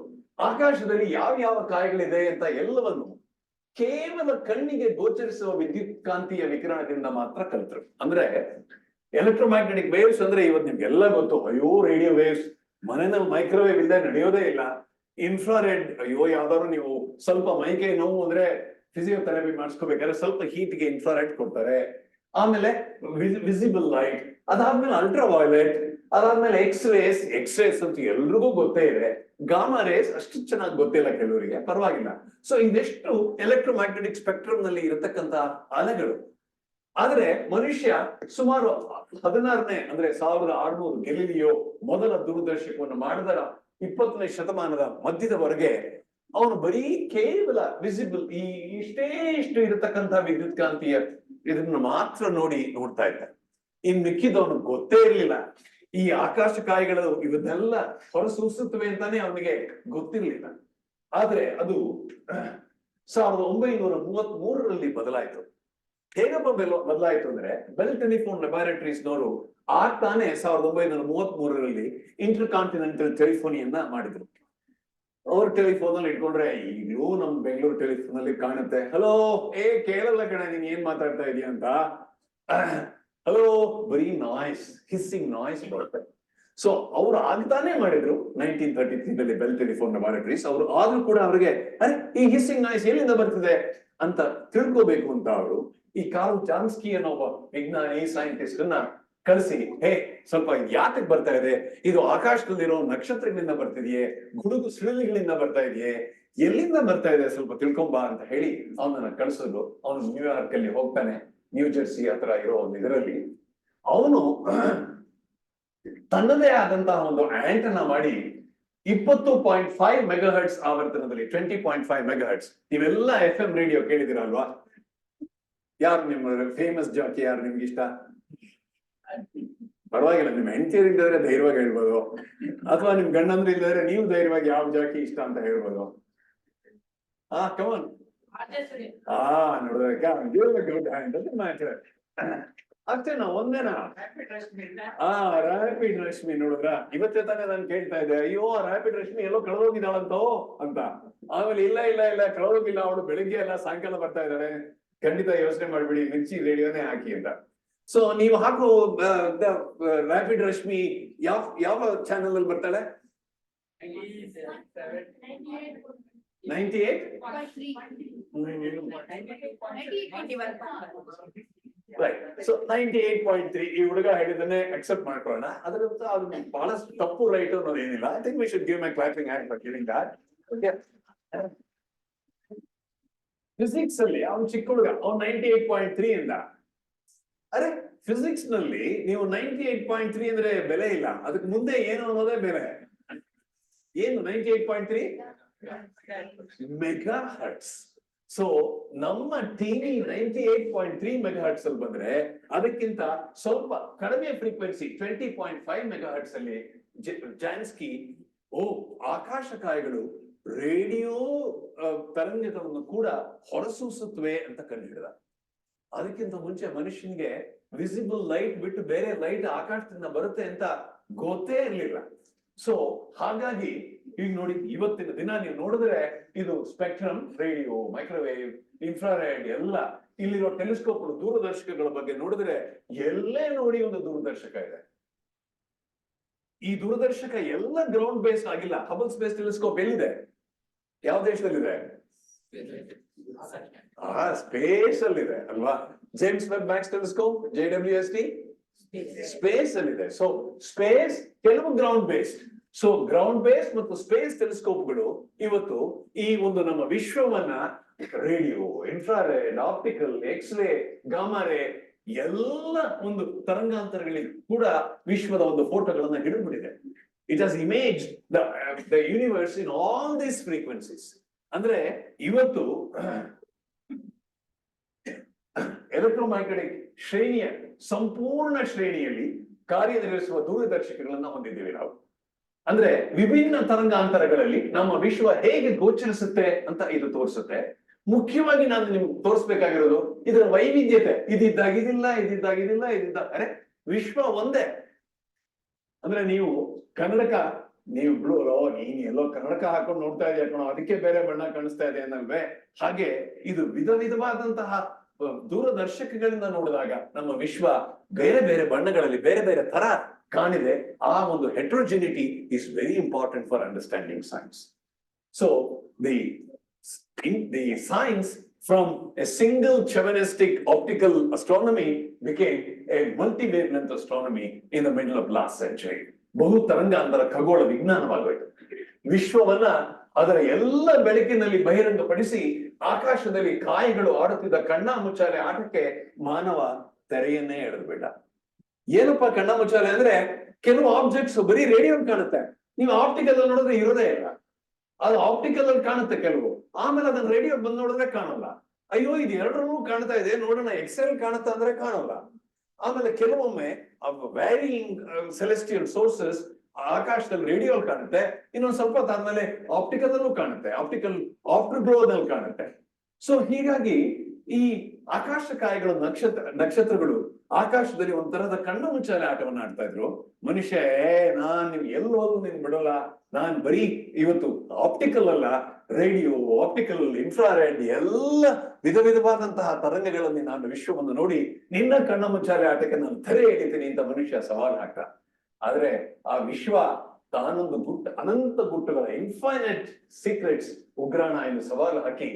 ಆಕಾಶದಲ್ಲಿ ಯಾವ ಕಾಯಗಳಿದೆ ಅಂತ ಎಲ್ಲವನ್ನು ಕೇವಲ ಕಣ್ಣಿಗೆ ಗೋಚರಿಸುವ ವಿದ್ಯುತ್ ಕಾಂತೀಯ ವಿಕಿರಣದಿಂದ ಮಾತ್ರ ಕಲಿತರು. ಅಂದ್ರೆ ಎಲೆಕ್ಟ್ರೋಮ್ಯಾಗ್ನೆಟಿಕ್ ವೇವ್ಸ್ ಅಂದ್ರೆ ಇವತ್ತು ನಿಮ್ಗೆಲ್ಲ ಗೊತ್ತು. ಅಯ್ಯೋ ರೇಡಿಯೋ ವೇವ್ಸ್, ಮನೆಯಲ್ಲಿ ಮೈಕ್ರೋವೇವ್ ಇಲ್ಲದೆ ನಡೆಯೋದೇ ಇಲ್ಲ. ಇನ್ಫ್ರಾರೆಡ್, ಅಯ್ಯೋ ಯಾವ್ದಾದ್ರು ನೀವು ಸ್ವಲ್ಪ ಮೈಕೈ ನೋವು ಅಂದ್ರೆ ಫಿಸಿಯೋಥೆರಪಿ ಮಾಡಿಸ್ಕೋಬೇಕಾದ್ರೆ ಸ್ವಲ್ಪ ಹೀಟ್ಗೆ ಇನ್ಫ್ರಾರೆಡ್ ಕೊಡ್ತಾರೆ. ಆಮೇಲೆ ವಿಸಿಬಲ್ ಲೈಟ್, ಅದಾದ್ಮೇಲೆ ಅಲ್ಟ್ರಾ ವೈಲೆಟ್, ಅದಾದ್ಮೇಲೆ ಎಕ್ಸ್ ರೇಸ್ ಅಂತ ಎಲ್ರಿಗೂ ಗೊತ್ತೇ ಇದೆ. ಗಾಮಾ ರೇಸ್ ಅಷ್ಟು ಚೆನ್ನಾಗಿ ಗೊತ್ತಿಲ್ಲ ಕೆಲವರಿಗೆ, ಪರವಾಗಿಲ್ಲ. ಸೊ ಇದೆಷ್ಟು ಎಲೆಕ್ಟ್ರೋಮ್ಯಾಗ್ನೆಟಿಕ್ ಸ್ಪೆಕ್ಟ್ರಮ್ ನಲ್ಲಿ ಇರತಕ್ಕಂತ ಅಲೆಗಳು. ಆದ್ರೆ ಮನುಷ್ಯ ಸುಮಾರು 16ನೇ ಅಂದ್ರೆ 1600 ಗೆಲಿಲಿಯೋ ಮೊದಲ ದೂರದರ್ಶಕವನ್ನು ಮಾಡಿದರ 20ನೇ ಶತಮಾನದ ಮಧ್ಯದವರೆಗೆ ಅವನು ಬರೀ ಕೇವಲ ವಿಸಿಬಲ್ ಇಷ್ಟು ಇರತಕ್ಕಂತ ವಿದ್ಯುತ್ ಕಾಂತೀಯ ಇದನ್ನ ಮಾತ್ರ ನೋಡ್ತಾ ಇದ್ದ. ಇನ್ ಮಿಕ್ಕಿದವನು ಗೊತ್ತೇ ಇರ್ಲಿಲ್ಲ. ಈ ಆಕಾಶ ಕಾಯಿಗಳು ಇವನ್ನೆಲ್ಲ ಹೊರಸೂಸುತ್ತವೆ ಅಂತಾನೆ ಅವನಿಗೆ ಗೊತ್ತಿರ್ಲಿಲ್ಲ. ಆದ್ರೆ ಅದು 1933ರಲ್ಲಿ ಬದಲಾಯಿತು. ಹೇಗಪ್ಪ ಬದಲಾಯಿತು ಅಂದ್ರೆ ಬೆಲ್ ಟೆಲಿಫೋನ್ ಲ್ಯಾಬೊರೇಟರೀಸ್ನವರು ತಾನೇ 1933ರಲ್ಲಿ ಇಂಟರ್ ಕಾಂಟಿನೆಂಟಲ್ ಟೆಲಿಫೋನಿಯನ್ನ ಮಾಡಿದ್ರು. ಅವ್ರ ಟೆಲಿಫೋನ್ ಅಲ್ಲಿ ಇಟ್ಕೊಂಡ್ರೆ ಈಗಲೂ ನಮ್ ಬೆಂಗಳೂರು ಟೆಲಿಫೋನ್ ಅಲ್ಲಿ ಕಾಣುತ್ತೆ. ಹಲೋ, ಕೇಳಲ್ಲ ಕಣ ನೀನ್ ಏನ್ ಮಾತಾಡ್ತಾ ಇದೀಯ ಅಂತ. ಹಲೋ, ಬರೀ ನಾಯ್ಸ್, ಹಿಸ್ಸಿಂಗ್ ನಾಯ್ಸ್ ಬರುತ್ತೆ. ಸೊ ಅವ್ರು ಆಗ್ತಾನೆ ಮಾಡಿದ್ರು 1933ನಲ್ಲಿ ಬೆಲ್ ಟೆಲಿಫೋನ್ ಲ್ಯಾಬೊರೇಟರೀಸ್. ಅವರು ಆದ್ರೂ ಕೂಡ ಅವ್ರಿಗೆ ಈ ಹಿಸ್ಸಿಂಗ್ ನಾಯ್ಸ್ ಎಲ್ಲಿಂದ ಬರ್ತಿದೆ ಅಂತ ತಿಳ್ಕೋಬೇಕು ಅಂತ ಅವರು ಈ ಕಾರ್ಲ್ ಜಾನ್ಸ್ಕಿ ಅನ್ನೋ ಒಬ್ಬ ವಿಜ್ಞಾನಿ ಸೈಂಟಿಸ್ಟ್ ಅನ್ನ ಕಳಿಸಿ, ಸ್ವಲ್ಪ ಯಾತಕ್ ಬರ್ತಾ ಇದೆ, ಇದು ಆಕಾಶದಲ್ಲಿರೋ ನಕ್ಷತ್ರಗಳಿಂದ ಬರ್ತಿದೆಯೇ, ಗುಡುಗು ಸಿಡಿಲಿಗಳಿಂದ ಬರ್ತಾ ಇದೆಯೇ, ಎಲ್ಲಿಂದ ಬರ್ತಾ ಇದೆ ಸ್ವಲ್ಪ ತಿಳ್ಕೊಂಬ ಅಂತ ಹೇಳಿ ಅವನನ್ನ ಕಳಿಸೋದು. ಅವನು ನ್ಯೂಯಾರ್ಕ್ ಅಲ್ಲಿ ಹೋಗ್ತಾನೆ, ನ್ಯೂ ಜೆರ್ಸಿ ಹತ್ರ ಇರೋ ಒಂದು ಇದರಲ್ಲಿ ಅವನು ತನ್ನದೇ ಆದಂತಹ ಒಂದು ಆಂಟನ ಮಾಡಿ 20.5 ಮೆಗಾಹರ್ಟ್ಸ್ ಆವರ್ತನದಲ್ಲಿ 20.5 ಮೆಗಾಹರ್ಟ್ಸ್. ನೀವೆಲ್ಲ FM ರೇಡಿಯೋ ಕೇಳಿದಿರಲ್ವಾ? ಯಾರು ನಿಮ್ಮ ಫೇಮಸ್ ಜಾಕಿ, ಯಾರು ನಿಮ್ಗೆ ಇಷ್ಟ? ಪರವಾಗಿಲ್ಲ, ನಿಮ್ ಹೆಂಡತಿಯರ್ ಇಲ್ದಾದ್ರೆ ಧೈರ್ಯವಾಗಿ ಹೇಳ್ಬೋದು, ಅಥವಾ ನಿಮ್ ಗಂಡಂದ್ರ ಇಲ್ದಾದ್ರೆ ನೀವು ಧೈರ್ಯವಾಗಿ ಯಾವ ಜಾಕಿ ಇಷ್ಟ ಅಂತ ಹೇಳ್ಬೋದು. ಕಮಾನ್. ನೋಡಿದ್ರೆ ಅಷ್ಟೇನಾ? ಒಂದೇನಾ? ರ್ಯಾಪಿಡ್ ರಶ್ಮಿ ನೋಡಿದ್ರ? ಇವತ್ತೇ ತಾನೇ ನಾನು ಕೇಳ್ತಾ ಇದ್ದೆ, ಅಯ್ಯೋ ರ್ಯಾಪಿಡ್ ರಶ್ಮಿ ಎಲ್ಲೋ ಕಳೆದೋಗಿದ್ದಾಳಂತೋ ಅಂತ. ಆಮೇಲೆ ಇಲ್ಲ ಕಳೆದೋಗಿಲ್ಲ, ಅವಳು ಬೆಳಿಗ್ಗೆ ಎಲ್ಲ ಸಾಯಂಕಾಲ ಬರ್ತಾ ಇದ್ದಾಳೆ. ಖಂಡಿತ ಯೋಚನೆ ಮಾಡ್ಬಿಡಿ, ಮಿರ್ಚಿ ರೇಡಿಯೋನೇ ಹಾಕಿ ಅಂತ. ಸೊ ನೀವು ಹಾಕೋ ರ್ಯಾಪಿಡ್ ರಶ್ಮಿ ಯಾವ ಚಾನೆಲ್ ಅಲ್ಲಿ ಬರ್ತಾಳೆ? 98? ರೈಟ್. ಸೊ 98.3 ಈ ಹುಡುಗ ಹೇಳಿದನ್ನೇ ಅಕ್ಸೆಪ್ಟ್ ಮಾಡ್ಕೊಳ್ಳೋಣ. ಅದರಿಂದ ಅದು ಬಹಳಷ್ಟು ತಪ್ಪು ರೈಟ್ ಅನ್ನೋದು ಏನಿಲ್ಲ. I think we should give my clapping hand for giving that. Physics ಅಲ್ಲಿ ಅವ್ನು ಚಿಕ್ಕ ಹುಡುಗ, ಅವ್ನು 98.3 ಇಂದ. ಫಿಸಿಕ್ಸ್ ನಲ್ಲಿ ನೀವು 98.3 ಅಂದ್ರೆ ಬೆಲೆ ಇಲ್ಲ, ಅದಕ್ಕೆ ಮುಂದೆ ಏನು ಅನ್ನೋದೇ ಬೆಲೆ. ಏನು 98.3? Mega hertz. ಸೊ ನಮ್ಮ ಟಿವಿ 98.3 ಮೆಗಾ ಹರ್ಟ್ಸ್ ಅಲ್ಲಿ ಬಂದ್ರೆ ಅದಕ್ಕಿಂತ ಸ್ವಲ್ಪ ಕಡಿಮೆ ಫ್ರೀಕ್ವೆನ್ಸಿ 20.5 ಮೆಗಾ ಹರ್ಟ್ಸ್ ಅಲ್ಲಿ ಜಾನ್ಸ್ಕಿ ಆಕಾಶಕಾಯಗಳು ರೇಡಿಯೋ ತರಂಗಗಳನ್ನು ಕೂಡ ಹೊರಸೂಸುತ್ತವೆ ಅಂತ ಕಂಡುಹಿಡಿದ. ಅದಕ್ಕಿಂತ ಮುಂಚೆ ಮನುಷ್ಯನಿಗೆ ವಿಸಿಬಲ್ ಲೈಟ್ ಬಿಟ್ಟು ಬೇರೆ ಲೈಟ್ ಆಕಾಶದಿಂದ ಬರುತ್ತೆ ಅಂತ ಗೊತ್ತೇ ಇರ್ಲಿಲ್ಲ. ಸೊ ಹಾಗಾಗಿ ಈಗ ನೋಡಿ, ಇವತ್ತಿನ ದಿನ ನೀವು ನೋಡಿದ್ರೆ ಇದು ಸ್ಪೆಕ್ಟ್ರಮ್, ರೇಡಿಯೋ, ಮೈಕ್ರೋವೇವ್, ಇನ್ಫ್ರಾರೆಡ್ ಎಲ್ಲ ಇಲ್ಲಿರೋ ಟೆಲಿಸ್ಕೋಪ್ ದೂರದರ್ಶಕಗಳ ಬಗ್ಗೆ ನೋಡಿದ್ರೆ ಎಲ್ಲೇ ನೋಡಿ ಒಂದು ದೂರದರ್ಶಕ ಇದೆ. ಈ ದೂರದರ್ಶಕ ಎಲ್ಲ ಗ್ರೌಂಡ್ ಬೇಸ್ಡ್ ಆಗಿಲ್ಲ. ಹಬಲ್ ಸ್ಪೇಸ್ ಟೆಲಿಸ್ಕೋಪ್ ಎಲ್ಲಿದೆ? ಯಾವ ದೇಶದಲ್ಲಿದೆ? ಸ್ಪೇಸ್ ಅಲ್ಲಿದೆ ಅಲ್ವಾ? James Webb max telescope JWST space ಅಲ್ಲಿದೆ. ಸೊ ಸ್ಪೇಸ್ ಕೆಲವು ground based. So ground base ಮತ್ತು ಸ್ಪೇಸ್ ಟೆಲಿಸ್ಕೋಪ್ಗಳು ಇವತ್ತು ಈ ಒಂದು ನಮ್ಮ ವಿಶ್ವವನ್ನ radio, infrared, optical, x ray, gamma ray ಎಲ್ಲ ಒಂದು ತರಂಗಾಂತರಗಳಿಗೆ ಕೂಡ ವಿಶ್ವದ ಒಂದು ಫೋಟೋಗಳನ್ನ ಹಿಡಿದ್ಬಿಟ್ಟಿದೆ. It has image the universe in all these frequencies. ಅಂದ್ರೆ ಇವತ್ತು ಎಲೆಕ್ಟ್ರೋಮ್ಯಾಗ್ನೆಟಿಕ್ ಶ್ರೇಣಿಯ ಸಂಪೂರ್ಣ ಶ್ರೇಣಿಯಲ್ಲಿ ಕಾರ್ಯನಿರ್ವಹಿಸುವ ದೂರದರ್ಶಕಗಳನ್ನ ಹೊಂದಿದ್ದೀವಿ ನಾವು. ಅಂದ್ರೆ ವಿಭಿನ್ನ ತರಂಗಾಂತರಗಳಲ್ಲಿ ನಮ್ಮ ವಿಶ್ವ ಹೇಗೆ ಗೋಚರಿಸುತ್ತೆ ಅಂತ ಇದು ತೋರಿಸುತ್ತೆ. ಮುಖ್ಯವಾಗಿ ನಾನು ನಿಮ್ಗೆ ತೋರಿಸ್ಬೇಕಾಗಿರೋದು ಇದರ ವೈವಿಧ್ಯತೆ. ಇದಿದ್ದಾಗಿದಿಲ್ಲ, ಇದಿದ್ದಾಗಿದಿಲ್ಲ, ಅರೆ ವಿಶ್ವ ಒಂದೇ. ಅಂದ್ರೆ ನೀವು ಕನ್ನಡಕ, ನೀವು ನೀನ್ ಎಲ್ಲೋ ಕನ್ನಡಕ ಹಾಕೊಂಡು ನೋಡ್ತಾ ಇದೆಯಾ ಕಣೋ, ಅದಕ್ಕೆ ಬೇರೆ ಬಣ್ಣ ಕಾಣಿಸ್ತಾ ಇದೆ ಅನ್ನಲ್ವೇ? ಹಾಗೆ ಇದು ವಿಧ ವಿಧವಾದಂತಹ ದೂರದರ್ಶಕಗಳಿಂದ ನೋಡಿದಾಗ ನಮ್ಮ ವಿಶ್ವ ಬೇರೆ ಬೇರೆ ಬಣ್ಣಗಳಲ್ಲಿ ಬೇರೆ ಬೇರೆ ತರ ಕಾಣಿದೆ. ಆ ಒಂದು heterogeneity is very important for understanding science. So the science from a single chauvinistic optical astronomy became a multi-wavelength astronomy in the middle of last century. ಬಹು ತರಂಗಾಂತರ ಖಗೋಳ ವಿಜ್ಞಾನವಾಗೋಯ್ತು. ವಿಶ್ವವನ್ನ ಅದರ ಎಲ್ಲ ಬೆಳಕಿನಲ್ಲಿ ಬಹಿರಂಗಪಡಿಸಿ ಆಕಾಶದಲ್ಲಿ ಕಾಯಿಗಳು ಆಡುತ್ತಿದ್ದ ಕಣ್ಣ ಮುಚ್ಚಾಲೆ ಆಟಕ್ಕೆ ಮಾನವ ತೆರೆಯನ್ನೇ ಎಳೆದ್ಬಿಟ್ಟ. ಏನಪ್ಪಾ ಕಣ್ಣ ಮುಚ್ಚಾಲೆ ಅಂದ್ರೆ, ಕೆಲವು ಆಬ್ಜೆಕ್ಟ್ಸ್ ಬರೀ ರೇಡಿಯೋ ಕಾಣುತ್ತೆ, ನೀವು ಆಪ್ಟಿಕಲ್ ಅಲ್ಲಿ ನೋಡಿದ್ರೆ ಇರೋದೇ ಇಲ್ಲ. ಅದು ಆಪ್ಟಿಕಲ್ ಅಲ್ಲಿ ಕಾಣುತ್ತೆ ಕೆಲವು, ಆಮೇಲೆ ಅದನ್ನ ರೇಡಿಯೋ ಬಂದ್ ನೋಡಿದ್ರೆ ಕಾಣಲ್ಲ. ಅಯ್ಯೋ ಇದು ಎರಡರೂ ಕಾಣ್ತಾ ಇದೆ, ನೋಡೋಣ ಎಕ್ಸೆಲ್ ಕಾಣುತ್ತೆ ಅಂದ್ರೆ ಕಾಣಲ್ಲ. ಆಮೇಲೆ ಕೆಲವೊಮ್ಮೆ ವ್ಯಾರಿಯಿಂಗ್ ಸೆಲೆಸ್ಟಿಯಲ್ ಸೋರ್ಸಸ್ ಆಕಾಶದಲ್ಲಿ ರೇಡಿಯೋ ಕಾಣುತ್ತೆ, ಇನ್ನೊಂದು ಸ್ವಲ್ಪ ಆದ್ಮೇಲೆ ಆಪ್ಟಿಕಲ್ ಅಲ್ಲೂ ಕಾಣುತ್ತೆ, ಆಪ್ಟಿಕಲ್ ಆಫ್ಟರ್ ಗ್ಲೋದಲ್ಲಿ ಕಾಣುತ್ತೆ. ಸೊ ಹೀಗಾಗಿ ಈ ಆಕಾಶಕಾಯಗಳ ನಕ್ಷತ್ರಗಳು ಆಕಾಶದಲ್ಲಿ ಒಂಥರದ ಕಣ್ಣು ಮುಚ್ಚಾಲೆ ಆಟವನ್ನ ಆಡ್ತಾ ಇದ್ರು. ಮನುಷ್ಯ ನಾನ್ ನಿಮ್ಗೆ ಎಲ್ಲೋದು ನಿನ್ ಬಿಡೋಲ್ಲ, ನಾನ್ ಬರೀ ಇವತ್ತು ಆಪ್ಟಿಕಲ್ ಅಲ್ಲ, ರೇಡಿಯೋ, ಆಪ್ಟಿಕಲ್, ಇನ್ಫ್ರಾರೆಡ್ ಎಲ್ಲ ವಿಧ ವಿಧವಾದಂತಹ ತರಂಗಗಳಲ್ಲಿ ನಾನು ವಿಶ್ವವನ್ನು ನೋಡಿ ನಿನ್ನ ಕಣ್ಣ ಮುಚ್ಚಾಲೆ ಆಟಕ್ಕೆ ನಾನು ತೆರೆ ಎಳಿತೀನಿ ಅಂತ ಮನುಷ್ಯ ಸವಾಲು ಹಾಕ್ತ. ಆದ್ರೆ ಆ ವಿಶ್ವ ತಾನೊಂದು ಅನಂತ ಗುಟ್ಟುಗಳ ಇನ್ಫೈನೈಟ್ ಸೀಕ್ರೆಟ್ಸ್ ಉಗ್ರಾಣ ಎಂದು ಸವಾಲು ಹಾಕಿ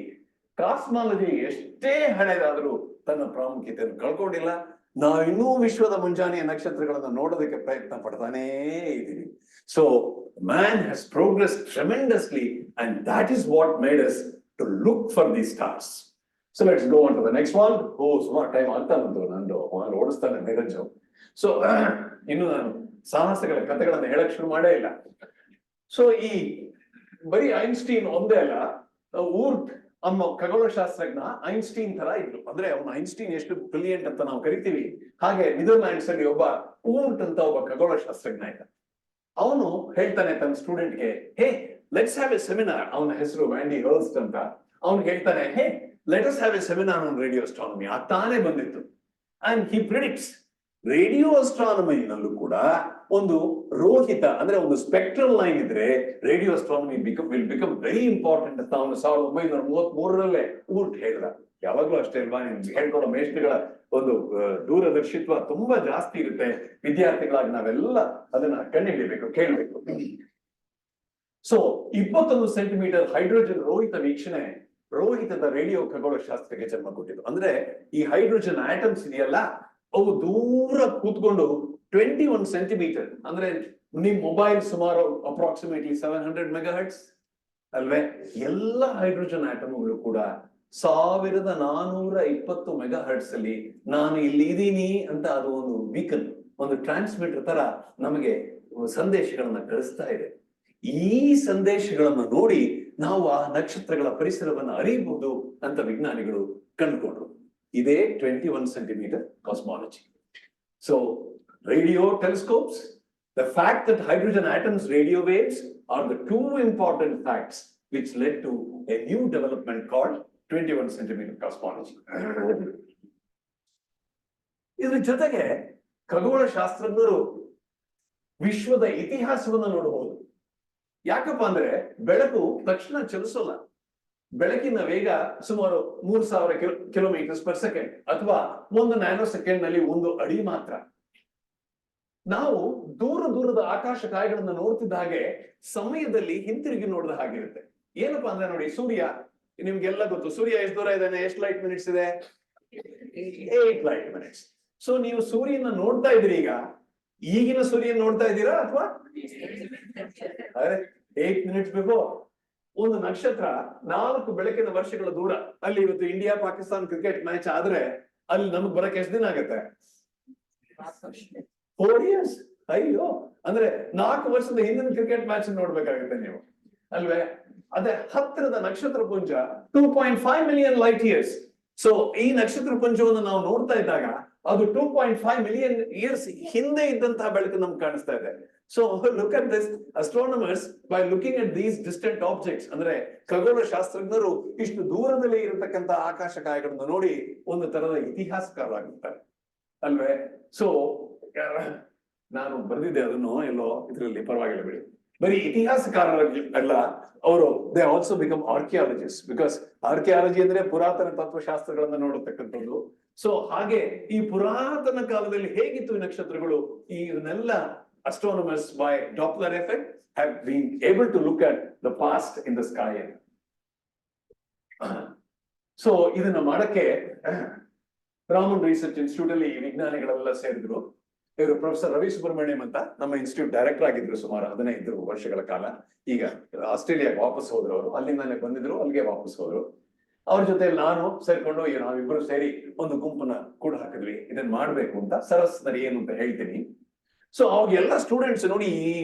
ಕಾಸ್ಮಾಲಜಿ ಎಷ್ಟೇ ಹಳೆದಾದ್ರೂ ತನ್ನ ಪ್ರಾಮುಖ್ಯತೆಯನ್ನು ಕಳ್ಕೊಂಡಿಲ್ಲ. ನಾವಿನ್ನೂ ವಿಶ್ವದ ಮುಂಜಾನೆಯ ನಕ್ಷತ್ರಗಳನ್ನ ನೋಡೋದಕ್ಕೆ ಪ್ರಯತ್ನ ಪಡ್ತಾನೇ ಇದ್ದೀವಿ. So man has progress tremendously and that is what made us to look for the stars. So let's go on to the next one. ಸುಮಾರು ಟೈಮ್ ಆಗ್ತಾ ಬಂತು, ನಂದು ಓಡಿಸ್ತಾನೆ ನೀರಜ್. ಸೊ ಇನ್ನು ನಾನು ಸಾಹಸಗಳ ಕಥೆಗಳನ್ನ ಹೇಳಕ್ ಶುರು ಮಾಡೇ ಇಲ್ಲ. ಸೊ ಈ ಬರೀ ಐನ್ಸ್ಟೀನ್ ಒಂದೇ ಅಲ್ಲ, ಊರ್ಟ್ ಅನ್ನೋ ಖಗೋಳಶಾಸ್ತ್ರಜ್ಞ ಐನ್ಸ್ಟೀನ್ ತರ ಇದ್ರು. ಅಂದ್ರೆ ಅವನು ಐನ್ಸ್ಟೀನ್ ಎಷ್ಟು ಬ್ರಿಲಿಯಂಟ್ ಅಂತ ನಾವು ಕರಿತೀವಿ, ಹಾಗೆ ನೆದರ್ಲ್ಯಾಂಡ್ಸ್ ಅಲ್ಲಿ ಒಬ್ಬ ಊರ್ಟ್ ಅಂತ ಒಬ್ಬ ಖಗೋಳಶಾಸ್ತ್ರಜ್ಞ ಇದ್ದ. ಅವನು ಹೇಳ್ತಾನೆ ತನ್ನ ಸ್ಟೂಡೆಂಟ್ಗೆ, hey let's have a seminar. ಅವನ ಹೆಸರು ವ್ಯಾಂಡಿ ಹರ್ಸ್ಟ್ ಅಂತ. ಅವ್ನು ಹೇಳ್ತಾನೆ, hey let us have a seminar on radio astronomy. ಆಗ್ತಾನೆ ಬಂದಿತ್ತು. ಅಂಡ್ ಹಿ ಪ್ರಿಡಿಕ್ಟ್ಸ್ ರೇಡಿಯೋ ಅಸ್ಟ್ರಾನಮಿನಲ್ಲೂ ಕೂಡ ಒಂದು ರೋಹಿತ ಅಂದ್ರೆ ಒಂದು ಸ್ಪೆಕ್ಟ್ರಲ್ ಲೈನ್ ಇದ್ರೆ radio astronomy will become very important ಅಂತ ಅವನು 1933 ಊರ್ಟ್ ಹೇಳ್ದ. ಯಾವಾಗ್ಲೂ ಅಷ್ಟೇ ಅಲ್ವಾ, ನಿಮ್ಗೆ ಹೇಳ್ಕೊಡೋ ಮೇಷ್ಟ್ರಿಗಳ ಒಂದು ದೂರದರ್ಶಿತ್ವ ತುಂಬಾ ಜಾಸ್ತಿ ಇರುತ್ತೆ. ವಿದ್ಯಾರ್ಥಿಗಳಾಗಿ ನಾವೆಲ್ಲ ಅದನ್ನ ಕಂಡುಹಿಡಿಯಬೇಕು, ಕೇಳಬೇಕು. ಸೊ 21 ಸೆಂಟಿಮೀಟರ್ ಹೈಡ್ರೋಜನ್ ರೋಹಿತ ವೀಕ್ಷಣೆ ರೋಹಿತದ ರೇಡಿಯೋ ಖಗೋಳಶಾಸ್ತ್ರಕ್ಕೆ ಜನ್ಮ ಕೊಟ್ಟಿದ್ದು. ಅಂದ್ರೆ ಈ ಹೈಡ್ರೋಜನ್ ಆಟಮ್ಸ್ ಇದೆಯಲ್ಲ, ಅವು ದೂರ ಕೂತ್ಕೊಂಡು 21 ಸೆಂಟಿಮೀಟರ್ ಅಂದ್ರೆ ನಿಮ್ ಮೊಬೈಲ್ ಸುಮಾರು ಅಪ್ರಾಕ್ಸಿಮೇಟ್ಲಿ 700 ಮೆಗಾಹರ್ಟ್ಸ್ ಅಲ್ವೇ? ಎಲ್ಲ ಹೈಡ್ರೋಜನ್ ಆಟಮ್ಗಳು ಕೂಡ 1420 ಮೆಗಾಹರ್ಟ್ಸ್ ಅಲ್ಲಿ ನಾನು ಇಲ್ಲಿ ಇದ್ದೀನಿ ಅಂತ ಅದು ಒಂದು ಬೀಕನ್, ಒಂದು ಟ್ರಾನ್ಸ್ಮಿಟರ್ ತರ ನಮಗೆ ಸಂದೇಶಗಳನ್ನ ಕಳಿಸ್ತಾ ಇದೆ. ಈ ಸಂದೇಶಗಳನ್ನ ನೋಡಿ ನಾವು ಆ ನಕ್ಷತ್ರಗಳ ಪರಿಸರವನ್ನು ಅರಿಯಬಹುದು ಅಂತ ವಿಜ್ಞಾನಿಗಳು ಕಂಡುಕೊಂಡ್ರು. ಇದೇ 21 centimetre cosmology. So radio telescopes, the fact that hydrogen atoms radio waves are the two important facts which led to a new development called 21 centimeter cosmology. ಇದರ ಜೊತೆಗೆ ಖಗೋಳ ಶಾಸ್ತ್ರಜ್ಞರು ವಿಶ್ವದ ಇತಿಹಾಸವನ್ನು ನೋಡಬಹುದು. ಯಾಕಪ್ಪ ಅಂದ್ರೆ ಬೆಳಕು ತಕ್ಷಣ ಚಲಿಸೋಲ್ಲ. ಬೆಳಕಿನ ವೇಗ ಸುಮಾರು 3000 ಕಿಲೋಮೀಟರ್ಸ್ ಪರ್ ಸೆಕೆಂಡ್ ಅಥವಾ 1 ನ್ಯಾನೋ ಸೆಕೆಂಡ್ ನಲ್ಲಿ 1 ಅಡಿ ಮಾತ್ರ. ನಾವು ದೂರದ ಆಕಾಶ ಕಾಯಗಳನ್ನು ನೋಡ್ತಿದ್ದ ಹಾಗೆ ಸಮಯದಲ್ಲಿ ಹಿಂತಿರುಗಿ ನೋಡಿದ ಹಾಗಿರುತ್ತೆ. ಏನಪ್ಪಾ ಅಂದ್ರೆ ನೋಡಿ, ಸೂರ್ಯ ನಿಮ್ಗೆಲ್ಲ ಗೊತ್ತು, ಸೂರ್ಯ ಎಷ್ಟು ದೂರ ಇದ್ದಾನೆ, ಎಷ್ಟು ಲೈಟ್ ಮಿನಿಟ್ಸ್ ಇದೆ, 8 ಲೈಟ್ ಮಿನಿಟ್ಸ್. ಸೊ ನೀವು ಸೂರ್ಯನ ನೋಡ್ತಾ ಇದ್ರಿ, ಈಗಿನ ಸೂರ್ಯನ ನೋಡ್ತಾ ಇದ್ದೀರಾ ಅಥವಾ 8 ಮಿನಿಟ್ಸ್ ಬಿಫೋರ್? ಒಂದು ನಕ್ಷತ್ರ 4 ಬೆಳಕಿನ ವರ್ಷಗಳ ದೂರ. ಅಲ್ಲಿ ಇವತ್ತು ಇಂಡಿಯಾ ಪಾಕಿಸ್ತಾನ ಕ್ರಿಕೆಟ್ ಮ್ಯಾಚ್ ಆದ್ರೆ ಅಲ್ಲಿ ನಮಗ್ ಬರಕ್ ಎಷ್ಟು ದಿನ ಆಗತ್ತೆ? 4 years. ಅಯ್ಯೋ, ಅಂದ್ರೆ 4 ವರ್ಷದ ಹಿಂದಿನ ಕ್ರಿಕೆಟ್ ಮ್ಯಾಚ್ ನೋಡ್ಬೇಕಾಗುತ್ತೆ ನೀವು, ಅಲ್ವೇ? ಅದೇ ಹತ್ತಿರದ ನಕ್ಷತ್ರ Punja 2.5 million light years. So ಈ ನಕ್ಷತ್ರ ಪುಂಜವನ್ನು ನಾವು ನೋಡ್ತಾ ಇದ್ದಾಗ ಅದು 2.5 ಮಿಲಿಯನ್ ಇಯರ್ಸ್ ಹಿಂದೆ ಇದ್ದಂತಹ ಬೆಳಕು ನಮ್ಗೆ ಕಾಣಿಸ್ತಾ ಇದೆ. So look at this, astronomers by looking at these distant objects, ಅಂದ್ರೆ ಖಗೋಳ ಶಾಸ್ತ್ರಜ್ಞರು ಇಷ್ಟು ದೂರದಲ್ಲಿ ಇರತಕ್ಕಂತ ಆಕಾಶ ಕಾಯಗಳನ್ನು ನೋಡಿ ಒಂದು ತರದ ಇತಿಹಾಸಕಾರರಾಗುತ್ತಾರೆ, ಅಲ್ವೇ? ಸೊ ನಾನು ಬರೆದಿದ್ದೆ ಅದನ್ನು ಎಲ್ಲೋ ಇದರಲ್ಲಿ, ಪರವಾಗಿಲ್ಲ ಬಿಡಿ. ಬರೀ ಇತಿಹಾಸಕಾರರಾಗಿ ಅಲ್ಲ, ಅವರು they also become archaeologist, because archaeology ಅಂದ್ರೆ ಪುರಾತನ ತತ್ವಶಾಸ್ತ್ರಗಳನ್ನ ನೋಡತಕ್ಕಂಥದ್ದು. ಸೊ ಹಾಗೆ ಈ ಪುರಾತನ ಕಾಲದಲ್ಲಿ ಹೇಗಿತ್ತು ಈ ನಕ್ಷತ್ರಗಳು, ಇದನ್ನೆಲ್ಲ astronomers by Doppler effect have been able to look at the past in the sky. So ಇದನ್ನ ಮಾಡಕ್ಕೆ ರಾಮನ್ ರಿಸರ್ಚ್ ಇನ್ಸ್ಟಿಟ್ಯೂಟ್ ಅಲ್ಲಿ ವಿಜ್ಞಾನಿಗಳೆಲ್ಲ ಸೇರಿದ್ರು. ಇವರು ಪ್ರೊಫೆಸರ್ ರವಿ ಸುಬ್ರಹ್ಮಣ್ಯಂ ಅಂತ ನಮ್ಮ ಇನ್ಸ್ಟಿಟ್ಯೂಟ್ ಡೈರೆಕ್ಟರ್ ಆಗಿದ್ರು ಸುಮಾರು 15 ವರ್ಷಗಳ ಕಾಲ. ಈಗ ಆಸ್ಟ್ರೇಲಿಯಾಗೆ ವಾಪಸ್ ಹೋದ್ರು ಅವರು, ಅಲ್ಲಿಂದಾನೆ ಬಂದಿದ್ರು, ಅಲ್ಲಿಗೆ ವಾಪಸ್ ಹೋದ್ರು. ಅವ್ರ ಜೊತೆ ನಾನು ಸೇರ್ಕೊಂಡು ನಾವಿಬ್ರು ಸೇರಿ ಒಂದು ಗುಂಪನ್ನ ಕೂಡ ಹಾಕಿದ್ವಿ, ಇದನ್ನ ಮಾಡ್ಬೇಕು ಅಂತ. ಸರಸ್ನರಿ ಏನು ಅಂತ ಹೇಳ್ತೀನಿ. ಸೊ ಅವಾಗೆಲ್ಲ ಸ್ಟೂಡೆಂಟ್ಸ್ ನೋಡಿ,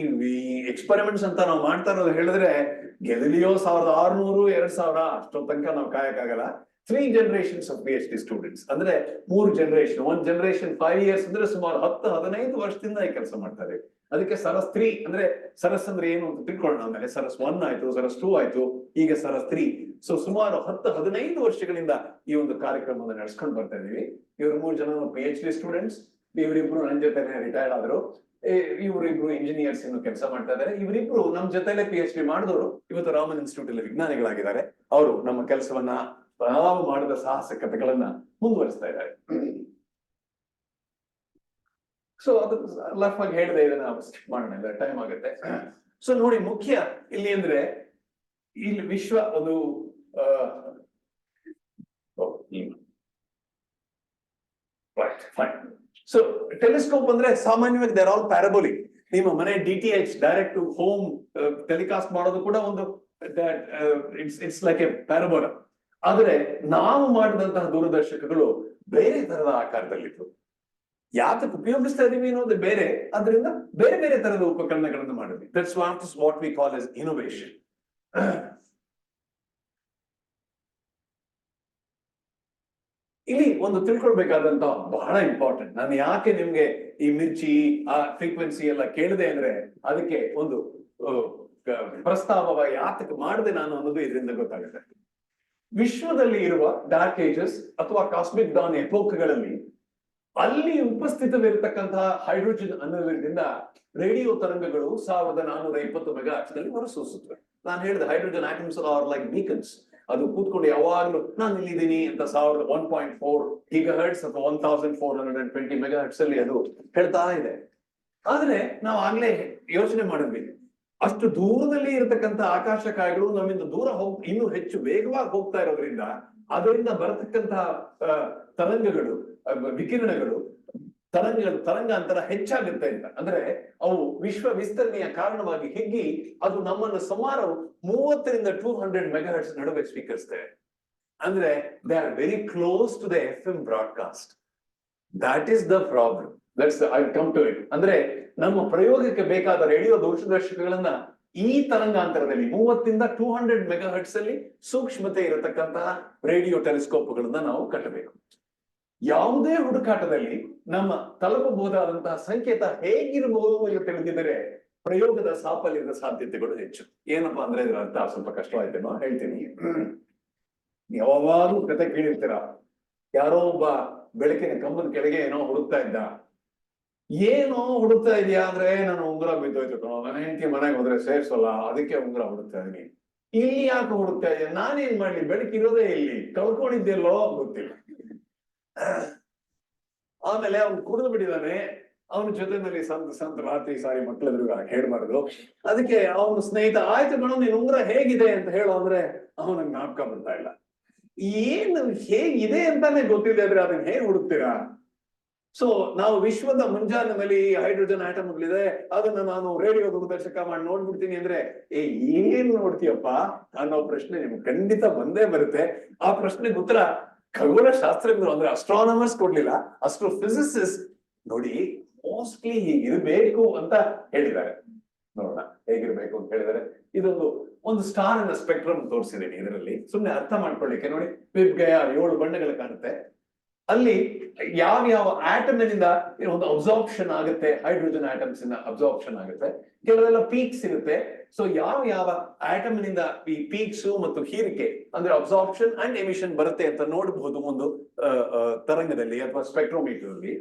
ಈ ಎಕ್ಸ್ಪೆರಿಮೆಂಟ್ಸ್ ಅಂತ ನಾವು ಮಾಡ್ತಾ ಇರೋದು ಹೇಳಿದ್ರೆ ಗೆಲಿಲಿಯೋ 1600 2000 ಅಷ್ಟೊತ್ತ ತನಕ ನಾವು ಕಾಯಕ್ಕಾಗಲ್ಲ. 3 generations of PhD students, ಅಂದ್ರೆ 3 ಜನರೇಷನ್. 1 ಜನರೇಷನ್ 5 years ಅಂದ್ರೆ ಸುಮಾರು 10-15 ವರ್ಷದಿಂದ ಈ ಕೆಲಸ ಮಾಡ್ತಾರೆ. ಅದಕ್ಕೆ ಸರಸ್ 3 ಅಂದ್ರೆ, ಸರಸ್ ಅಂದ್ರೆ ಏನು ಅಂತ ತಿಳ್ಕೊಳ್ಳೋಣ. ಆಮೇಲೆ ಸರಸ್ 1 ಆಯ್ತು, ಸರಸ್ 2 ಆಯ್ತು, ಈಗ ಸರಸ್ 3. ಸೊ ಸುಮಾರು 10-15 ವರ್ಷಗಳಿಂದ ಈ ಒಂದು ಕಾರ್ಯಕ್ರಮವನ್ನು ನಡೆಸ್ಕೊಂಡು ಬರ್ತಾ ಇದೀವಿ. ಇವರು 3 ಜನ PhD ಸ್ಟೂಡೆಂಟ್ಸ್, ಇವರಿಬ್ರು ನನ್ನ ಜೊತೆನೆ ರಿಟೈರ್ಡ್ ಆದ್ರು. ಇವರಿಬ್ರು ಇಂಜಿನಿಯರ್ಸ್ ಇನ್ನು ಕೆಲಸ ಮಾಡ್ತಾ ಇದ್ದಾರೆ. ಇವರಿಬ್ರು ನಮ್ ಜೊತೆಲೆ PhD ಮಾಡಿದವರು ಇವತ್ತು ರಾಮನ್ ಇನ್ಸ್ಟಿಟ್ಯೂಟ್ ಅಲ್ಲಿ ವಿಜ್ಞಾನಿಗಳಾಗಿದ್ದಾರೆ. ಅವರು ನಮ್ಮ ಕೆಲಸವನ್ನ, ನಾವು ಮಾಡಿದ ಸಾಹಸಕತೆಗಳನ್ನ ಮುಂದುವರಿಸ್ತಾ ಇದ್ದಾರೆ. ಸೊ ಅದು ಲಫ್ ಆಗಿ ಹೇಳಿದೆ, ಇದನ್ನ ಸ್ಕಿಪ್ ಮಾಡೋಣ, ಟೈಮ್ ಆಗುತ್ತೆ. ಸೊ ನೋಡಿ, ಮುಖ್ಯ ಇಲ್ಲಿ ಅಂದ್ರೆ ಇಲ್ಲಿ ವಿಶ್ವ ಒಂದು ಸೊ ಟೆಲಿಸ್ಕೋಪ್ ಅಂದ್ರೆ ಸಾಮಾನ್ಯವಾಗಿ ದೇರ್ ಆಲ್ ಪ್ಯಾರಾಬೋಲಿಕ್. ನಿಮ್ಮ ಮನೆ DTH direct to home telecast ಮಾಡೋದು ಕೂಡ ಒಂದು ಇಟ್ಸ್ ಲೈಕ್ ಎ ಪ್ಯಾರಾಬೋಲಾ. ಆದ್ರೆ ನಾವು ಮಾಡಿದಂತಹ ದೂರದರ್ಶಕಗಳು ಬೇರೆ ತರದ ಆಕಾರದಲ್ಲಿತ್ತು. ಯಾತಕ್ಕೆ ಉಪಯೋಗಿಸ್ತಾ ಇದೀವಿ ಅನ್ನೋದು ಬೇರೆ, ಅದರಿಂದ ಬೇರೆ ಬೇರೆ ತರದ ಉಪಕರಣಗಳನ್ನು ಮಾಡಿದ್ವಿ. That's what we call as innovation. ಇಲ್ಲಿ ಒಂದು ತಿಳ್ಕೊಳ್ಬೇಕಾದಂತ ಬಹಳ ಇಂಪಾರ್ಟೆಂಟ್. ನಾನು ಯಾಕೆ ನಿಮ್ಗೆ ಈ ಮಿರ್ಚಿ ಆ ಫ್ರೀಕ್ವೆನ್ಸಿ ಎಲ್ಲ ಕೇಳಿದೆ ಅಂದ್ರೆ ಅದಕ್ಕೆ ಒಂದು ಪ್ರಸ್ತಾವ ಯಾತಕ್ಕೆ ಮಾಡಿದೆ ನಾನು ಅನ್ನೋದು ಇದರಿಂದ ಗೊತ್ತಾಗುತ್ತೆ. ವಿಶ್ವದಲ್ಲಿ ಇರುವ ಡಾರ್ಕ್ ಏಜಸ್ ಅಥವಾ ಕಾಸ್ಮಿಕ್ ಡಾನ್ ಎಪೋಕ್ಗಳಲ್ಲಿ ಅಲ್ಲಿ ಉಪಸ್ಥಿತವಿರತಕ್ಕಂತಹ ಹೈಡ್ರೋಜನ್ ಅನ್ನೋದ್ರಿಂದ ರೇಡಿಯೋ ತರಂಗಗಳು 1420 ಮೆಗಾಹರ್ಟ್ಸ್ ನಲ್ಲಿ ಹೊರಸೂಸುತ್ತವೆ. ನಾನು ಹೇಳಿದ ಹೈಡ್ರೋಜನ್ ಆಟಮ್ಸ್ ಆರ್ ಲೈಕ್ ಬೀಕನ್ಸ್. ಅದು ಕೂತ್ಕೊಂಡು ಯಾವಾಗ್ಲೂ ನಾನು ಇಲ್ಲಿದ್ದೀನಿ ಅಂತ 1.4 ಗಿಗಾಹರ್ಟ್ಸ್ ಅಥವಾ 1420 ಮೆಗಾಹರ್ಟ್ಸ್ ಅಲ್ಲಿ ಅದು ಹೇಳ್ತಾ ಇದೆ. ಆದ್ರೆ ನಾವು ಆಗ್ಲೇ ಯೋಚನೆ ಮಾಡಿದ್ವಿ, ಅಷ್ಟು ದೂರದಲ್ಲಿ ಇರತಕ್ಕಂತ ಆಕಾಶಕಾಯಗಳು ನಮ್ಮಿಂದ ದೂರ ಇನ್ನೂ ಹೆಚ್ಚು ವೇಗವಾಗಿ ಹೋಗ್ತಾ ಇರೋದ್ರಿಂದ ಅದರಿಂದ ಬರತಕ್ಕಂತಹ ತರಂಗಗಳು, ವಿಕಿರಣಗಳು, ತರಂಗಾಂತರ ಹೆಚ್ಚಾಗುತ್ತೆ ಅಂತ. ಅಂದ್ರೆ ಅವು ವಿಶ್ವ ವಿಸ್ತರಣೆಯ ಕಾರಣವಾಗಿ ಹಿಗ್ಗಿ ಅದು ನಮ್ಮನ್ನು ಸುಮಾರು 30 to 200 ಮೆಗಾಹರ್ಟ್ಸ್ ನಡುವೆ ಸ್ವೀಕರಿಸ್ತೇವೆ. ಅಂದ್ರೆ they are very close to the FM broadcast. That is the problem. I come to it. ಅಂದ್ರೆ ನಮ್ಮ ಪ್ರಯೋಗಕ್ಕೆ ಬೇಕಾದ ರೇಡಿಯೋ ದೂರದರ್ಶಕಗಳನ್ನ ಈ ತರಂಗಾಂತರದಲ್ಲಿ 30 to 200 ಮೆಗಾಹರ್ಟ್ಸ್ ಅಲ್ಲಿ ಸೂಕ್ಷ್ಮತೆ ಇರತಕ್ಕಂತಹ ರೇಡಿಯೋ ಟೆಲಿಸ್ಕೋಪ್ಗಳನ್ನ ನಾವು ಕಟ್ಟಬೇಕು. ಯಾವುದೇ ಹುಡುಕಾಟದಲ್ಲಿ ನಮ್ಮ ತಲುಪಬಹುದಾದಂತಹ ಸಂಕೇತ ಹೇಗಿರಬಹುದು ಎಂದು ತಿಳಿದಿದ್ದರೆ ಪ್ರಯೋಗದ ಸಾಫಲ್ಯದ ಸಾಧ್ಯತೆಗಳು ಹೆಚ್ಚು. ಏನಪ್ಪಾ ಅಂದ್ರೆ ಇದರ ಅರ್ಥ ಸ್ವಲ್ಪ ಕಷ್ಟವಾಯ್ತೇನೋ ಹೇಳ್ತೀನಿ. ಯಾವಾಗಲೂ ಕತೆ ಕೇಳಿರ್ತೀರ, ಯಾರೋ ಒಬ್ಬ ಬೆಳಕಿನ ಕಂಬದ ಕೆಳಗೆ ಏನೋ ಹುಡುಕ್ತಾ ಇದ್ದ. ಏನೋ ಹುಡುಕ್ತಾ ಇದೆಯಾ ಅಂದ್ರೆ ನಾನು ಉಂಗುರ ಬಿದ್ದೋಯ್ತು ಕಣೋ, ನನ್ನ ಹೆಂಡತಿ ಮನೆಗೆ ಹೋದ್ರೆ ಸೇರ್ಸಲ್ಲ, ಅದಕ್ಕೆ ಉಂಗುರ ಹುಡುಕ್ತಾ ಇದೀನಿ. ಇಲ್ಲಿ ಯಾಕೆ ಹುಡುಕ್ತಾ ಇದೆಯಾ, ನಾನೇನ್ ಮಾಡ್ಲಿ, ಬೆಳಕಿರೋದೇ ಇಲ್ಲಿ, ಕಳ್ಕೊಂಡಿದ್ದೆಲ್ಲೋ ಗೊತ್ತಿಲ್ಲ. ಆಮೇಲೆ ಅವ್ನು ಕುಡಿದು ಬಿಟ್ಟಿದ್ದಾನೆ, ಅವನ ಜೊತೆನಲ್ಲಿ ಸಂತ ರಾತ್ರಿ ಸಾರಿ ಮಕ್ಕಳೆದ್ರು ಹೇಳ್ಬಾರ್ದು, ಅದಕ್ಕೆ ಅವನ ಸ್ನೇಹಿತ ಆಯ್ತು ಕಣೋ ನೀನ್ ಉಂಗುರ ಹೇಗಿದೆ ಅಂತ ಹೇಳೋ ಅಂದ್ರೆ ಅವನಿಗೆ ಜ್ಞಾಪಕ ಬರ್ತಾ ಇಲ್ಲ. ಏನು ಹೇಗಿದೆ ಅಂತಾನೆ ಗೊತ್ತಿದೆ ಅಂದ್ರೆ ಅದನ್ನ ಹೇಗ್ ಹುಡುಕ್ತೀರಾ? ಸೊ ನಾವು ವಿಶ್ವದ ಮುಂಜಾನೆಯಲ್ಲಿ ಹೈಡ್ರೋಜನ್ ಆಟಮ್ಗಳಿದೆ, ಅದನ್ನ ನಾನು ರೇಡಿಯೋ ದೂರದರ್ಶಕ ಮಾಡಿ ನೋಡ್ಬಿಡ್ತೀನಿ ಅಂದ್ರೆ ಏನ್ ನೋಡ್ತೀಯಪ್ಪ ಅನ್ನೋ ಪ್ರಶ್ನೆ ನಿಮ್ಗೆ ಖಂಡಿತ ಬಂದೇ ಬರುತ್ತೆ. ಆ ಪ್ರಶ್ನೆಗೆ ಉತ್ತರ ಖಗೋಳ ಶಾಸ್ತ್ರಜ್ಞರು ಅಂದ್ರೆ ಅಸ್ಟ್ರಾನಮರ್ಸ್ ಕೊಡ್ಲಿಲ್ಲ, ಅಸ್ಟ್ರೋಫಿಸಿಸಿಸ್ಟ್ ನೋಡಿ ಮೋಸ್ಟ್ಲಿ ಹೀಗಿರ್ಬೇಕು ಅಂತ ಹೇಳಿದ್ದಾರೆ. ನೋಡೋಣ ಹೇಗಿರ್ಬೇಕು ಅಂತ ಹೇಳಿದರೆ, ಒಂದು ಸ್ಟಾರ್ ಅನ್ನ ಸ್ಪೆಕ್ಟ್ರಮ್ ತೋರಿಸಿದ್ದೀನಿ ಇದರಲ್ಲಿ, ಸುಮ್ನೆ ಅರ್ಥ ಮಾಡ್ಕೊಳ್ಳಿಕ್ಕೆ. ನೋಡಿ ವಿಬ್ಗಯ 7 ಬಣ್ಣಗಳು ಕಾಣುತ್ತೆ. ಅಲ್ಲಿ ಯಾವ ಆಟಮಿನಿಂದ ಒಂದು ಅಬ್ಸಾರ್ಪ್ಷನ್ ಆಗುತ್ತೆ, ಹೈಡ್ರೋಜನ್ ಆಟಮ್ಸ್ ಇಂದ ಅಬ್ಸಾರ್ಪ್ಷನ್ ಆಗುತ್ತೆ, ಕೆಲವೆಲ್ಲ ಪೀಕ್ಸ್ ಇರುತ್ತೆ. ಸೊ ಯಾವ ಆಟಮಿನಿಂದ ಈ ಪೀಕ್ಸ್ ಮತ್ತು ಹೀರಿಕೆ ಅಂದ್ರೆ ಅಬ್ಸಾರ್ಪ್ಷನ್ ಅಂಡ್ ಎಮಿಷನ್ ಬರುತ್ತೆ ಅಂತ ನೋಡಬಹುದು ಒಂದು ತರಂಗದಲ್ಲಿ ಅಥವಾ ಸ್ಪೆಕ್ಟ್ರೋಮೀಟರ್ ಅಲ್ಲಿ.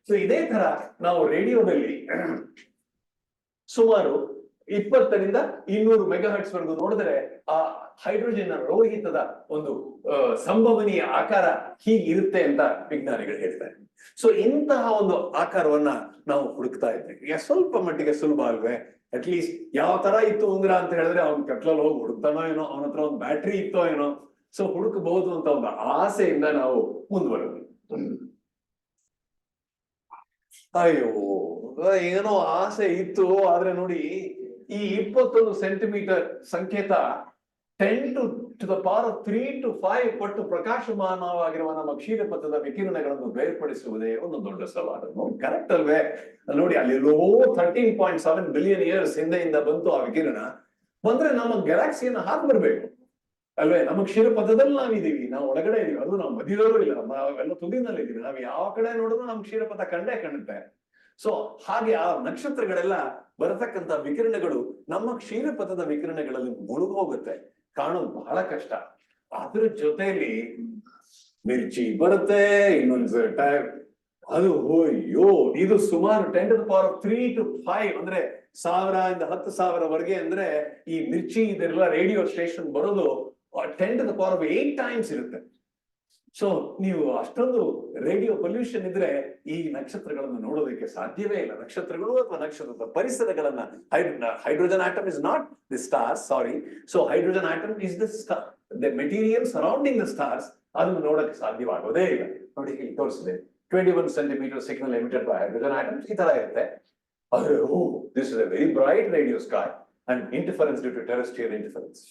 ಸೊ ಇದೇ ತರ ನಾವು ರೇಡಿಯೋದಲ್ಲಿ ಸುಮಾರು 20 ರಿಂದ 200 ಮೆಗಾಹರ್ಟ್ಸ್ ವರೆಗೂ ನೋಡಿದ್ರೆ ಆ ಹೈಡ್ರೋಜನ್ ರೋಹಿತದ ಒಂದು ಸಂಭವನೀಯ ಆಕಾರ ಹೀಗಿರುತ್ತೆ ಅಂತ ವಿಜ್ಞಾನಿಗಳು ಹೇಳ್ತಾರೆ. ಸೊ ಇಂತಹ ಒಂದು ಆಕಾರವನ್ನ ನಾವು ಹುಡುಕ್ತಾ ಇದ್ದೀವಿ. ಸ್ವಲ್ಪ ಮಟ್ಟಿಗೆ ಸುಲಭ ಅಲ್ವೇ? ಅಟ್ಲೀಸ್ಟ್ ಯಾವ ತರ ಇತ್ತು ಉಂಗುರ ಅಂತ ಹೇಳಿದ್ರೆ ಅವ್ನ್ ಕಟ್ಲಲ್ಲಿ ಹೋಗಿ ಹುಡುಕ್ತಾನೋ ಏನೋ, ಅವನ ಹತ್ರ ಒಂದು ಬ್ಯಾಟ್ರಿ ಇತ್ತೋ ಏನೋ, ಸೊ ಹುಡುಕಬಹುದು ಅಂತ ಒಂದು ಆಸೆಯಿಂದ ನಾವು ಮುಂದುವರೆದ್ವಿ. ಅಯ್ಯೋ ಏನೋ ಆಸೆ ಇತ್ತು, ಆದ್ರೆ ನೋಡಿ ಈ 21 ಸೆಂಟಿಮೀಟರ್ ಸಂಕೇತ 10 to the power of 3 to 5 ಪಟ್ಟು ಪ್ರಕಾಶಮಾನವಾಗಿರುವ ನಮ್ಮ ಕ್ಷೀರಪಥದ ವಿಕಿರಣಗಳನ್ನು ಬೇರ್ಪಡಿಸುವುದೇ ಒಂದು ದೊಡ್ಡ ಸವಾಲು. ನೋಡಿ ಕರೆಕ್ಟ್ ಅಲ್ವೇ? ನೋಡಿ ಅಲ್ಲಿ 13.7 ಬಿಲಿಯನ್ ಇಯರ್ಸ್ ಹಿಂದೆಯಿಂದ ಬಂತು ಆ ವಿಕಿರಣ. ಬಂದ್ರೆ ನಮ್ಮ ಗ್ಯಾಲಕ್ಸಿಯನ್ನ ಹಾಕಿ ಬರ್ಬೇಕು ಅಲ್ವೇ? ನಮ್ಮ ಕ್ಷೀರಪಥದಲ್ಲಿ ನಾವಿದೀವಿ, ನಾವು ಒಳಗಡೆ ಇದೀವಿ, ಅದು ನಾವು ಮಧ್ಯದಲ್ಲೂ ಇಲ್ಲ, ನಾವೆಲ್ಲ ತುದಿನಲ್ಲಿ ಇದೀವಿ. ನಾವು ಯಾವ ಕಡೆ ನೋಡಿದ್ರು ನಮ್ಮ ಕ್ಷೀರಪಥ ಕಂಡೇ ಕಾಣುತ್ತೆ. ಸೊ ಹಾಗೆ ಆ ನಕ್ಷತ್ರಗಳೆಲ್ಲ ಬರತಕ್ಕಂತ ವಿಕಿರಣಗಳು ನಮ್ಮ ಕ್ಷೀರಪಥದ ವಿಕಿರಣಗಳಲ್ಲಿ ಮುಳುಗು ಹೋಗುತ್ತೆ, ಕಾಣೋದು ಬಹಳ ಕಷ್ಟ. ಅದ್ರ ಜೊತೆಯಲ್ಲಿ ಮಿರ್ಚಿ ಬರುತ್ತೆ, ಇನ್ನೊಂದು ಟೈಮ್ ಅದು ಅಯ್ಯೋ ಇದು ಸುಮಾರು 10 to the power of 3 to 5 ಅಂದ್ರೆ 1000 ಇಂದ 10,000 ವರೆಗೆ ಅಂದ್ರೆ ಈ ಮಿರ್ಚಿ ಇದೆಲ್ಲ ರೇಡಿಯೋ ಸ್ಟೇಷನ್ ಬರೋದು 10 to the power of 8 times ಇರುತ್ತೆ. ಸೊ ನೀವು ಅಷ್ಟೊಂದು ರೇಡಿಯೋ ಪೊಲ್ಯೂಷನ್ ಇದ್ರೆ ಈ ನಕ್ಷತ್ರಗಳನ್ನು ನೋಡೋದಕ್ಕೆ ಸಾಧ್ಯವೇ ಇಲ್ಲ. ನಕ್ಷತ್ರಗಳು ಅಥವಾ ನಕ್ಷತ್ರದ ಪರಿಸರಗಳನ್ನ hydrogen atom is not the stars, sorry. So hydrogen atom is the material surrounding the stars, ಅದನ್ನು ನೋಡಕ್ಕೆ ಸಾಧ್ಯವಾಗೋದೇ ಇಲ್ಲ. ನೋಡಿ ಇಲ್ಲಿ ತೋರಿಸಿದೆ 21 centimetre signal emitted by hydrogen atoms ಈ ತರ ಇರುತ್ತೆ. This is a very bright radio sky and interference due to terrestrial interference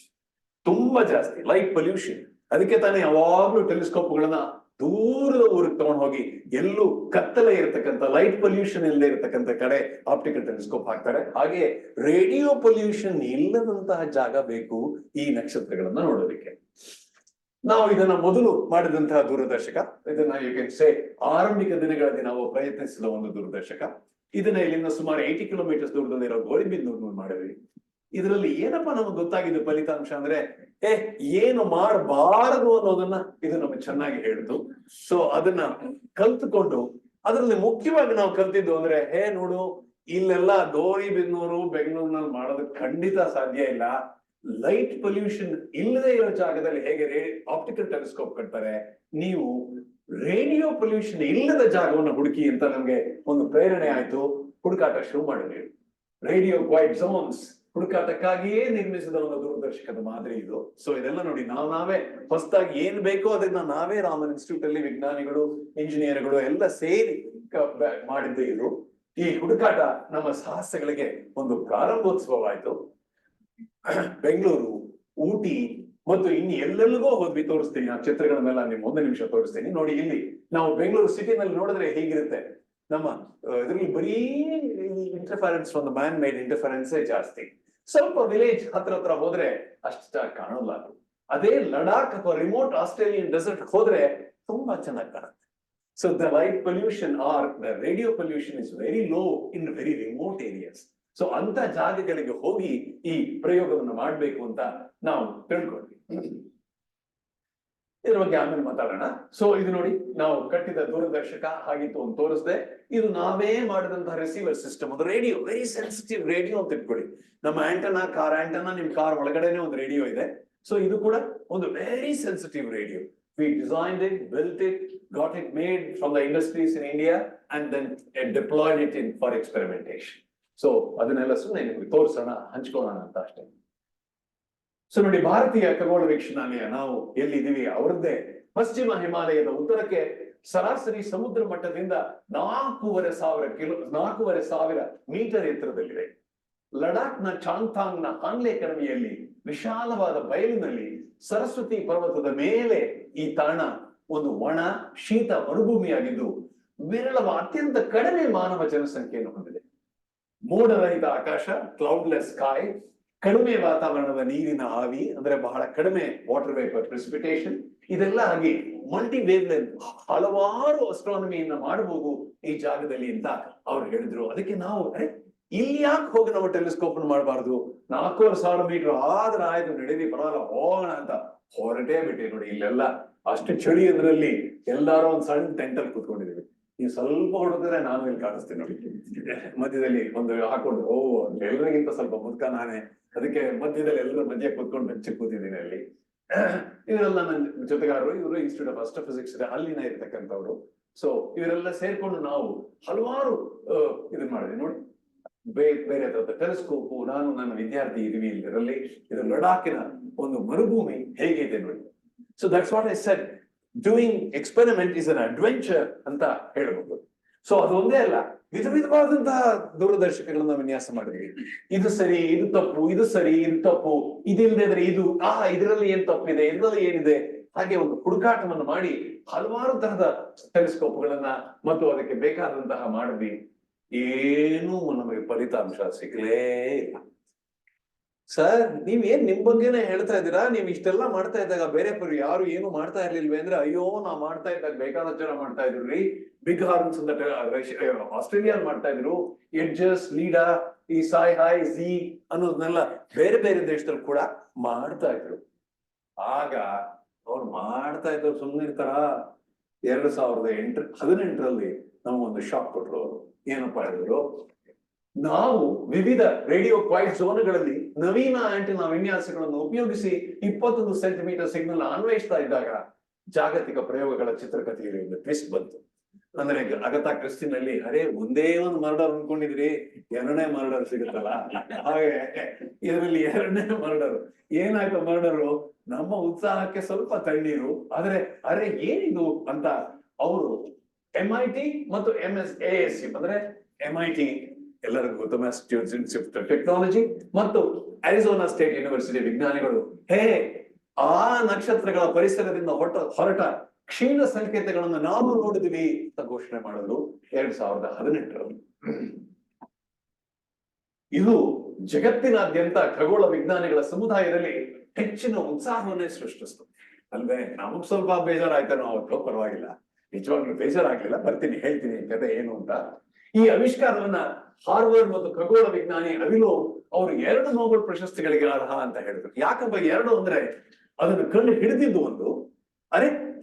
ತುಂಬಾ ಜಾಸ್ತಿ, ಲೈಟ್ ಪೊಲ್ಯೂಷನ್. ಅದಕ್ಕೆ ತಾನೇ ಯಾವಾಗ್ಲೂ ಟೆಲಿಸ್ಕೋಪ್ಗಳನ್ನ ದೂರದ ಊರಿಗೆ ತಗೊಂಡು ಹೋಗಿ ಎಲ್ಲೂ ಕತ್ತಲೆ ಇರತಕ್ಕಂಥ ಲೈಟ್ ಪೊಲ್ಯೂಷನ್ ಇಲ್ಲದೆ ಇರತಕ್ಕಂಥ ಕಡೆ ಆಪ್ಟಿಕಲ್ ಟೆಲಿಸ್ಕೋಪ್ ಹಾಕ್ತಾರೆ. ಹಾಗೆ ರೇಡಿಯೋ ಪೊಲ್ಯೂಷನ್ ಇಲ್ಲದಂತಹ ಜಾಗ ಬೇಕು ಈ ನಕ್ಷತ್ರಗಳನ್ನ ನೋಡೋದಕ್ಕೆ. ನಾವು ಇದನ್ನ ಮೊದಲು ಮಾಡಿದಂತಹ ದೂರದರ್ಶಕ, ಇದನ್ನ ಯು ಕ್ಯಾನ್ ಸೇ ಆರಂಭಿಕ ದಿನಗಳಲ್ಲಿ ನಾವು ಪ್ರಯತ್ನಿಸಿದ ಒಂದು ದೂರದರ್ಶಕ. ಇದನ್ನ ಇಲ್ಲಿಂದ ಸುಮಾರು 80 ಕಿಲೋಮೀಟರ್ಸ್ ದೂರದಲ್ಲಿರೋ ಗೋರಿಬಿದನೂರು ಮಾಡಿದ್ವಿ. ಇದರಲ್ಲಿ ಏನಪ್ಪಾ ನಮಗೆ ಗೊತ್ತಾಗಿದ್ದು ಫಲಿತಾಂಶ ಅಂದ್ರೆ ಏನು ಮಾಡಬಾರದು ಅನ್ನೋದನ್ನ ಇದು ನಮಗೆ ಚೆನ್ನಾಗಿ ಹೇಳಿತು. ಸೊ ಅದನ್ನ ಕಲ್ತುಕೊಂಡು ಅದರಲ್ಲಿ ಮುಖ್ಯವಾಗಿ ನಾವು ಕಲ್ತಿದ್ದು ಅಂದ್ರೆ ನೋಡು ಇಲ್ಲೆಲ್ಲ ಗೋರಿಬಿದನೂರು ಬೆಂಗಳೂರಿನಲ್ಲಿ ಮಾಡೋದಕ್ಕೆ ಖಂಡಿತ ಸಾಧ್ಯ ಇಲ್ಲ. ಲೈಟ್ ಪೊಲ್ಯೂಷನ್ ಇಲ್ಲದೆ ಇರೋ ಜಾಗದಲ್ಲಿ ಹೇಗೆ ಆಪ್ಟಿಕಲ್ ಟೆಲಿಸ್ಕೋಪ್ ಕಟ್ತಾರೆ, ನೀವು ರೇಡಿಯೋ ಪೊಲ್ಯೂಷನ್ ಇಲ್ಲದ ಜಾಗವನ್ನು ಹುಡುಕಿ ಅಂತ ನಮ್ಗೆ ಒಂದು ಪ್ರೇರಣೆ ಆಯ್ತು. ಹುಡುಕಾಟ ಶುರು ಮಾಡಿದ್ವಿ. ರೇಡಿಯೋ ಕ್ವೈಟ್ ಝೋನ್ಸ್ ಹುಡುಕಾಟಕ್ಕಾಗಿಯೇ ನಿರ್ಮಿಸಿದ ಒಂದು ದೂರದರ್ಶಕದ ಮಾದರಿ ಇದು. ಸೊ ಇದೆಲ್ಲ ನೋಡಿ ನಾವೇ ಹೊಸದಾಗಿ ಏನ್ ಬೇಕೋ ಅದನ್ನ ನಾವೇ ರಾಮನ್ ಇನ್ಸ್ಟಿಟ್ಯೂಟ್ ಅಲ್ಲಿ ವಿಜ್ಞಾನಿಗಳು, ಇಂಜಿನಿಯರ್ಗಳು ಎಲ್ಲ ಸೇರಿ ಮಾಡಿದ್ದು ಇದು. ಈ ಹುಡುಕಾಟ ನಮ್ಮ ಸಾಹಸಗಳಿಗೆ ಒಂದು ಪ್ರಾರಂಭೋತ್ಸವವಾಯ್ತು. ಬೆಂಗಳೂರು, ಊಟಿ ಮತ್ತು ಇನ್ನು ಎಲ್ಲೆಲ್ಲಿಗೋ ಹೋದ್ವಿ. ತೋರಿಸ್ತೀನಿ ಆ ಚಿತ್ರಗಳನ್ನೆಲ್ಲ ನಿಮ್ಗೆ 1 ನಿಮಿಷ ತೋರಿಸ್ತೀನಿ. ನೋಡಿ ಇಲ್ಲಿ ನಾವು ಬೆಂಗಳೂರು ಸಿಟಿನಲ್ಲಿ ನೋಡಿದ್ರೆ ಹೇಗಿರುತ್ತೆ, ನಮ್ಮ ಇದರಲ್ಲಿ ಬರೀ ಇಂಟರ್ಫರೆನ್ಸ್, ಒಂದು ಮ್ಯಾನ್ ಮೇಡ್ ಇಂಟರ್ಫರೆನ್ಸೇ ಜಾಸ್ತಿ. ಸ್ವಲ್ಪ ವಿಲೇಜ್ ಹತ್ರ ಹೋದ್ರೆ ಅಷ್ಟ ಕಾಣಲ್ಲ. ಅದೇ ಲಡಾಖ್ ಅಥವಾ ರಿಮೋಟ್ ಆಸ್ಟ್ರೇಲಿಯನ್ ಡೆಸರ್ಟ್ ಹೋದ್ರೆ ತುಂಬಾ ಚೆನ್ನಾಗಿ ಕಾಣುತ್ತೆ. So the light pollution are the radio pollution is very low in very remote areas. So ಅಂತ ಜಾಗಗಳಿಗೆ ಹೋಗಿ ಈ ಪ್ರಯೋಗವನ್ನು ಮಾಡಬೇಕು ಅಂತ ನಾವು ತಿಳ್ಕೊಂಡ್ವಿ. ಇದ್ರ ಬಗ್ಗೆ ಆಮೇಲೆ ಮಾತಾಡೋಣ. ಸೊ ಇದು ನೋಡಿ, ನಾವು ಕಟ್ಟಿದ ದೂರದರ್ಶಕ ಹಾಗಿತ್ತು ಅಂತ ತೋರಿಸ್ದೆ. ಇದು ನಾವೇ ಮಾಡಿದಂತಹ ರಿಸೀವರ್ ಸಿಸ್ಟಮ್, ಒಂದು ರೇಡಿಯೋ, ವೆರಿ ಸೆನ್ಸಿಟಿವ್ ರೇಡಿಯೋ ಅಂತ ಇಟ್ಕೊಳ್ಳಿ. ನಮ್ಮ ಆಂಟನಾ, ಕಾರ್ ಆಂಟನಾ, ನಿಮ್ ಕಾರ್ ಒಳಗಡೆನೆ ಒಂದು ರೇಡಿಯೋ ಇದೆ. ಸೊ ಇದು ಕೂಡ ಒಂದು very sensitive radio. We designed it, built it, got it made from the industries in India, and then deployed it in for experimentation. So ಅದನ್ನೆಲ್ಲ ಸುಮ್ಮನೆ ನಿಮಗೆ ತೋರಿಸೋಣ, ಹಂಚ್ಕೊಳ್ಳೋಣ ಅಂತ ಅಷ್ಟೇ. ಸೊ ನೋಡಿ, ಭಾರತೀಯ ಖಗೋಳ ವೀಕ್ಷಣಾಲಯ ನಾವು ಎಲ್ಲಿದ್ದೀವಿ, ಅವರದ್ದೇ ಪಶ್ಚಿಮ ಹಿಮಾಲಯದ ಉತ್ತರಕ್ಕೆ ಸರಾಸರಿ ಸಮುದ್ರ ಮಟ್ಟದಿಂದ 4,500 ಮೀಟರ್ ಎತ್ತರದಲ್ಲಿದೆ. ಲಡಾಖ್ನ ಚಾಂಗ್ಥಾಂಗ್ನ ಹಾನ್ಲೆ ಕಣಿವೆಯಲ್ಲಿ ವಿಶಾಲವಾದ ಬಯಲಿನಲ್ಲಿ ಸರಸ್ವತಿ ಪರ್ವತದ ಮೇಲೆ ಈ ತಾಣ ಒಂದು ಒಣ ಶೀತ ಮರುಭೂಮಿಯಾಗಿದ್ದು ವಿರಳವ ಅತ್ಯಂತ ಕಡಿಮೆ ಮಾನವ ಜನಸಂಖ್ಯೆಯನ್ನು ಹೊಂದಿದೆ. ಮೋಡರಹಿತ ಆಕಾಶ, ಕ್ಲೌಡ್ಲೆಸ್ ಸ್ಕೈ, ಕಡಿಮೆ ವಾತಾವರಣದ ನೀರಿನ ಆವಿ, ಅಂದ್ರೆ ಬಹಳ ಕಡಿಮೆ ವಾಟರ್ ವೇಪರ್ ಪ್ರೆಸಿಪಿಟೇಷನ್, ಇದೆಲ್ಲ ಆಗಿ ಮಲ್ಟಿ ವೇವ್ ಲೆಂತ್ ಹಲವಾರು ಅಸ್ಟ್ರಾನಮಿಯನ್ನ ಮಾಡಬಹುದು ಈ ಜಾಗದಲ್ಲಿ ಅಂತ ಅವ್ರು ಹೇಳಿದ್ರು. ಅದಕ್ಕೆ ನಾವು ಇಲ್ಲಿ ಯಾಕೆ ಹೋಗಿ ನಾವು ಟೆಲಿಸ್ಕೋಪ್ ಮಾಡಬಾರ್ದು, 4,500 ಮೀಟರ್ ಆದ್ರೆ ಆಯ್ತು, ನಡೀಲಿ, ಪರವಾಗಿಲ್ಲ, ಹೋಗೋಣ ಅಂತ ಹೊರಟೇ ಬಿಟ್ಟೆ. ನೋಡಿ, ಇಲ್ಲೆಲ್ಲ ಅಷ್ಟು ಚಳಿ, ಅದರಲ್ಲಿ ಎಲ್ಲಾರು ಒಂದ್ ಸಣ್ಣ ಟೆಂಟ್ ಅಲ್ಲಿ ಕೂತ್ಕೊಂಡಿದೀವಿ. ನೀವು ಸ್ವಲ್ಪ ಹೊಡೆದ್ರೆ ನಾನು ಇಲ್ಲಿ ಕಾಣಿಸ್ತೀನಿ ನೋಡಿ, ಮಧ್ಯದಲ್ಲಿ ಒಂದು ಹಾಕೊಂಡು, ಎಲ್ರಿಗಿಂತ ಸ್ವಲ್ಪ ಮುದ್ಕ ನಾನೇ, ಅದಕ್ಕೆ ಮಧ್ಯದಲ್ಲಿ ಎಲ್ಲರ ಮಧ್ಯೆ ಕೂತ್ಕೊಂಡು ಬೆಚ್ಚಿ ಕೂತಿದ್ದೀನಿ ಅಲ್ಲಿ. ಇವರೆಲ್ಲ ನನ್ನ ಜೊತೆಗಾರರು, ಇವರು ಇನ್ಸ್ಟಿಟ್ಯೂಟ್ ಆಫ್ ಆಸ್ಟ್ರೋಫಿಸಿಕ್ಸ್ ಇದೆ, ಅಲ್ಲಿನ ಇರ್ತಕ್ಕಂಥವ್ರು. ಸೊ ಇವರೆಲ್ಲ ಸೇರ್ಕೊಂಡು ನಾವು ಹಲವಾರು ಇದನ್ನ ಮಾಡಿದ್ವಿ. ನೋಡಿ, ಬೇರೆ ತರದ ಟೆಲಿಸ್ಕೋಪು, ನಾನು ನನ್ನ ವಿದ್ಯಾರ್ಥಿ ಇದೀವಿ ಇದರಲ್ಲಿ. ಇದು ಲಡಾಖಿನ ಒಂದು ಮರುಭೂಮಿ ಹೇಗಿದೆ ನೋಡಿ. So that's what I said, doing experiment is an adventure ಅಂತ ಹೇಳಬಹುದು. ಸೊ ಅದು ಒಂದೇ ಅಲ್ಲ, ವಿಧವಾದಂತಹ ದೂರದರ್ಶಕಗಳನ್ನ ವಿನ್ಯಾಸ ಮಾಡಿದ್ವಿ. ಇದು ಸರಿ, ಇದು ತಪ್ಪು, ಇದು ಸರಿ, ಇದು ತಪ್ಪು, ಇದಿಲ್ಲದೆ ಇದ್ರೆ ಇದು, ಇದರಲ್ಲಿ ಏನ್ ತಪ್ಪಿದೆ, ಇದರಲ್ಲಿ ಏನಿದೆ, ಹಾಗೆ ಒಂದು ಹುಡುಕಾಟವನ್ನು ಮಾಡಿ ಹಲವಾರು ತರಹದ ಟೆಲಿಸ್ಕೋಪ್ಗಳನ್ನ ಮತ್ತು ಅದಕ್ಕೆ ಬೇಕಾದಂತಹ ಮಾಡಿದ್ವಿ. ಏನೂ ನಮಗೆ ಫಲಿತಾಂಶ ಸಿಗಲೇ ಇಲ್ಲ. ಸರ್, ನೀವೇನ್ ನಿಮ್ ಬಗ್ಗೆನೆ ಹೇಳ್ತಾ ಇದ್ದೀರಾ, ನೀವ್ ಇಷ್ಟೆಲ್ಲ ಮಾಡ್ತಾ ಇದ್ದಾಗ ಬೇರೆ ಪರಿ ಯಾರು ಏನು ಮಾಡ್ತಾ ಇರ್ಲಿಲ್ವೇ ಅಂದ್ರೆ, ಅಯ್ಯೋ ನಾವ್ ಮಾಡ್ತಾ ಇದ್ದಾಗ ಬೇಕಾದಷ್ಟು ಜನ ಮಾಡ್ತಾ ಇದ್ರು. ಬಿಗ್ ಹಾರ್ನ್ಸ್ ಅಂತ ಆಸ್ಟ್ರೇಲಿಯಾ ಮಾಡ್ತಾ ಇದ್ರು, ಎಡ್ಜಸ್, ಲೀಡಾ, ಈ ಸಾಯ್ ಹಾಯ್ ಝೀ ಅನ್ನೋದನ್ನೆಲ್ಲ ಬೇರೆ ಬೇರೆ ದೇಶದಲ್ಲಿ ಕೂಡ ಮಾಡ್ತಾ ಇದ್ರು. ಆಗ ಅವ್ರು ಮಾಡ್ತಾ ಇದ್ರು ಸುಮ್ಮನೆ ಇರ್ತಾರ. 2018ರಲ್ಲಿ ನಮಗೊಂದು ಶಾಕ್ ಕೊಟ್ರು ಅವರು. ಏನಪ್ಪಾ ಹೇಳಿದ್ರು, ನಾವು ವಿವಿಧ ರೇಡಿಯೋ ಕ್ವೈಟ್ ಝೋನ್ಗಳಲ್ಲಿ ನವೀನ ಆಂಟಿನಾ ವಿನ್ಯಾಸಗಳನ್ನು ಉಪಯೋಗಿಸಿ 21 ಸೆಂಟಿಮೀಟರ್ ಸಿಗ್ನಲ್ ಅನ್ವಯಿಸ್ತಾ ಇದ್ದಾಗ ಜಾಗತಿಕ ಪ್ರಯೋಗಗಳ ಚಿತ್ರಕಥೆಯಲ್ಲಿ ಒಂದು ಟ್ವಿಸ್ಟ್ ಬಂತು. ಅಂದ್ರೆ ಅಗತಾ ಕ್ರಿಸ್ಟಿನಲ್ಲಿ ಒಂದೇ ಒಂದು ಮರ್ಡರ್ ಅನ್ಕೊಂಡಿದ್ರಿ, 2ನೇ ಮರ್ಡರ್ ಸಿಗುತ್ತಲ್ಲ, ಹಾಗೆ ಇದರಲ್ಲಿ 2ನೇ ಮರ್ಡರ್. ಏನಾಯ್ತು ಮರ್ಡರು? ನಮ್ಮ ಉತ್ಸಾಹಕ್ಕೆ ಸ್ವಲ್ಪ ತಣ್ಣೀರು. ಆದ್ರೆ ಏನಿದು ಅಂತ ಅವರು MIT ಮತ್ತು MSASU ಅಂದ್ರೆ MIT ಎಲ್ಲರಿಗೂ ಗೊತ್ತು, ಮ್ಯಾಸಚೂಸೆಟ್ಸ್ ಇನ್ಸ್ಟಿಟ್ಯೂಟ್ ಆಫ್ ಟೆಕ್ನಾಲಜಿ, ಮತ್ತು ಅರಿಜೋನಾ ಸ್ಟೇಟ್ ಯೂನಿವರ್ಸಿಟಿ ವಿಜ್ಞಾನಿಗಳು ಆ ನಕ್ಷತ್ರಗಳ ಪರಿಸರದಿಂದ ಹೊರಟ ಕ್ಷೀಣ ಸಂಕೇತಗಳನ್ನು ನಾವು ನೋಡಿದ್ವಿ ಅಂತ ಘೋಷಣೆ ಮಾಡಿದ್ರು 2018ರಲ್ಲಿ. ಇದು ಜಗತ್ತಿನಾದ್ಯಂತ ಖಗೋಳ ವಿಜ್ಞಾನಿಗಳ ಸಮುದಾಯದಲ್ಲಿ ಹೆಚ್ಚಿನ ಉತ್ಸಾಹವನ್ನೇ ಸೃಷ್ಟಿಸ್ತು ಅಲ್ವೇ? ನಮಗ್ ಸ್ವಲ್ಪ ಬೇಜಾರಾಯ್ತಾನೋ ಅವತ್ತು, ಪರವಾಗಿಲ್ಲ, ನಿಜವಾಗ್ಲೂ ಬೇಜಾರಾಗ್ಲಿಲ್ಲ, ಬರ್ತೀನಿ, ಹೇಳ್ತೀನಿ ಕತೆ ಏನು ಅಂತ. ಈ ಆವಿಷ್ಕಾರವನ್ನ ಹಾರ್ವರ್ಡ್ ಮತ್ತು ಖಗೋಳ ವಿಜ್ಞಾನಿ ಅವಿಲೋವ್ ಅವರು 2 ನೊಬೆಲ್ ಪ್ರಶಸ್ತಿಗಳಿಗೆ ಅರ್ಹ ಅಂತ ಹೇಳಿದ್ರು. ಯಾಕಪ್ಪ 2 ಅಂದ್ರೆ, ಅದನ್ನು ಕಂಡು ಹಿಡಿದಿದ್ದು ಒಂದು,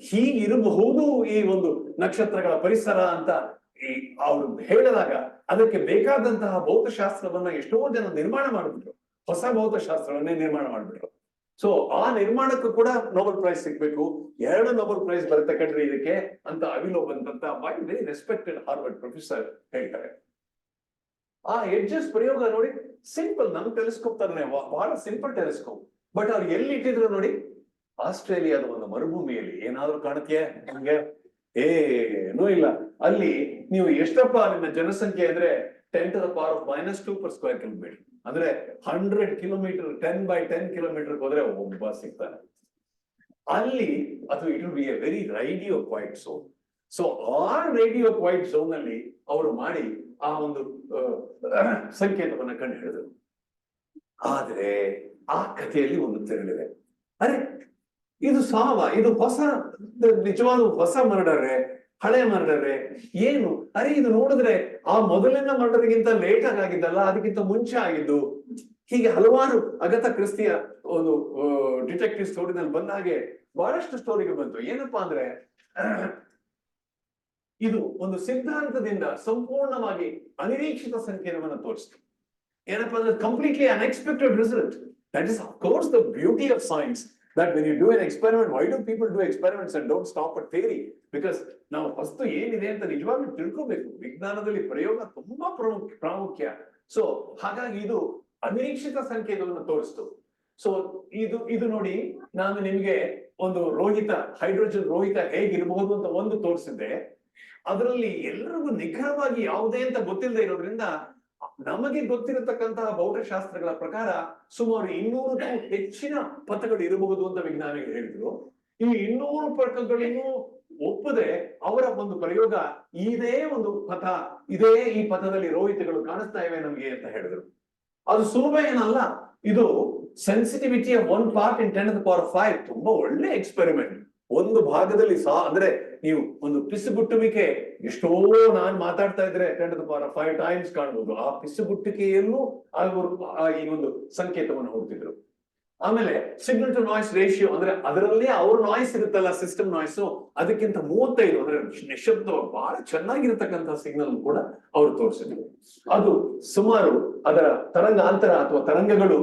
ಹೀಗಿರಬಹುದು ಈ ಒಂದು ನಕ್ಷತ್ರಗಳ ಪರಿಸರ ಅಂತ ಅವರು ಹೇಳಿದಾಗ ಅದಕ್ಕೆ ಬೇಕಾದಂತಹ ಭೌತಶಾಸ್ತ್ರವನ್ನ ಎಷ್ಟೋ ಜನ ನಿರ್ಮಾಣ ಮಾಡಿಬಿಟ್ರು, ಹೊಸ ಭೌತಶಾಸ್ತ್ರವನ್ನೇ ನಿರ್ಮಾಣ ಮಾಡಿಬಿಟ್ರು. ಸೊ ಆ ನಿರ್ಮಾಣಕ್ಕೂ ಕೂಡ ನೊಬೆಲ್ ಪ್ರೈಸ್ ಸಿಗ್ಬೇಕು. 2 ನೊಬೆಲ್ ಪ್ರೈಸ್ ಬರುತ್ತೆ ಕಣ್ರಿ ಇದಕ್ಕೆ ಅಂತ ಅವಿಲೋವ್ ಅಂತ ವೆರಿ ರೆಸ್ಪೆಕ್ಟೆಡ್ ಹಾರ್ವರ್ಡ್ ಪ್ರೊಫೆಸರ್ ಹೇಳ್ತಾರೆ. ಆ ಎಡ್ಜಸ್ ಪ್ರಯೋಗ ನೋಡಿ, ಸಿಂಪಲ್, ನಮ್ ಟೆಲಿಸ್ಕೋಪ್ ತರನೇ ಬಹಳ ಸಿಂಪಲ್ ಟೆಲಿಸ್ಕೋಪ್. ಬಟ್ ಅವ್ರು ಎಲ್ಲಿ ಇಟ್ಟಿದ್ರು ನೋಡಿ, ಆಸ್ಟ್ರೇಲಿಯಾದ ಒಂದು ಮರುಭೂಮಿಯಲ್ಲಿ. ಏನಾದ್ರು ಕಾಣುತ್ತೆ ನಮ್ಗೆ? ಏನೂ ಇಲ್ಲ. ಅಲ್ಲಿ ನೀವು ಎಷ್ಟಪ್ಪ ನಿಮ್ಮ ಜನಸಂಖ್ಯೆ ಅಂದ್ರೆ 10⁻⁻² per square kilometer, ಅಂದ್ರೆ 100 ಕಿಲೋಮೀಟರ್ 10x10 ಕಿಲೋಮೀಟರ್ ಹೋದ್ರೆ ಒಬ್ಬ ಸಿಗ್ತಾನೆ ಅಲ್ಲಿ. ಅದು it will be a very radio quiet zone. So ಆ ರೇಡಿಯೋ ಕ್ವೈಟ್ ಝೋನ್ ಅಲ್ಲಿ ಅವರು ಮಾಡಿ ಆ ಒಂದು ಸಂಕೇತವನ್ನ ಕಂಡು ಹಿಡಿದರು. ಆದ್ರೆ ಆ ಕಥೆಯಲ್ಲಿ ಒಂದು ತಿರುಳಿದೆ. ಅರೆ, ಇದು ಸಾವ, ಇದು ಹೊಸ, ನಿಜವಾದ ಹೊಸ ಮರ್ಡರೇ, ಹಳೆ ಮರ್ಡರೇ ಏನು? ಅರೆ, ಇದು ನೋಡಿದ್ರೆ ಆ ಮೊದಲಿನ ಮರ್ಡರ್ಗಿಂತ ಲೇಟ್ ಆಗಿದ್ದಲ್ಲ, ಅದಕ್ಕಿಂತ ಮುಂಚೆ ಆಗಿದ್ದು. ಹೀಗೆ ಹಲವಾರು ಅಗತಾ ಕ್ರಿಸ್ಟಿಯ ಒಂದು ಡಿಟೆಕ್ಟಿವ್ ಸ್ಟೋರಿನಲ್ಲಿ ಬಂದ ಹಾಗೆ ಬಹಳಷ್ಟು ಸ್ಟೋರಿಗಳು ಬಂತು. ಏನಪ್ಪಾ ಅಂದ್ರೆ, ಇದು ಒಂದು ಸಿದ್ಧಾಂತದಿಂದ ಸಂಪೂರ್ಣವಾಗಿ ಅನಿರೀಕ್ಷಿತ ಸಂಕೇತವನ್ನು ತೋರಿಸ್ತು. ಏನಪ್ಪಾ ಅಂದ್ರೆ, completely unexpected result. That is of course the beauty of science, that when you do an experiment, why do people do experiments and don't stop at theory? Because ನಾವು ವಸ್ತು ಏನಿದೆ ಅಂತ ನಿಜವಾಗ್ಲೂ ತಿಳ್ಕೋಬೇಕು. ವಿಜ್ಞಾನದಲ್ಲಿ ಪ್ರಯೋಗ ತುಂಬಾ ಪ್ರಾಮುಖ್ಯ. ಸೊ ಹಾಗಾಗಿ ಇದು ಅನಿರೀಕ್ಷಿತ ಸಂಕೇತವನ್ನು ತೋರಿಸ್ತು. ಸೊ ಇದು ನೋಡಿ, ನಾನು ನಿಮ್ಗೆ ಒಂದು ಹೈಡ್ರೋಜನ್ ರೋಹಿತ ಹೇಗಿರಬಹುದು ಅಂತ ಒಂದು ತೋರಿಸಿದ್ದೆ. ಅದರಲ್ಲಿ ಎಲ್ಲರಿಗೂ ನಿಖರವಾಗಿ ಯಾವುದೇ ಅಂತ ಗೊತ್ತಿಲ್ಲದೆ ಇರೋದ್ರಿಂದ ನಮಗೆ ಗೊತ್ತಿರತಕ್ಕಂತಹ ಭೌತಶಾಸ್ತ್ರಗಳ ಪ್ರಕಾರ ಸುಮಾರು 200ಕ್ಕೂ ಹೆಚ್ಚಿನ ಪಥಗಳು ಇರಬಹುದು ಅಂತ ವಿಜ್ಞಾನಿಗಳು ಹೇಳಿದ್ರು. ಈ 200 ಪಥಗಳನ್ನು ಒಪ್ಪದೆ ಅವರ ಒಂದು ಪ್ರಯೋಗ ಇದೇ ಒಂದು ಪಥ, ಈ ಪಥದಲ್ಲಿ ರೋಹಿತಗಳು ಕಾಣಿಸ್ತಾ ಇವೆ ನಮಗೆ ಅಂತ ಹೇಳಿದ್ರು. ಅದು ಸುಲಭ ಏನಲ್ಲ. ಇದು ಸೆನ್ಸಿಟಿವಿಟಿ ಆಫ್ 1 part in 10⁵ ತುಂಬಾ ಒಳ್ಳೆ ಎಕ್ಸ್ಪೆರಿಮೆಂಟ್. ಒಂದು ಭಾಗದಲ್ಲಿ ಅಂದ್ರೆ ನೀವು ಒಂದು ಪಿಸುಗುಟ್ಟುವಿಕೆ ಎಷ್ಟೋ ನಾನು ಮಾತಾಡ್ತಾ ಇದ್ರೆ 10⁵ ಟೈಮ್ಸ್ ಕಾಣಬಹುದು. ಆ ಪಿಸುಗುಟ್ಟಿಕೆಯನ್ನು ಅವರು ಈ ಒಂದು ಸಂಕೇತವನ್ನು ಹುಡುಕಿದ್ರು. ಆಮೇಲೆ ಸಿಗ್ನಲ್ ಟು ನಾಯ್ಸ್ ರೇಷಿಯೋ, ಅಂದ್ರೆ ಅದರಲ್ಲೇ ಅವ್ರ ನಾಯ್ಸ್ ಇರುತ್ತಲ್ಲ, ಸಿಸ್ಟಮ್ ನಾಯ್ಸ್, ಅದಕ್ಕಿಂತ 35 ಅಂದ್ರೆ ನಿಶಬ್ದ ಬಹಳ ಚೆನ್ನಾಗಿರತಕ್ಕಂತಹ ಸಿಗ್ನಲ್ ಕೂಡ ಅವರು ತೋರಿಸಿದ್ರು. ಅದು ಸುಮಾರು ಅದರ ತರಂಗಾಂತರ ಅಥವಾ ತರಂಗಗಳು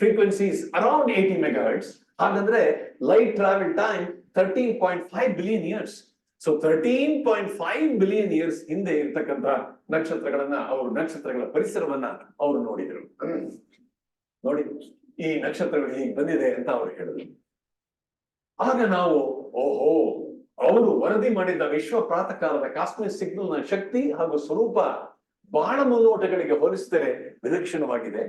ಫ್ರೀಕ್ವೆನ್ಸೀಸ್ ಅರೌಂಡ್ 80 MHz. ಹಾಗಂದ್ರೆ light travel time 13.5 billion years. So 13.5 billion years ಹಿಂದೆ ಇರ್ತಕ್ಕಂಥ ನಕ್ಷತ್ರಗಳ ಪರಿಸರವನ್ನ ಅವರು ನೋಡಿದ್ರು. ನೋಡಿ, ಈ ನಕ್ಷತ್ರಗಳು ಹೀಗೆ ಬಂದಿದೆ ಅಂತ ಅವರು ಹೇಳಿದ್ರು. ಆಗ ನಾವು ಅವರು ವರದಿ ಮಾಡಿದ್ದ ವಿಶ್ವ ಪ್ರಾತಃಕಾಲದ ಕಾಸ್ಮಿಕ್ ಸಿಗ್ನಲ್ ನ ಶಕ್ತಿ ಹಾಗೂ ಸ್ವರೂಪ ಬಾಣ ಮುನ್ನೋಟಗಳಿಗೆ ಹೋಲಿಸಿದರೆ ವಿಲಕ್ಷಣವಾಗಿದೆ.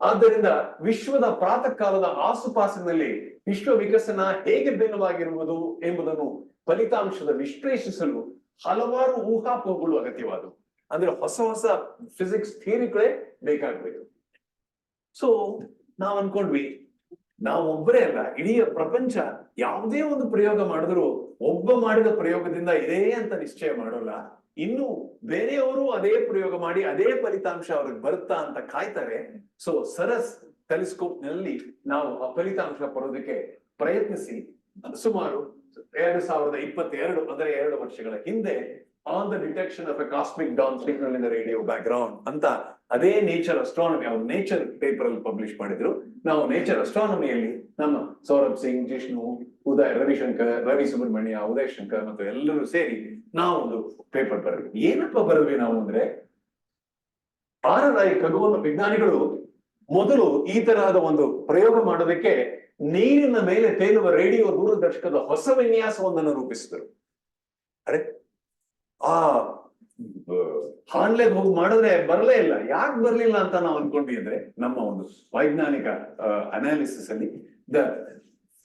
ಆದ್ದರಿಂದ ವಿಶ್ವದ ಪ್ರಾತಃ ಕಾಲದ ಆಸುಪಾಸಿನಲ್ಲಿ ವಿಶ್ವ ವಿಕಸನ ಹೇಗೆ ಭಿನ್ನವಾಗಿರುವುದು ಎಂಬುದನ್ನು ಫಲಿತಾಂಶದ ವಿಶ್ಲೇಷಿಸಲು ಹಲವಾರು ಊಹಾಪೋಹಗಳು ಅಗತ್ಯವಾದವು. ಅಂದ್ರೆ ಹೊಸ ಹೊಸ ಫಿಸಿಕ್ಸ್ ಥಿಯರಿಗಳೇ ಬೇಕಾಗಬೇಕು. ಸೊ ನಾವ್ ಅನ್ಕೊಂಡ್ವಿ, ನಾವೊಬ್ಬರೇ ಅಲ್ಲ, ಇಡೀ ಪ್ರಪಂಚ ಯಾವುದೇ ಒಂದು ಪ್ರಯೋಗ ಮಾಡಿದ್ರು ಒಬ್ಬ ಮಾಡಿದ ಪ್ರಯೋಗದಿಂದ ಇದೇ ಅಂತ ನಿಶ್ಚಯ ಮಾಡೋಲ್ಲ. ಇನ್ನು ಬೇರೆಯವರು ಅದೇ ಪ್ರಯೋಗ ಮಾಡಿ ಅದೇ ಫಲಿತಾಂಶ ಅವ್ರಿಗೆ ಬರುತ್ತಾ ಅಂತ ಕಾಯ್ತಾರೆ. ಸೊ ಸರಸ್ ಟೆಲಿಸ್ಕೋಪ್ ನಲ್ಲಿ ನಾವು ಆ ಫಲಿತಾಂಶ ಬರೋದಕ್ಕೆ ಪ್ರಯತ್ನಿಸಿ ಸುಮಾರು 2022 ಅಂದ್ರೆ 2 ವರ್ಷಗಳ ಹಿಂದೆ on the detection of A cosmic Don signal in the radio background ಅಂತ ಅದೇ ನೇಚರ್ ಅಸ್ಟ್ರಾನಮಿ, ಅವ್ರು ನೇಚರ್ ಪೇಪರ್ ಅಲ್ಲಿ ಪಬ್ಲಿಷ್ ಮಾಡಿದ್ರು. ನಾವು ನೇಚರ್ ಅಸ್ಟ್ರಾನಮಿಯಲ್ಲಿ ನಮ್ಮ ಸೌರಭ್ ಸಿಂಗ್, ಜಿಷ್ಣು, ರವಿಶಂಕರ್, ರವಿ ಸುಬ್ರಹ್ಮಣ್ಯ, ಉದಯ್ ಶಂಕರ್ ಮತ್ತು ಎಲ್ಲರೂ ಸೇರಿ ನಾವು ಒಂದು ಪೇಪರ್ ಬರೆದ್ವಿ. ಏನಪ್ಪ ಬರೆದ್ವಿ ನಾವು ಅಂದ್ರೆ, RRI ಖಗೋಳ ವಿಜ್ಞಾನಿಗಳು ಮೊದಲು ಈ ತರಹದ ಒಂದು ಪ್ರಯೋಗ ಮಾಡೋದಕ್ಕೆ ನೀರಿನ ಮೇಲೆ ತೇಲುವ ರೇಡಿಯೋ ದೂರದರ್ಶಕದ ಹೊಸ ವಿನ್ಯಾಸವೊಂದನ್ನು ರೂಪಿಸಿದರು. ಅರೆ, ಆ ಹಾನ್ಲೆಗ್ ಹೋಗಿ ಮಾಡಿದ್ರೆ ಬರಲೇ ಇಲ್ಲ. ಯಾಕೆ ಬರ್ಲಿಲ್ಲ ಅಂತ ನಾವು ಅನ್ಕೊಂಡ್ವಿ ಅಂದ್ರೆ, ನಮ್ಮ ಒಂದು ವೈಜ್ಞಾನಿಕ ಅನಾಲಿಸಿಸ್ ಅಲ್ಲಿ ದ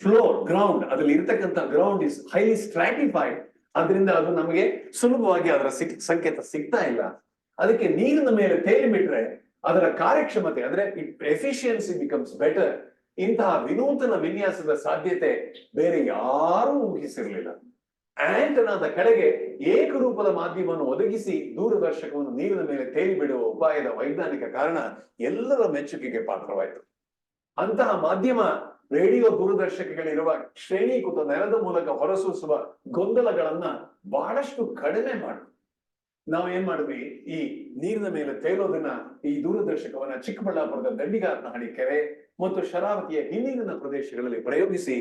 ಫ್ಲೋರ್ ಗ್ರೌಂಡ್, ಅದ್ರಲ್ಲಿ ಇರ್ತಕ್ಕಂಥ ಗ್ರೌಂಡ್ ಇಸ್ ಹೈಲಿ ಸ್ಟ್ರಾಟಿಫೈಡ್. ಅದರಿಂದ ಅದು ನಮಗೆ ಸುಲಭವಾಗಿ ಅದರ ಸಂಕೇತ ಸಿಗ್ತಾ ಇಲ್ಲ. ಅದಕ್ಕೆ ನೀರಿನ ಮೇಲೆ ತೇಲಿ ಬಿಟ್ರೆ ಅದರ ಕಾರ್ಯಕ್ಷಮತೆ ಅಂದ್ರೆ ಎಫಿಷಿಯನ್ಸಿ ಬಿಕಮ್ಸ್ ಬೆಟರ್. ಇಂತಹ ವಿನೂತನ ವಿನ್ಯಾಸದ ಸಾಧ್ಯತೆ ಬೇರೆ ಯಾರೂ ಊಹಿಸಿರ್ಲಿಲ್ಲ. ಆಂಟನಾದ ಕಡೆಗೆ ಏಕರೂಪದ ಮಾಧ್ಯಮವನ್ನು ಒದಗಿಸಿ ದೂರದರ್ಶಕವನ್ನು ನೀರಿನ ಮೇಲೆ ತೇಲಿ ಬಿಡುವ ಉಪಾಯದ ವೈಜ್ಞಾನಿಕ ಕಾರಣ ಎಲ್ಲರ ಮೆಚ್ಚುಗೆಗೆ ಪಾತ್ರವಾಯಿತು. ಅಂತಹ ಮಾಧ್ಯಮ ರೇಡಿಯೋ ದೂರದರ್ಶಕಗಳಿರುವ ಶ್ರೇಣೀಕೃತ ನೆಲದ ಮೂಲಕ ಹೊರಸೂಸುವ ಗೊಂದಲಗಳನ್ನ ಬಹಳಷ್ಟು ಕಡಿಮೆ ಮಾಡಿ ನಾವು ಏನ್ ಮಾಡಿದ್ವಿ, ಈ ನೀರಿನ ಮೇಲೆ ತೇಲೋದನ್ನ, ಈ ದೂರದರ್ಶಕವನ್ನ ಚಿಕ್ಕಬಳ್ಳಾಪುರದ ದಂಡಿಗಾರನಹಳ್ಳಿ ಕೆರೆ ಮತ್ತು ಶರಾವತಿಯ ಹಿನ್ನೀರಿನ ಪ್ರದೇಶಗಳಲ್ಲಿ ಪ್ರಯೋಗಿಸಿ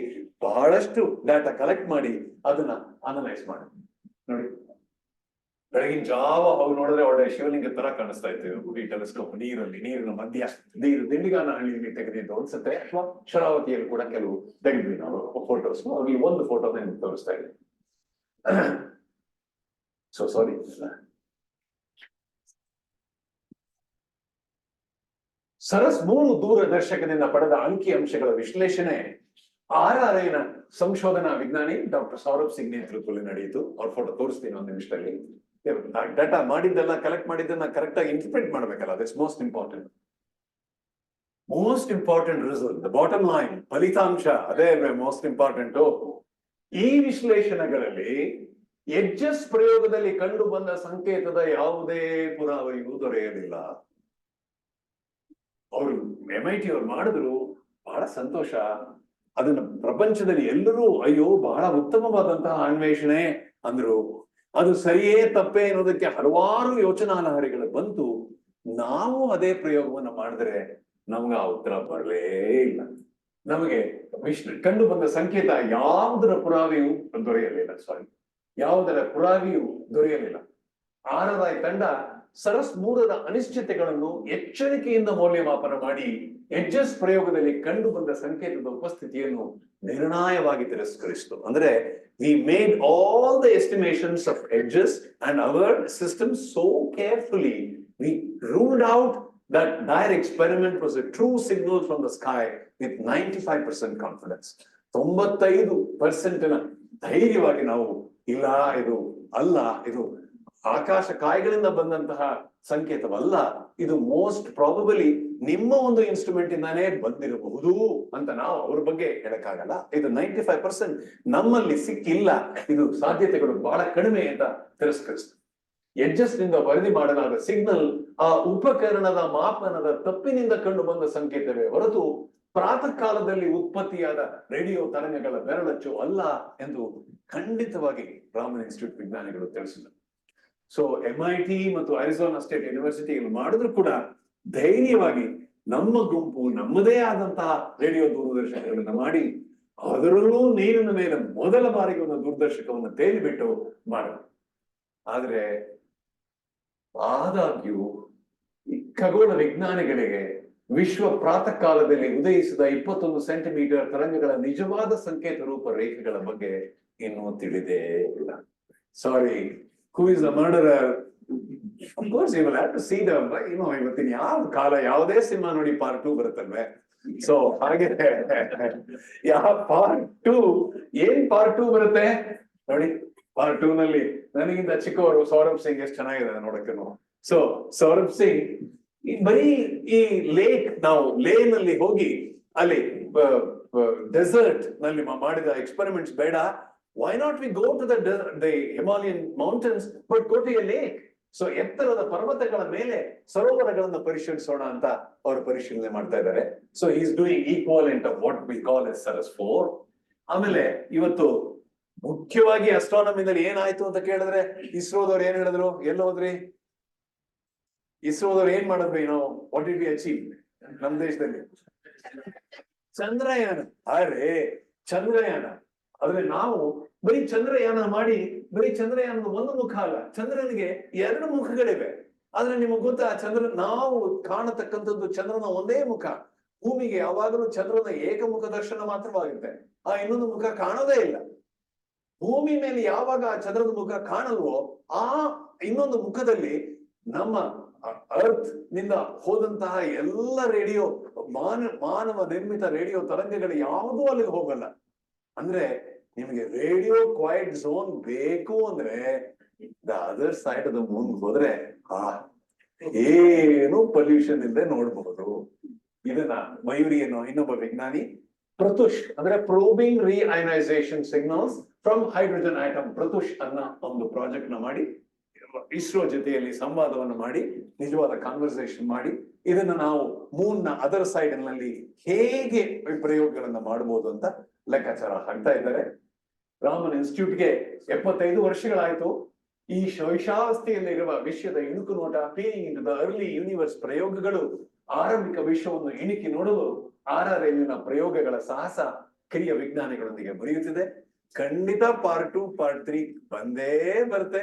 ಬಹಳಷ್ಟು ಡಾಟಾ ಕಲೆಕ್ಟ್ ಮಾಡಿ ಅದನ್ನ ಅನಲೈಸ್ ಮಾಡಿ. ನೋಡಿ, ಬೆಳಗಿನ ಜಾವ ಹೋಗಿ ನೋಡಿದ್ರೆ ಒಳ್ಳೆ ಶಿವಲಿಂಗ ತರ ಕಾಣಿಸ್ತಾ ಇತ್ತು ಈ ಟೆಲಿಸ್ಕೋಪ್. ನೀರಿನ ಮಧ್ಯ ದಿಂಡಿಗಾನಹಳ್ಳಿಯಲ್ಲಿ ತೆಗೆದಿದ್ದು ಅನ್ಸುತ್ತೆ, ಅಥವಾ ಶರಾವತಿಯಲ್ಲಿ ಕೂಡ ಕೆಲವು ತೆಗೆದ್ವಿ ನಾವು ಫೋಟೋಸ್. ಅವ್ರಿಗೆ ಒಂದು ಫೋಟೋ ತೋರಿಸ್ತಾ ಇದ್ವಿ. ಸೊ ಸಾರಿ, ಸರಸ್ 3 ದೂರದರ್ಶಕದಿಂದ ಪಡೆದ ಅಂಕಿ ಅಂಶಗಳ ವಿಶ್ಲೇಷಣೆ RRIನ ಸಂಶೋಧನಾ ವಿಜ್ಞಾನಿ ಡಾಕ್ಟರ್ ಸೌರಭ್ ಸಿಂಗ್ ನೇತೃತ್ವದಲ್ಲಿ ನಡೆಯಿತು. ಅವ್ರ ಫೋಟೋ ತೋರಿಸ್ತೀನಿ ಒಂದು ನಿಮಿಷದಲ್ಲಿ. ಡಾಟಾ ಮಾಡಿದ್ದೆಲ್ಲ ಕಲೆಕ್ಟ್ ಮಾಡಿದ್ದನ್ನ ಕರೆಕ್ಟ್ ಆಗಿ ಇಂಟರ್ಪ್ರಿಟ್ ಮಾಡ್ಬೇಕಲ್ಲ, that's most important. Most important result, the bottom line, ಫಲಿತಾಂಶ ಅದೇ ಮೋಸ್ಟ್ ಇಂಪಾರ್ಟೆಂಟ್. ಈ ವಿಶ್ಲೇಷಣೆಗಳಲ್ಲಿ ಎಡ್ಜಸ್ ಪ್ರಯೋಗದಲ್ಲಿ ಕಂಡು ಬಂದ ಸಂಕೇತದ ಯಾವುದೇ ಪುರಾವೆಯೂ ದೊರೆಯಲಿಲ್ಲ. ಅವರು MIT ಅವ್ರು ಮಾಡಿದ್ರು, ಬಹಳ ಸಂತೋಷ. ಅದನ್ನ ಪ್ರಪಂಚದಲ್ಲಿ ಎಲ್ಲರೂ ಅಯ್ಯೋ ಬಹಳ ಉತ್ತಮವಾದಂತಹ ಅನ್ವೇಷಣೆ ಅಂದ್ರು. ಅದು ಸರಿಯೇ ತಪ್ಪೇ ಅನ್ನೋದಕ್ಕೆ ಹಲವಾರು ಯೋಚನಾಲಹರಿಗಳು ಬಂತು. ನಾವು ಅದೇ ಪ್ರಯೋಗವನ್ನ ಮಾಡಿದ್ರೆ ನಮ್ಗೆ ಆ ಉತ್ತರ ಬರಲೇ ಇಲ್ಲ. ನಮಗೆ ಕಂಡು ಬಂದ ಸಂಕೇತ ಯಾವುದರ ಪುರಾವೆಯೂ ದೊರೆಯಲಿಲ್ಲ. ಯಾವುದರ ಪುರಾವೆಯೂ ದೊರೆಯಲಿಲ್ಲ. RRI ತಂಡ ಸರಸ್ 3ರ ಅನಿಶ್ಚಿತೆಗಳನ್ನು ಎಚ್ಚರಿಕೆಯಿಂದ ಮೌಲ್ಯಮಾಪನ ಮಾಡಿ ಎಡ್ಜಸ್ ಪ್ರಯೋಗದಲ್ಲಿ ಕಂಡು ಬಂದ ಸಂಕೇತದ ಉಪಸ್ಥಿತಿಯನ್ನು ನಿರ್ಣಾಯವಾಗಿ ತಿರಸ್ಕರಿಸಿತು. ಅಂದ್ರೆ we made all the estimations of edges and our system so carefully, we ruled out that their experiment was a true signal from the sky with 95% confidence. 95% ಧೈರ್ಯವಾಗಿ ನಾವು ಇಲ್ಲ, ಇದು ಅಲ್ಲ, ಇದು ಆಕಾಶ ಕಾಯಿಗಳಿಂದ ಬಂದಂತಹ ಸಂಕೇತವಲ್ಲ, ಇದು ಮೋಸ್ಟ್ ಪ್ರಾಬಬಲಿ ನಿಮ್ಮ ಒಂದು ಇನ್ಸ್ಟ್ರೂಮೆಂಟ್ ಇಂದಾನೇ ಬಂದಿರಬಹುದು ಅಂತ ನಾವು ಅವ್ರ ಬಗ್ಗೆ ಹೇಳಕ್ಕಾಗಲ್ಲ. ಇದು 95% ನಮ್ಮಲ್ಲಿ ಸಿಕ್ಕಿಲ್ಲ, ಇದು ಸಾಧ್ಯತೆಗಳು ಬಹಳ ಕಡಿಮೆ ಅಂತ ತಿರಸ್ಕರಿಸ್ತಾರೆ. ಎಡ್ಜಸ್ ನಿಂದ ವರದಿ ಮಾಡಲಾದ ಸಿಗ್ನಲ್ ಆ ಉಪಕರಣದ ಮಾಪನದ ತಪ್ಪಿನಿಂದ ಕಂಡು ಬಂದ ಸಂಕೇತವೇ ಹೊರತು ಪ್ರಾತಃ ಕಾಲದಲ್ಲಿ ಉತ್ಪತ್ತಿಯಾದ ರೇಡಿಯೋ ತರಂಗಗಳ ಬೆರಳಚ್ಚು ಅಲ್ಲ ಎಂದು ಖಂಡಿತವಾಗಿ ರಾಮನ್ ಇನ್ಸ್ಟಿಟ್ಯೂಟ್ ವಿಜ್ಞಾನಿಗಳು ತಿಳಿಸಿದರು. ಸೊ MIT ಮತ್ತು ಅರಿಜೋನಾ ಸ್ಟೇಟ್ ಯೂನಿವರ್ಸಿಟಿಗಳು ಮಾಡಿದ್ರು ಕೂಡ ಧೈರ್ಯವಾಗಿ ನಮ್ಮ ಗುಂಪು ನಮ್ಮದೇ ಆದಂತಹ ರೇಡಿಯೋ ದೂರದರ್ಶಕಗಳನ್ನ ಮಾಡಿ ಅದರಲ್ಲೂ ನೀರಿನ ಮೇಲೆ ಮೊದಲ ಬಾರಿಗೆ ಒಂದು ದೂರದರ್ಶಕವನ್ನು ತೇಲಿಬಿಟ್ಟು ಮಾಡಿದ್ರು. ಆದ್ರೆ ಆದಾಗ್ಯೂ ಖಗೋಳ ವಿಜ್ಞಾನಿಗಳಿಗೆ ವಿಶ್ವ ಪ್ರಾತಃ ಕಾಲದಲ್ಲಿ ಉದಯಿಸಿದ 21 ಸೆಂಟಿಮೀಟರ್ ತರಂಗಗಳ ನಿಜವಾದ ಸಂಕೇತ ರೂಪ ರೇಖೆಗಳ ಬಗ್ಗೆ ಇನ್ನೂ ತಿಳಿದೇ ಇಲ್ಲ. ಸಾರಿ, who is the murderer? Of course you will have to see them, but ಇವತ್ತಿನ ಯಾವ ಕಾಲ ಯಾವುದೇ ಸಿನಿಮಾ ನೋಡಿ ಪಾರ್ಟ್ 2 ಬರುತ್ತಲ್ವೇ. ಸೊ ಹಾಗೆ ಯಾವ ಪಾರ್ಟ್ 2 ಏನ್ ಪಾರ್ಟ್ 2 ಬರುತ್ತೆ ನೋಡಿ. ಪಾರ್ಟ್ 2 ನಲ್ಲಿ ನನಗಿಂತ ಚಿಕ್ಕವರು ಸೌರಭ್ ಸಿಂಗ್ ಎಷ್ಟು ಚೆನ್ನಾಗಿದೆ ನೋಡಕ್ಕೆ. ಸೊ ಸೌರಭ್ ಸಿಂಗ್ ಬರೀ ಈ ಲೇಕ್, ನಾವು ಲೇ ನಲ್ಲಿ ಹೋಗಿ ಅಲ್ಲಿ ಡೆಸರ್ಟ್ ನಲ್ಲಿ ಮಾಡಿದ ಎಕ್ಸ್ಪೆರಿಮೆಂಟ್ಸ್ ಬೇಡ. Why not we go to the Himalayan mountains but go to a lake? So ಎತ್ತರದ ಪರ್ವತಗಳ ಮೇಲೆ ಸರೋವರಗಳನ್ನ ಪರಿಶೀಲಿಸೋಣ ಅಂತ ಅವರು ಪರಿಶೀಲನೆ ಮಾಡ್ತಾ ಇದ್ದಾರೆ. So is doing equivalent of what we call as SARAS 4. ಆಮೇಲೆ ಇವತ್ತು ಮುಖ್ಯವಾಗಿ ಅಸ್ಟ್ರಾನಮಿನಲ್ಲಿ ಏನಾಯ್ತು ಅಂತ ಕೇಳಿದ್ರೆ ಇಸ್ರೋದವ್ರು ಏನ್ ಹೇಳಿದ್ರು? ಎಲ್ಲ ಹೋದ್ರಿ? ಇಸ್ರೋದವ್ರು ಏನ್ ಮಾಡಿದ್ವಿ ನಾವು? ವಾಟ್ ಡಿಡ್ ವಿ ಅಚೀವ್ ನಮ್ಮ ದೇಶದಲ್ಲಿ? ಚಂದ್ರಯಾನ. ಅರೆ ಚಂದ್ರಯಾನ. ಆದ್ರೆ ನಾವು ಬರೀ ಚಂದ್ರಯಾನ ಮಾಡಿ ಬರೀ ಚಂದ್ರಯಾನದ ಒಂದು ಮುಖ ಅಲ್ಲ, ಚಂದ್ರನಿಗೆ 2 ಮುಖಗಳಿವೆ. ಆದ್ರೆ ನಿಮಗ್ ಗೊತ್ತಾ, ನಾವು ಕಾಣತಕ್ಕಂಥದ್ದು ಚಂದ್ರನ ಒಂದೇ ಮುಖ. ಭೂಮಿಗೆ ಯಾವಾಗಲೂ ಚಂದ್ರನ ಏಕಮುಖ ದರ್ಶನ ಮಾತ್ರವಾಗುತ್ತೆ, ಆ ಇನ್ನೊಂದು ಮುಖ ಕಾಣೋದೇ ಇಲ್ಲ. ಭೂಮಿ ಮೇಲೆ ಯಾವಾಗ ಆ ಚಂದ್ರನ ಮುಖ ಕಾಣಲ್ವೋ ಆ ಇನ್ನೊಂದು ಮುಖದಲ್ಲಿ ನಮ್ಮ ಅರ್ತ್ ನಿಂದ ಹೋದಂತಹ ಎಲ್ಲ ರೇಡಿಯೋ ಮಾನವ ನಿರ್ಮಿತ ರೇಡಿಯೋ ತರಂಗಗಳು ಯಾವುದೂ ಅಲ್ಲಿಗೆ ಹೋಗಲ್ಲ. ಅಂದ್ರೆ ನಿಮಗೆ ರೇಡಿಯೋ ಕ್ವೈಟ್ ಝೋನ್ ಬೇಕು ಅಂದ್ರೆ the other side of the Moon ಹೋದ್ರೆ ಏನು ಪೊಲ್ಯೂಷನ್ ಇಲ್ಲದೆ ನೋಡ್ಬಹುದು. ಇದನ್ನ ಮಯೂರಿ ಅನ್ನೋ ಇನ್ನೊಬ್ಬ ವಿಜ್ಞಾನಿ ಪ್ರತುಷ್ ಅಂದ್ರೆ probing reionization signals from hydrogen atom, Pratush ಅನ್ನೋ ಒಂದು ಪ್ರಾಜೆಕ್ಟ್ ನ ಮಾಡಿ ಇಸ್ರೋ ಜೊತೆಯಲ್ಲಿ ಸಂವಾದವನ್ನು ಮಾಡಿ ನಿಜವಾದ ಕಾನ್ವರ್ಸೇಷನ್ ಮಾಡಿ ಇದನ್ನ ನಾವು ಮೂನ್ ನ ಅದರ್ ಸೈಡ್ ನಲ್ಲಿ ಹೇಗೆ ಪ್ರಯೋಗಗಳನ್ನ ಮಾಡಬಹುದು ಅಂತ ಲೆಕ್ಕಾಚಾರ ಹಾಕ್ತಾ ಇದ್ದಾರೆ. ರಾಮನ್ ಇನ್ಸ್ಟಿಟ್ಯೂಟ್ಗೆ 75 ವರ್ಷಗಳಾಯ್ತು. ಈ ಶೈಶಾವಸ್ಥೆಯಲ್ಲಿರುವ ವಿಶ್ವದ ಇಣುಕು ನೋಟ, ಪೀರಿಂಗ್ ಇನ್ ದ ಅರ್ಲಿ ಯೂನಿವರ್ಸ್ ಪ್ರಯೋಗಗಳು ಆರಂಭಿಕ ವಿಶ್ವವನ್ನು ಇಣುಕಿ ನೋಡಲು RRLನ ಪ್ರಯೋಗಗಳ ಸಾಹಸ ಕಿರಿಯ ವಿಜ್ಞಾನಿಗಳೊಂದಿಗೆ ಬರೆಯುತ್ತಿದೆ. ಖಂಡಿತ ಪಾರ್ಟ್ 2 ಪಾರ್ಟ್ 3 ಬಂದೇ ಬರುತ್ತೆ,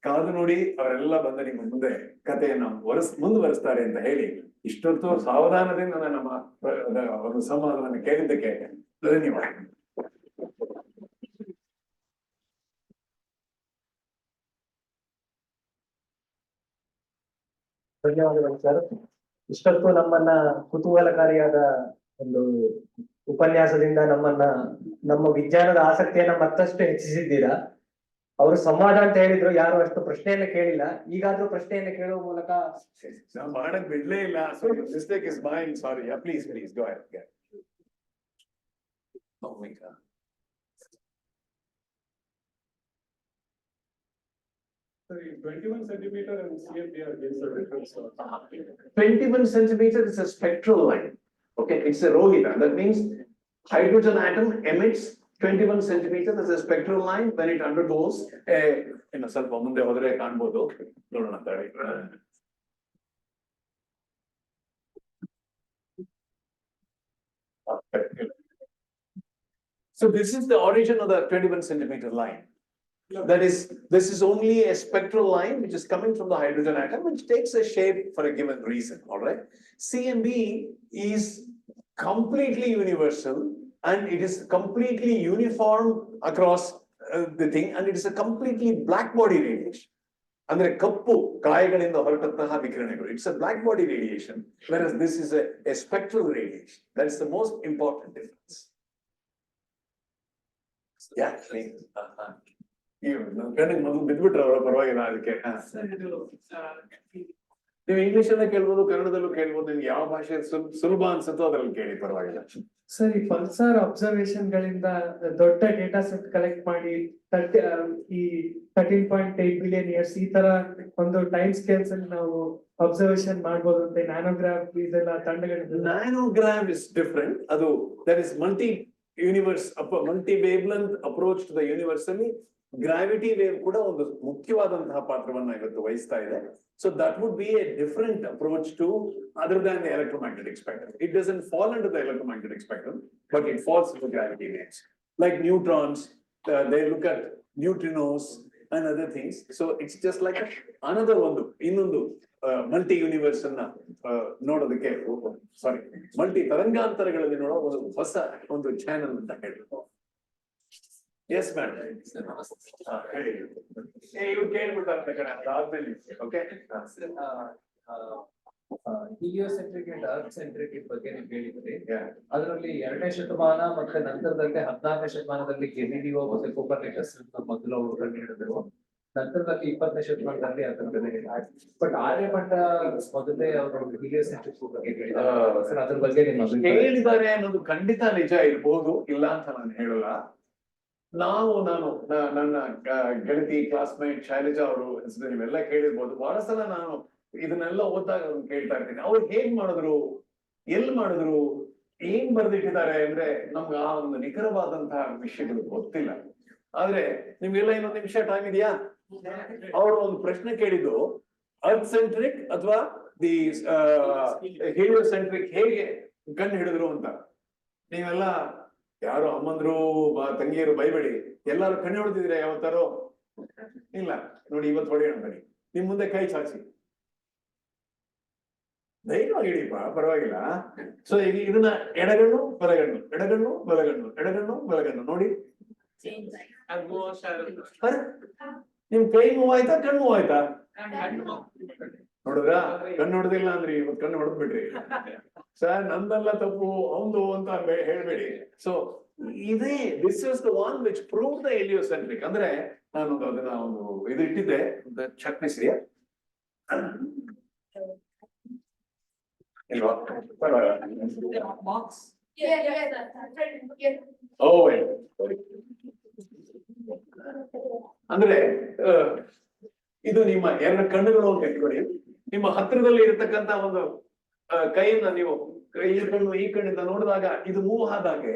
ಕಾದು ನೋಡಿ. ಅವರೆಲ್ಲ ಬಂದ ನಿಮ್ಮ ಮುಂದೆ ಕಥೆಯನ್ನ ಮುಂದುವರಿಸ್ತಾರೆ ಅಂತ ಹೇಳಿ ಇಷ್ಟೊತ್ತು ಸಾವಧಾನದಿಂದ ನಮ್ಮ ಒಂದು ಸಂವಾದವನ್ನು ಕೇಳಿದ್ದಕ್ಕೆ ಧನ್ಯವಾದ. ಧನ್ಯವಾದಗಳು ಸರ್. ಇಷ್ಟೊತ್ತು ನಮ್ಮನ್ನ ಕುತೂಹಲಕಾರಿಯಾದ ಒಂದು ಉಪನ್ಯಾಸದಿಂದ ನಮ್ಮ ವಿಜ್ಞಾನದ ಆಸಕ್ತಿಯನ್ನ ಮತ್ತಷ್ಟು ಹೆಚ್ಚಿಸಿದ್ದೀರಾ. ಅವರು ಸಂವಾದ ಅಂತ ಹೇಳಿದ್ರು, ಯಾರು ಅಷ್ಟು ಪ್ರಶ್ನೆಯನ್ನ ಕೇಳಿಲ್ಲ. ಈಗಾದ್ರೂ ಪ್ರಶ್ನೆಯನ್ನ ಕೇಳುವ ಮೂಲಕ ನಾವ್ ಮಾಡಕ್ ಬಿಡ್ಲೇ ಇಲ್ಲ. So the mistake is mine, sorry. Yeah, please go ahead. Yeah. Oh my God. Sorry, 21 centimeter and CMDR gives a difference. 21 centimeters is a spectral line. Okay, it's a Rohita. That means hydrogen atom emits 21 centimeters as a spectral line when it undergoes a, ಸ್ವಲ್ಪ ಮುಂದೆ ಹೋದ್ರೆ ಕಾಣ್ಬೋದು, ನೋಡೋಣ ತಡಿ. So this is the origin of the 21 centimeter line. That is, this is only a spectral line which is coming from the hydrogen atom, which takes a shape for a given reason, all right? CMB is completely universal and it is completely uniform across the thing, and it is a completely black body radiation. ಅಂದ್ರೆ ಕಪ್ಪು ಕಾಯಗಳಿಂದ ಹೊರಟಂತಹ ವಿಕಿರಣಗಳು. It's a black body radiation, whereas this is a spectral radiation. That is the most important difference. Yeah, please. ಕಣ್ಣಿಗೆ ಮೊದಲು ಬಿದ್ಬಿಟ್ರೆ ಅವರ ಪರವಾಗಿಲ್ಲ ಅದಕ್ಕೆ. ನೀವು ಇಂಗ್ಲಿಷ್ ಅಲ್ಲೇ ಕೇಳ್ಬೋದು, ಕನ್ನಡದಲ್ಲೂ ಕೇಳ್ಬೋದು, ನಿಮ್ಗೆ ಯಾವ ಭಾಷೆ ಸುಲಭ ಅನ್ಸುತ್ತೋ ಅದ್ರಲ್ಲಿ ಕೇಳಿ, ಪರವಾಗಿಲ್ಲ. ಸರ್, ಈ ಪಲ್ಸಾರ್ ಅಬ್ಸರ್ವೇಷನ್ ಗಳಿಂದ ದೊಡ್ಡ ಡೇಟಾ ಸೆಟ್ ಕಲೆಕ್ಟ್ ಮಾಡಿ ಈ 13.8 ಬಿಲಿಯನ್ ಇಯರ್ಸ್ ಈ ತರ ಒಂದು ಟೈಮ್ ಸ್ಕೇಲ್ಸ್ ಅಲ್ಲಿ ನಾವು ಅಬ್ಸರ್ವೇಷನ್ ಮಾಡ್ಬೋದು ಅಂತ. ನ್ಯಾನೋಗ್ರಾಫ್ ಇದೆಲ್ಲ ತಂಡಗಳಿಂದ. NANOGrav is different. ಅದು that is multi universe multi wavelength approach to the universe ಅಲ್ಲಿ ಗ್ರಾವಿಟಿ ವೇವ್ ಕೂಡ ಒಂದು ಮುಖ್ಯವಾದಂತಹ ಪಾತ್ರವನ್ನ ಇವತ್ತು ವಹಿಸ್ತಾ ಇದೆ. So that would be a different approach to other than the electromagnetic spectrum. It doesn't fall into the electromagnetic spectrum, but it falls into gravity waves. Like neutrons, they look at neutrinos and other things. So it's just like another one, ಇನ್ನೊಂದು ಮಲ್ಟಿ ಯೂನಿವರ್ಸ್ ಅನ್ನ ನೋಡೋದಕ್ಕೆ, ಸಾರಿ, ಮಲ್ಟಿ ತರಂಗಾಂತರಗಳಲ್ಲಿ ನೋಡೋ ಒಂದು ಹೊಸ ಒಂದು ಚಾನೆಲ್ ಅಂತ ಹೇಳ್ಬೋದು. Yes, madam. You heliocentric and earth centric ಬಗ್ಗೆ ನೀವು ಹೇಳಿದ್ರಿ. ಅದರಲ್ಲಿ 2ನೇ ಶತಮಾನ ಮತ್ತೆ ನಂತರದಲ್ಲಿ 14ನೇ ಶತಮಾನದಲ್ಲಿ ಗೆಲಿಲಿಯೋ ಮತ್ತೆ ಕೋಪರ್ನಿಕಸ್ ಮೊದಲು ಅವರು ಕಂಡುಹಿಡಿದರು. ನಂತರದಲ್ಲಿ 20ನೇ ಶತಮಾನದಲ್ಲಿ ಅದರ ಬೆಲೆ ಬಟ್ ಆರ್ಯಭಟ್ಟ ಮೊದಲೇ ಅವರು ಹೀಲಿಯೋಸೆಂಟ್ರಿಕ್ ಬಗ್ಗೆ ಹೇಳಿದ್ದಾರೆ. ಸರ್, ಅದ್ರ ಬಗ್ಗೆ ನಿಮ್ಮ ಹೇಳಿದ್ದಾರೆ ಅನ್ನೋದು ಖಂಡಿತ ನಿಜ ಇರಬಹುದು, ಇಲ್ಲ ಅಂತ ನಾನು ಹೇಳಲ್ಲ. ನಾನು ನನ್ನ ಗೆಳತಿ ಕ್ಲಾಸ್ಮೇಟ್ ಶೈಲಜಾ ಅವರು ಹೆಸರು ನೀವೆಲ್ಲ ಕೇಳಿರ್ಬೋದು. ಬಹಳ ಸಲ ನಾನು ಇದನ್ನೆಲ್ಲ ಓದಿದಾಗ ಕೇಳ್ತಾ ಇರ್ತೀನಿ, ಅವ್ರು ಹೇಗ್ ಮಾಡಿದ್ರು, ಎಲ್ಲಿ ಮಾಡಿದ್ರು, ಏನ್ ಬರ್ದಿಟ್ಟಿದ್ದಾರೆ ಅಂದ್ರೆ ನಮ್ಗೆ ಆ ಒಂದು ನಿಖರವಾದಂತಹ ವಿಷಯಗಳು ಗೊತ್ತಿಲ್ಲ. ಆದ್ರೆ ನಿಮ್ಗೆಲ್ಲ ಇನ್ನೊಂದು ನಿಮಿಷ ಟೈಮ್ ಇದೆಯಾ? ಅವರು ಒಂದು ಪ್ರಶ್ನೆ ಕೇಳಿದ್ದು, ಅರ್ತ್ ಸೆಂಟ್ರಿಕ್ ಅಥವಾ ದಿ ಹೀಲಿಯೋಸೆಂಟ್ರಿಕ್ ಹೇಗೆ ಕಂಡು ಹಿಡಿದ್ರು ಅಂತ. ನೀವೆಲ್ಲ ಯಾರು ಅಮ್ಮಂದ್ರು ತಂಗಿಯರು ಬೈಬೇಡಿ, ಎಲ್ಲಾರು ಕಣ್ಣು ಹೊಡೆದಿದ್ರೆ ಯಾವತ್ತಾರೋ? ಇಲ್ಲ ನೋಡಿ, ಇವತ್ತು ಹೊಡೆಯೋಣ ಬನ್ನಿ. ನಿಮ್ ಮುಂದೆ ಕೈ ಚಾಚಿ ಧೈರ್ಯವಾಗಿ ಹಿಡಿಯಪ್ಪ, ಪರವಾಗಿಲ್ಲ. ಸೊ ಈಗ ಇದನ್ನ ಎಡಗಣ್ಣು ಬಲಗಣ್ಣು, ಎಡಗಣ್ಣು ಬಲಗಣ್ಣು, ಎಡಗಣ್ಣು ಬಲಗಣ್ಣು ನೋಡಿ. ನಿಮ್ ಕೈ ನೋವಾಯ್ತಾ, ಕಣ್ಣು ನೋವಾಯ್ತಾ? ನೋಡಿದ್ರ, ಕಣ್ಣು ಹೊಡೆದಿಲ್ಲ ಅಂದ್ರಿ, ಇವತ್ತು ಕಣ್ಣು ಹೊಡೆದ್ ಬಿಡ್ರಿ. ಸರ್, ನಂದೆಲ್ಲ ತಪ್ಪು, ಅವಂದು ಅಂತ ಹೇಳ್ಬೇಡಿ. ಸೊ ಇದೇ this is the one which prove the heliocentric. ಅಂದ್ರೆ ನಾನು ಅದನ್ನ ಒಂದು ಇದು ಇಟ್ಟಿದ್ದೆ, ಚಟ್ನಿಸಿ ಇಲ್ವಾ? ಅಂದ್ರೆ ಇದು ನಿಮ್ಮ 2 ಕಣ್ಣುಗಳು ಅಂತ ಇಟ್ಕೊಳ್ಳಿ. ನಿಮ್ಮ ಹತ್ತಿರದಲ್ಲಿ ಇರತಕ್ಕಂತ ಒಂದು ಕೈಯನ್ನ ನೀವು ಈ ಕಣ್ಣಿಂದ ನೋಡಿದಾಗ ಇದು ಮೂವ್ ಆದಾಗೆ,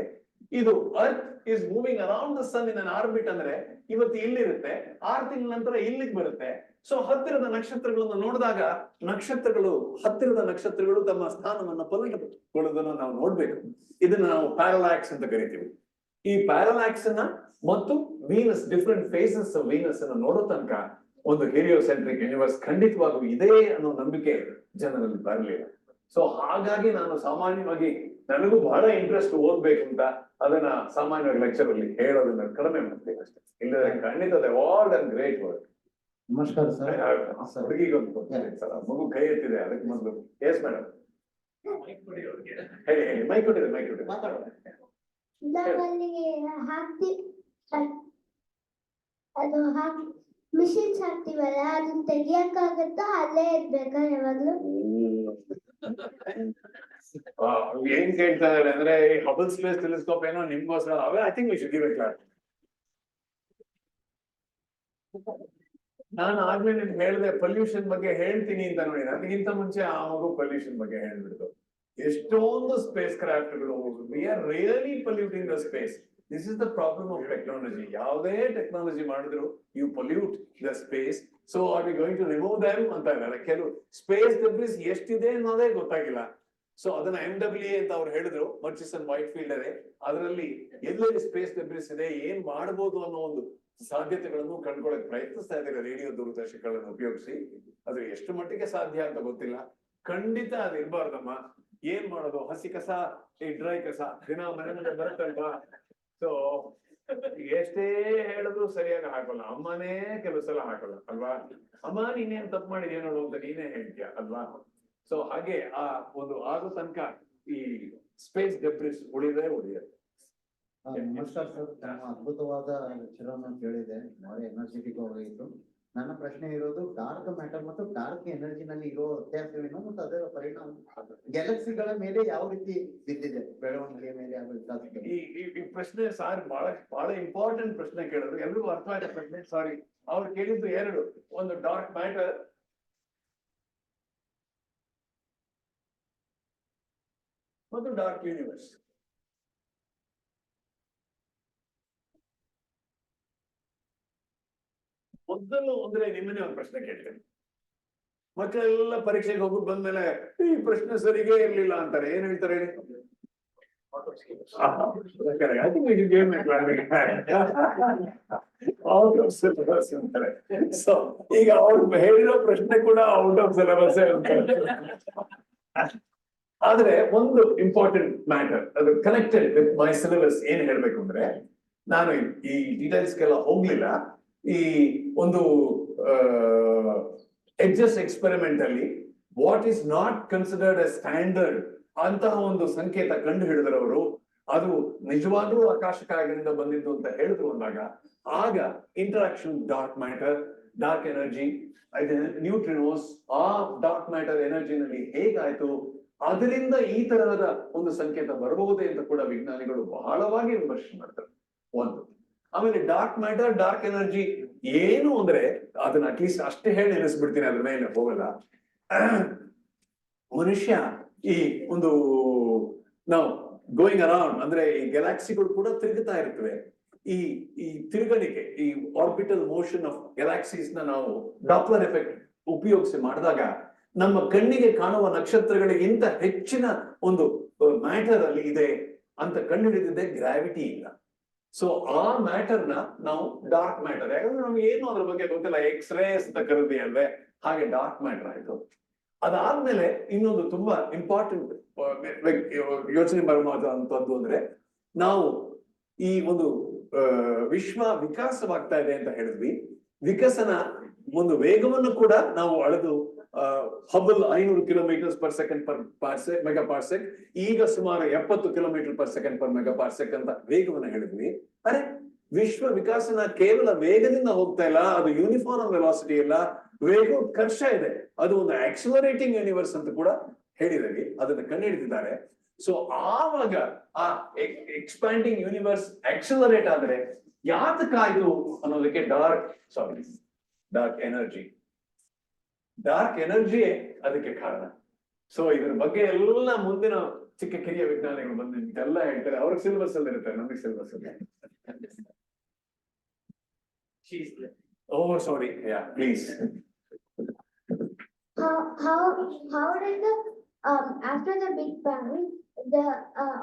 ಇದು earth is moving around the sun in an orbit. ಅಂದ್ರೆ ಇವತ್ತು ಇಲ್ಲಿರುತ್ತೆ, 6 ತಿಂಗಳ ನಂತರ ಇಲ್ಲಿಗೆ ಬರುತ್ತೆ. ಸೊ ಹತ್ತಿರದ ನಕ್ಷತ್ರಗಳನ್ನು ನೋಡಿದಾಗ ಹತ್ತಿರದ ನಕ್ಷತ್ರಗಳು ತಮ್ಮ ಸ್ಥಾನವನ್ನ ಪಲಟಗೊಳ್ಳೋದನ್ನ ನಾವು ನೋಡ್ಬೇಕು. ಇದನ್ನ ನಾವು ಪ್ಯಾರಲಾಕ್ಸ್ ಅಂತ ಕರಿತೀವಿ. ಈ ಪ್ಯಾರಲಾಕ್ಸ್ ಅನ್ನ ಮತ್ತು Venus, different phases of Venus ಅನ್ನ ನೋಡೋ ತನಕ ಒಂದು ಹೆಲಿಯೋಸೆಂಟ್ರಿಕ್ ಯೂನಿವರ್ಸ್ ಖಂಡಿತವಾಗೂ ಇದೆ ಅನ್ನೋ ನಂಬಿಕೆ ಜನರಲ್ಲಿ ಬರಲಿಲ್ಲ. ಸೊ ಹಾಗಾಗಿ ನಾನು ಸಾಮಾನ್ಯವಾಗಿ, ನನಗೂ ಬಹಳ ಇಂಟ್ರೆಸ್ಟ್ ಓದ್ಬೇಕು ಅಂತ ಅದನ್ನ ಸಾಮಾನ್ಯವಾಗಿ ಲೆಕ್ಚರ್ ಅಲ್ಲಿ ಹೇಳೋದನ್ನ ಕಡಿಮೆ ಮಾಡ್ತೀನಿ ಅಷ್ಟೇ. ಇಲ್ಲದ್ರೆ ಖಂಡಿತ ಆಲ್ ಅಂಡ್ ಗ್ರೇಟ್ ವರ್ಕ್. ನಮಸ್ಕಾರ ಸರ್. ಹುಡುಗಿಗೊಂದು ಸರ್, ಮಗು ಕೈ ಎತ್ತಿದೆ, ಅದಕ್ಕೆ ಮೊದಲು. ಎಸ್ ಮೇಡಮ್, ಹೇಳಿ ಹೇಳಿ. ಮೈಕ್ ಕೊಟ್ಟಿದೆ, ಮೈಕ್ ಕೊಟ್ಟಿದೆ, ಮಾತಾಡೋಣ. ಅದು ಮಿಷಿನ್ಸ್ ಹಾಕ್ತಿವಲ್ಲ ಅದನ್ನ ತೆಗಿಯಕ್ಕಾಗತ್ತಾ ಅಲ್ಲೇ ಇರ್ಬೇಕಾ ಯಾವಾಗ್ಲೂ? ಏನ್ ಕೇಳ್ತಾ ಇದಾರೆ ಅಂದ್ರೆ ಈ ಹಬಲ್ ಸ್ಪೇಸ್ ಟೆಲಿಸ್ಕೋಪ್ ಏನೋ ನಿಮ್ಗೋಸ್ಕರ I think we should give it class. ನಾನು ಆಗ್ಲೇ ನಿಮ್ಗೆ ಹೇಳಿದೆ ಪೊಲ್ಯೂಷನ್ ಬಗ್ಗೆ ಹೇಳ್ತೀನಿ ಅಂತ ನೋಡಿ, ಅದಕ್ಕಿಂತ ಮುಂಚೆ ಆ ಮಗು ಪೊಲ್ಯೂಷನ್ ಬಗ್ಗೆ ಹೇಳ್ಬಿಡ್ತು. ಎಷ್ಟೊಂದು ಸ್ಪೇಸ್ ಕ್ರಾಫ್ಟ್ಗಳು, we are really polluting the space. This is the problem of technology. ಯಾವುದೇ ಟೆಕ್ನಾಲಜಿ ಮಾಡಿದ್ರು you pollute the space. So are we going to remove them ಅಂತ ಇದ್ದಾರೆ. ಕೆಲವು ಸ್ಪೇಸ್ ಡೆಬ್ರಿಸ್ ಎಷ್ಟಿದೆ ಅನ್ನೋದೇ ಗೊತ್ತಾಗಿಲ್ಲ. ಸೊ ಅದನ್ನ MWA ಅಂತ ಅವ್ರು ಹೇಳಿದ್ರು, ಮರ್ಚಿಸನ್ ವೈಟ್ ಫೀಲ್ಡ್ ಅದೇ. ಅದರಲ್ಲಿ ಎಲ್ಲೆಲ್ಲಿ ಸ್ಪೇಸ್ ಡೆಬ್ರಿಸ್ ಇದೆ, ಏನ್ ಮಾಡ್ಬೋದು ಅನ್ನೋ ಒಂದು ಸಾಧ್ಯತೆಗಳನ್ನು ಕಂಡುಕೊಳ್ಳಕ್ ಪ್ರಯತ್ನಿಸ್ತಾ ಇದ್ದಾರೆ ರೇಡಿಯೋ ದೂರದರ್ಶಕಗಳನ್ನು ಉಪಯೋಗಿಸಿ. ಅದು ಎಷ್ಟು ಮಟ್ಟಿಗೆ ಸಾಧ್ಯ ಅಂತ ಗೊತ್ತಿಲ್ಲ. ಖಂಡಿತ ಅದು ಇರ್ಬಾರ್ದಮ್ಮ. ಏನ್ ಮಾಡೋದು, ಹಸಿ ಕಸ ಈ ಡ್ರೈ ಕಸ ದಿನ ಮನೆ ಮುಂದೆ ಬರುತ್ತಲ್ವಾ. ಸೊ ಎಷ್ಟೇ ಹೇಳಿದ್ರು ಸರಿಯಾಗಿ ಹಾಕೋಲ್ಲ. ಅಮ್ಮನೇ ಕೆಲವು ಸಲ ಹಾಕೋಲ್ಲ ಅಲ್ವಾ. ಅಮ್ಮ ನೀನೇನ್ ತಪ್ಪು ಮಾಡಿದ್ಯಾ ನೋಡು ಅಂತ ನೀನೇ ಹೇಳ್ತೀಯ ಅಲ್ವಾ. ಸೊ ಹಾಗೆ ಆ ಒಂದು ಆಗೋ ತನಕ ಈ ಸ್ಪೇಸ್ ಡೆಬ್ರಿಸ್ ಉಳಿಯುತ್ತೆ. ನಮಸ್ಕಾರ ಸರ್, ನಾನು ಅದ್ಭುತವಾದ ವಿಚಾರವನ್ನು ಕೇಳಿದೆ, ಬಹಳ ಎನರ್ಜೆಟಿಕ್ ಆಗಿತ್ತು. ನನ್ನ ಪ್ರಶ್ನೆ ಇರೋದು ಡಾರ್ಕ್ ಮ್ಯಾಟರ್ ಮತ್ತು ಡಾರ್ಕ್ ಎನರ್ಜಿನಲ್ಲಿ ಇರೋ ವ್ಯತ್ಯಾಸವೇನು ಮತ್ತು ಅದರ ಪರಿಣಾಮ ಗ್ಯಾಲಕ್ಸಿಗಳ ಮೇಲೆ ಯಾವ ರೀತಿ ಬಿದ್ದಿದೆ, ಬೆಳವಣಿಗೆ ಮೇಲೆ ಯಾವ ವಿಕಾಸಗಳು? ಈ ಪ್ರಶ್ನೆ ಸಾರ್ ಬಹಳ ಇಂಪಾರ್ಟೆಂಟ್ ಪ್ರಶ್ನೆ ಕೇಳಿದ್ರು. ಎಲ್ರಿಗೂ ಅರ್ಥ ಆದ ಪ್ರಶ್ನೆ. ಸಾರಿ, ಅವ್ರು ಕೇಳಿದ್ದು ಎರಡು, ಒಂದು ಡಾರ್ಕ್ ಮ್ಯಾಟರ್ ಮತ್ತು ಡಾರ್ಕ್ ಯೂನಿವರ್ಸ್. ಮೊದಲು ಅಂದ್ರೆ ನಿಮ್ಮನ್ನೇ ಒಂದು ಪ್ರಶ್ನೆ ಕೇಳ್ತೇನೆ. ಮಕ್ಕಳೆಲ್ಲ ಪರೀಕ್ಷೆಗೆ ಹೋಗ್ಬಿಟ್ಟು ಬಂದ್ಮೇಲೆ ಈ ಪ್ರಶ್ನೆ ಸರಿಗೆ ಇರ್ಲಿಲ್ಲ ಅಂತಾರೆ. ಏನ್ ಹೇಳ್ತಾರೆ ಹೇಳಿ? ಸೊ ಈಗ ಅವ್ರು ಹೇಳಿರೋ ಪ್ರಶ್ನೆ ಕೂಡ ಔಟ್ ಆಫ್ ಸಿಲೆಬಸ್ ಅಂತಾರೆ. ಆದ್ರೆ ಒಂದು ಇಂಪಾರ್ಟೆಂಟ್ ಮ್ಯಾಟರ್, ಅದು ಕನೆಕ್ಟೆಡ್ ವಿತ್ ಮೈ ಸಿಲೆಬಸ್. ಏನ್ ಹೇಳ್ಬೇಕು ಅಂದ್ರೆ, ನಾನು ಈ ಡೀಟೇಲ್ಸ್ಗೆಲ್ಲ ಹೋಗ್ಲಿಲ್ಲ. ಈ ಒಂದು ಎಡ್ಜಸ್ ಎಕ್ಸ್ಪೆರಿಮೆಂಟ್ ಅಲ್ಲಿ what is not considered A standard ಅಂತಹ ಒಂದು ಸಂಕೇತ ಕಂಡು ಹಿಡಿದರವರು. ಅದು ನಿಜವಾಗ್ಲೂ ಆಕಾಶಕಾಯಗಳಿಂದ ಬಂದಿದ್ದು ಅಂತ ಹೇಳಿದ್ರು ಅಂದಾಗ, ಆಗ interaction dark matter, dark energy, neutrinos, ಆ ಡಾರ್ಕ್ ಮ್ಯಾಟರ್ ಎನರ್ಜಿನಲ್ಲಿ ಹೇಗಾಯ್ತು, ಅದರಿಂದ ಈ ತರಹದ ಒಂದು ಸಂಕೇತ ಬರಬಹುದೇ ಅಂತ ಕೂಡ ವಿಜ್ಞಾನಿಗಳು ಬಹಳವಾಗಿ ವಿಮರ್ಶೆ ಮಾಡ್ತಾರೆ. ಒಂದು. ಆಮೇಲೆ ಡಾರ್ಕ್ ಮ್ಯಾಟರ್, ಡಾರ್ಕ್ ಎನರ್ಜಿ ಏನು ಅಂದ್ರೆ, ಅದನ್ನ ಅಟ್ಲೀಸ್ಟ್ ಅಷ್ಟೇ ಹೇಳಿ ನೆನೆಸ್ಬಿಡ್ತೀನಿ, ಅದ್ರ ಮೇಲೆ ಹೋಗಲ್ಲ. ಮನುಷ್ಯ ಈ ಒಂದು ನಾವು ಗೋಯಿಂಗ್ ಅರೌಂಡ್ ಅಂದ್ರೆ ಈ ಗ್ಯಾಲಾಕ್ಸಿಗಳು ಕೂಡ ತಿರುಗುತ್ತಾ ಇರ್ತವೆ. ಈ ತಿರುಗಣಿಕೆ, ಈ ಆರ್ಬಿಟಲ್ ಮೋಷನ್ ಆಫ್ ಗ್ಯಾಲಾಕ್ಸೀಸ್ ನ ನಾವು ಡಾಪ್ಲರ್ ಎಫೆಕ್ಟ್ ಉಪಯೋಗಿಸಿ ಮಾಡಿದಾಗ ನಮ್ಮ ಕಣ್ಣಿಗೆ ಕಾಣುವ ನಕ್ಷತ್ರಗಳಿಗಿಂತ ಹೆಚ್ಚಿನ ಒಂದು ಮ್ಯಾಟರ್ ಅಲ್ಲಿ ಇದೆ ಅಂತ ಕಂಡುಹಿಡಿದಿದ್ದೆ ಗ್ರಾವಿಟಿ ಇಲ್ಲ. ಸೊ ಆ ಮ್ಯಾಟರ್ ನ ನಾವು ಡಾರ್ಕ್ ಮ್ಯಾಟರ್, ಯಾಕಂದ್ರೆ ನಮ್ಗೆ ಏನು ಅದ್ರ ಬಗ್ಗೆ ಗೊತ್ತಿಲ್ಲ, ಎಕ್ಸ್ರೇಸ್ ಅಂತ ಕರೆದಿ ಅಲ್ವೇ, ಹಾಗೆ ಡಾರ್ಕ್ ಮ್ಯಾಟರ್ ಆಯ್ತು. ಅದಾದ್ಮೇಲೆ ಇನ್ನೊಂದು ತುಂಬಾ ಇಂಪಾರ್ಟೆಂಟ್ ಯೋಚನೆ ಬರುವಂತದ್ದು ಅಂದ್ರೆ, ನಾವು ಈ ಒಂದು ವಿಶ್ವ ವಿಕಾಸವಾಗ್ತಾ ಇದೆ ಅಂತ ಹೇಳಿದ್ವಿ. ವಿಕಸನ ಒಂದು ವೇಗವನ್ನು ಕೂಡ ನಾವು ಅಳೆದು Hubble 500 kilometres per second per mega parsec, ಈಗ ಸುಮಾರು 70 kilometre per second per mega parsec ಅಂತ ವೇಗವನ್ನು ಹೇಳಿದ್ವಿ. ಅರೆ, ವಿಶ್ವ ವಿಕಾಸನ ಕೇವಲ ವೇಗದಿಂದ ಹೋಗ್ತಾ ಇಲ್ಲ, ಅದು ಯೂನಿಫಾರ್ಮ್ ವೆಲಾಸಿಟಿ ಇಲ್ಲ, ವೇಗ ಕರ್ಷ ಇದೆ, ಅದು ಒಂದು ಆಕ್ಸಿಲರೇಟಿಂಗ್ ಯೂನಿವರ್ಸ್ ಅಂತ ಕೂಡ ಹೇಳಿದ್ವಿ. ಅದನ್ನ ಕಂಡುಹಿಡಿದಿದ್ದಾರೆ. ಸೊ ಆವಾಗ ಆ ಎಕ್ಸ್ಪ್ಯಾಂಡಿಂಗ್ ಯೂನಿವರ್ಸ್ ಆಕ್ಸಿಲರೇಟ್ ಆದ್ರೆ ಯಾತಕ್ಕಾಯ್ತು ಅನ್ನೋದಕ್ಕೆ ಡಾರ್ಕ್ ಎನರ್ಜಿಯೇ ಅದಕ್ಕೆ ಕಾರಣ. ಸೊ ಇದ್ರ ಬಗ್ಗೆ ಎಲ್ಲ ಮುಂದಿನ ಚಿಕ್ಕ ಕಿರಿಯ ವಿಜ್ಞಾನಿಗಳು ಬಂದು ಎಲ್ಲ ಹೇಳ್ತಾರೆ. ಅವ್ರಿಗೆ ಸಿಲೆಬಸ್ ಅಲ್ಲಿ ಇರ್ತಾರೆ, ನಮಗೆ ಸಿಲೆಬಸ್ ಅಲ್ಲಿ. Oh, sorry. Yeah, please. How did the after the Big Bang,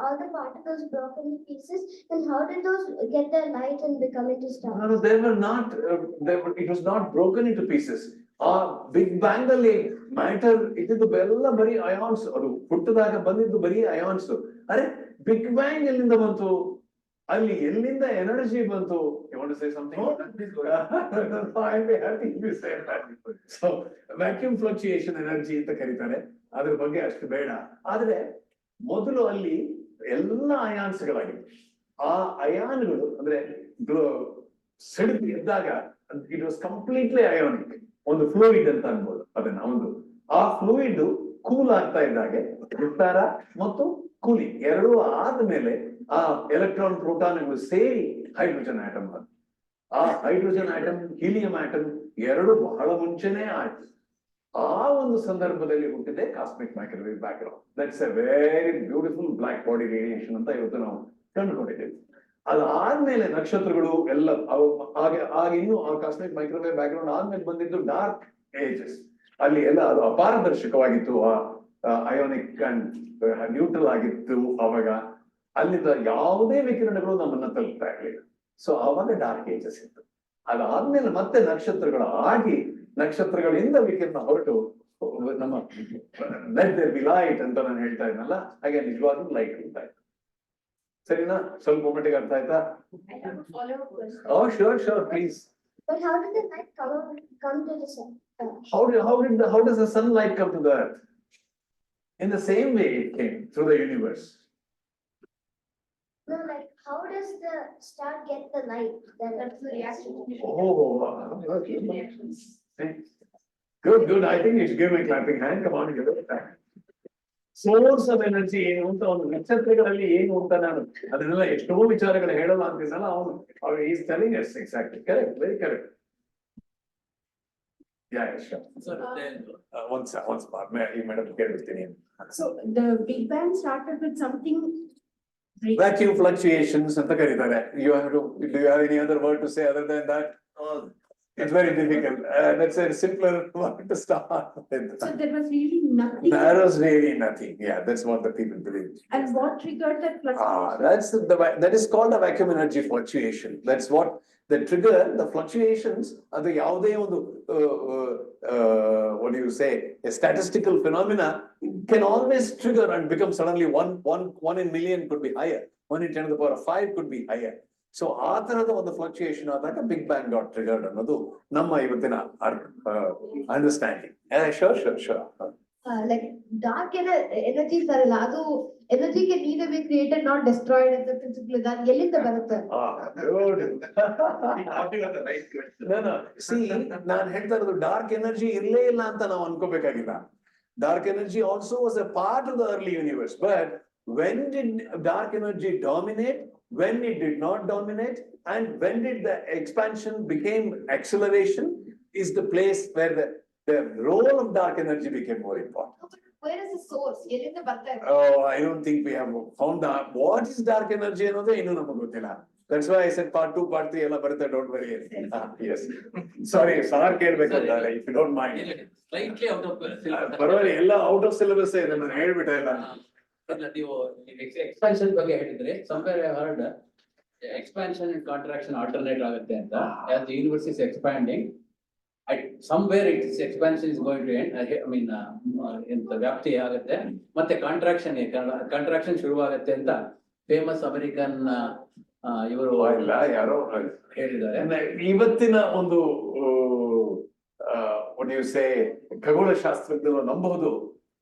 all the particles broke into pieces, and how did those get their light and become into stars? No, they were not. It was not broken into pieces. Big Bang ಅಲ್ಲಿ ಮ್ಯಾಟರ್ ಇದ್ದಿದ್ದು ಎಲ್ಲ ಬರೀ ಅಯಾನ್ಸ್. ಅದು ಹುಟ್ಟದಾಗ ಬಂದಿದ್ದು ಬರೀ ಅಯಾನ್ಸ್. ಅರೆ, ಬಿಗ್ ಬ್ಯಾಂಗ್ ಎಲ್ಲಿಂದ ಬಂತು? ಅಲ್ಲಿ ಎಲ್ಲಿಂದ ಎನರ್ಜಿ ಬಂತು? You want to say something? I'll be happy if you say that. So vacuum fluctuation energy ಅಂತ ಕರೀತಾರೆ. ಅದ್ರ ಬಗ್ಗೆ ಅಷ್ಟು ಬೇಡ. ಆದ್ರೆ ಮೊದಲು ಅಲ್ಲಿ ಎಲ್ಲ ಅಯಾನ್ಸ್ಗಳಾಗಿವೆ. ಆ ಅಯಾನ್ಗಳು ಅಂದ್ರೆ ಸಿಡಿದು ಎದ್ದಾಗ ಇಟ್ ವಾಸ್ ಕಂಪ್ಲೀಟ್ಲಿ ಅಯೋನಿಕ್, ಒಂದು ಫ್ಲೂಯಿಡ್ ಅಂತ ಅನ್ಬೋದು ಅದನ್ನ. ಒಂದು ಆ ಫ್ಲೂಯಿಡ್ ಕೂಲ್ ಆಗ್ತಾ ಇದ್ದಾಗೆ ವಿಸ್ತಾರ ಮತ್ತು ಕೂಲಿಂಗ್ ಎರಡೂ ಆದ್ಮೇಲೆ ಆ ಎಲೆಕ್ಟ್ರಾನ್ ಪ್ರೋಟಾನ್ಗಳು ಸೇರಿ ಹೈಡ್ರೋಜನ್ ಆಟಮ್ ಬಂತು. ಆ ಹೈಡ್ರೋಜನ್ ಆಟಮ್ ಹೀಲಿಯಂ ಆಟಮ್ ಎರಡು ಬಹಳ ಮುಂಚೆನೆ ಆಯ್ತು. ಆ ಒಂದು ಸಂದರ್ಭದಲ್ಲಿ ಹುಟ್ಟಿದೆ cosmic microwave background. That's a very beautiful black body radiation ಅಂತ ಇವತ್ತು ನಾವು ಕಂಡುಕೊಂಡಿದ್ದೇವೆ. ಅದಾದ್ಮೇಲೆ ನಕ್ಷತ್ರಗಳು ಎಲ್ಲ ಆಗ ಇನ್ನು ಆ ಕಾಸ್ಮಿಕ್ ಮೈಕ್ರೋವೇವ್ ಬ್ಯಾಕ್ಗ್ರೌಂಡ್ ಆದ್ಮೇಲೆ ಬಂದಿದ್ದು ಡಾರ್ಕ್ ಏಜಸ್. ಅಲ್ಲಿ ಎಲ್ಲ ಅದು ಅಪಾರದರ್ಶಕವಾಗಿತ್ತು, ಅಯೋನಿಕ್ ಅಂಡ್ ನ್ಯೂಟ್ರಲ್ ಆಗಿತ್ತು. ಅವಾಗ ಅಲ್ಲಿಂದ ಯಾವುದೇ ವಿಕಿರಣಗಳು ನಮ್ಮನ್ನ ತಲುಪ್ತಾ ಇರಲಿಲ್ಲ. ಸೊ ಅವಾಗ ಡಾರ್ಕ್ ಏಜಸ್ ಇತ್ತು. ಅದಾದ್ಮೇಲೆ ಮತ್ತೆ ನಕ್ಷತ್ರಗಳು ಆಗಿ ನಕ್ಷತ್ರಗಳಿಂದ ವಿಕಿರಣ ಹೊರಟು ನಮ್ಮ ಲೆಟ್ ದೇರ್ ಬಿ ಲೈಟ್ ಅಂತ ನಾನು ಹೇಳ್ತಾ ಇದ್ನಲ್ಲ, ಹಾಗೆ ನಿಜವಾಗ್ಲೂ ಲೈಟ್ ಅಂತ ಆಯ್ತು. ಸರಿನಾ? ಸ್ವಲ್ಪ ಮಟ್ಟಿಗೆ ಅರ್ಥ ಆಯ್ತಾ? I have a follow-up question. Oh, sure, please. But how did the light come to the sun? How does the sunlight come to the earth? In the same way it came through the universe. No, like how does the star get the light? That's the reaction. Oh, okay. Good. I think you should give me a clapping hand. Come on, give it back. Source of energy ಏನು ಅಂತ ಒಂದು ನಕ್ಷತ್ರಗಳಲ್ಲಿ ಏನು ಅಂತ ನಾನು ಅದನ್ನೆಲ್ಲ ಎಷ್ಟೋ ವಿಚಾರಗಳು ಹೇಳಲ್ಲ ಅಂತಿದ್ದಲ್ಲ, ಅವನು is telling us exactly. Correct, very correct. Yeah, sure. Once more, ಈ madam ಕೇಳ್ಬಿಡ್ತೀನಿ. So the Big Bang started with something. Vacuum fluctuations ಅಂತ ಕರೀತಾರೆ. Do you have any other word to say other than that? It's very difficult. That's a simpler word to start with. So there was really nothing. There was really nothing. Yeah, that's what the people believe. And what triggered that fluctuation? That is called a vacuum energy fluctuation. That's what the trigger, the fluctuations, ಅದು ಯಾವುದೇ ಒಂದು what do you say, a statistical phenomena can always trigger and become suddenly one in million could be higher, 1 in 10 to the power of 5 could be higher. So ಆ ತರದ ಒಂದು ಫ್ಲಕ್ಚುಯೇಷನ್ ಆದಾಗ ಬಿಗ್ ಬ್ಯಾಂಗ್ ಗಾಟ್ ಟ್ರಿಗರ್ಡ್ ಅನ್ನೋದು ನಮ್ಮ ಇವತ್ತಿನ understanding. Sure. Like dark energy ಬರಲ್ಲ, ಅದು energy can neither be created nor destroyed ಅಂತ principle ಇದೆ. ಅದು ಎಲ್ಲಿಂದ ಬರುತ್ತೆ? ನಾನ್ ಹೇಳ್ತಾ ಇರೋದು ಡಾರ್ಕ್ ಎನರ್ಜಿ ಇರ್ಲೇ ಇಲ್ಲ ಅಂತ ನಾವು ಅನ್ಕೋಬೇಕಾಗಿಲ್ಲ. Dark energy also was a part of the early universe. But when did dark energy dominate, when it did not dominate, and when did the expansion became acceleration is the place where the role of dark energy became more important. Where is the source? ಎಲ್ಲಿಂದ ಬರ್ತಾ ಇದೆ? Oh, I don't think we have found out what is dark energy ಅನ್ನೋದೇ ಇನ್ನೂ ನಮಗೆ ಗೊತ್ತಿಲ್ಲ. That's why I said part 2, part 3 ಎಲ್ಲ ಬರುತ್ತೆ, don't worry. Yes. Sorry, sir ಕೇಳ್ಬೇಕಂತಾರೆ, if you don't mind. Slightly out of syllabus. ಪರವಾಗಿಲ್ಲ, ಎಲ್ಲ ಔಟ್ ಆಫ್ ಸಿಲೆಬಸ್ ಇದೆ, ನಾನು ಹೇಳ್ಬಿಟ್ಟೆ ಇಲ್ಲ. ನೀವು ಎಕ್ಸ್ಪಾನ್ಷನ್ ಬಗ್ಗೆ ಹೇಳಿದ್ರೆ somewhere I heard expansion and contraction alternate ಆಗುತ್ತೆ ಅಂತ. As the universe is expanding, somewhere its expansion is going to end. I mean, ಇಂತ ವ್ಯಾಪ್ತಿ ಆಗುತ್ತೆ, ಮತ್ತೆ ಕಾಂಟ್ರಾಕ್ಷನ್ ಶುರು ಆಗುತ್ತೆ ಅಂತ ಫೇಮಸ್ ಅಮೆರಿಕನ್ ಇವರು ಇಲ್ಲ ಯಾರೋ ಹೇಳಿದ್ದಾರೆ. ಇವತ್ತಿನ ಒಂದು what do you say, ಖಗೋಳ ಶಾಸ್ತ್ರಜ್ಞರು ನಂಬಬಹುದು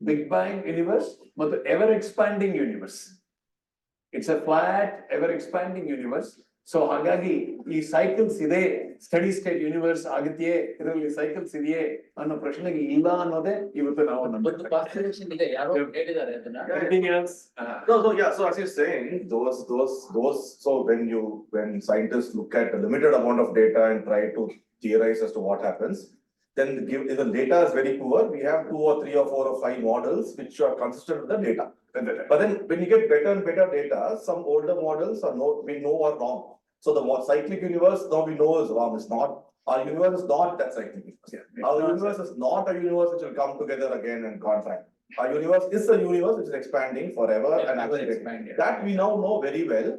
ಬಿಗ್ ಬ್ಯಾಂಗ್ ಯೂನಿವರ್ಸ್ ಮತ್ತು ever expanding universe. It's a flat ever expanding universe. So ಹಾಗಾಗಿ ಈ ಸೈಕಲ್ಸ್ ಇದೆ, ಸ್ಟಡಿ ಸ್ಟೇಟ್ ಯೂನಿವರ್ಸ್ ಆಗತ್ತೆಯೇ, ಇದರಲ್ಲಿ ಸೈಕಲ್ಸ್ ಇದೆಯೇ ಅನ್ನೋ ಪ್ರಶ್ನೆಗೆ ಇಲ್ಲ ಅನ್ನೋದೇ ಇವತ್ತು ನಾವು ಒಂದು ಪಾಸ್ಟರೇಷನ್ ಇದೆ, ಯಾರೋ ಹೇಳಿದ್ದಾರೆ ಅದನ್ನ. Anything else? So as you're saying, those, so when scientists look at a limited amount of data and try to theorize as to what happens, then if the data is very poor, we have 2 or 3 or 4 or 5 models which are consistent with the data. But then when you get better and better data, some older models we know are wrong. So the more cyclic universe now we know is wrong. It's not, our universe is not that cyclic. Our universe is not a universe which will come together again and contract. Our universe is a universe which is expanding forever and accelerating. That we now know very well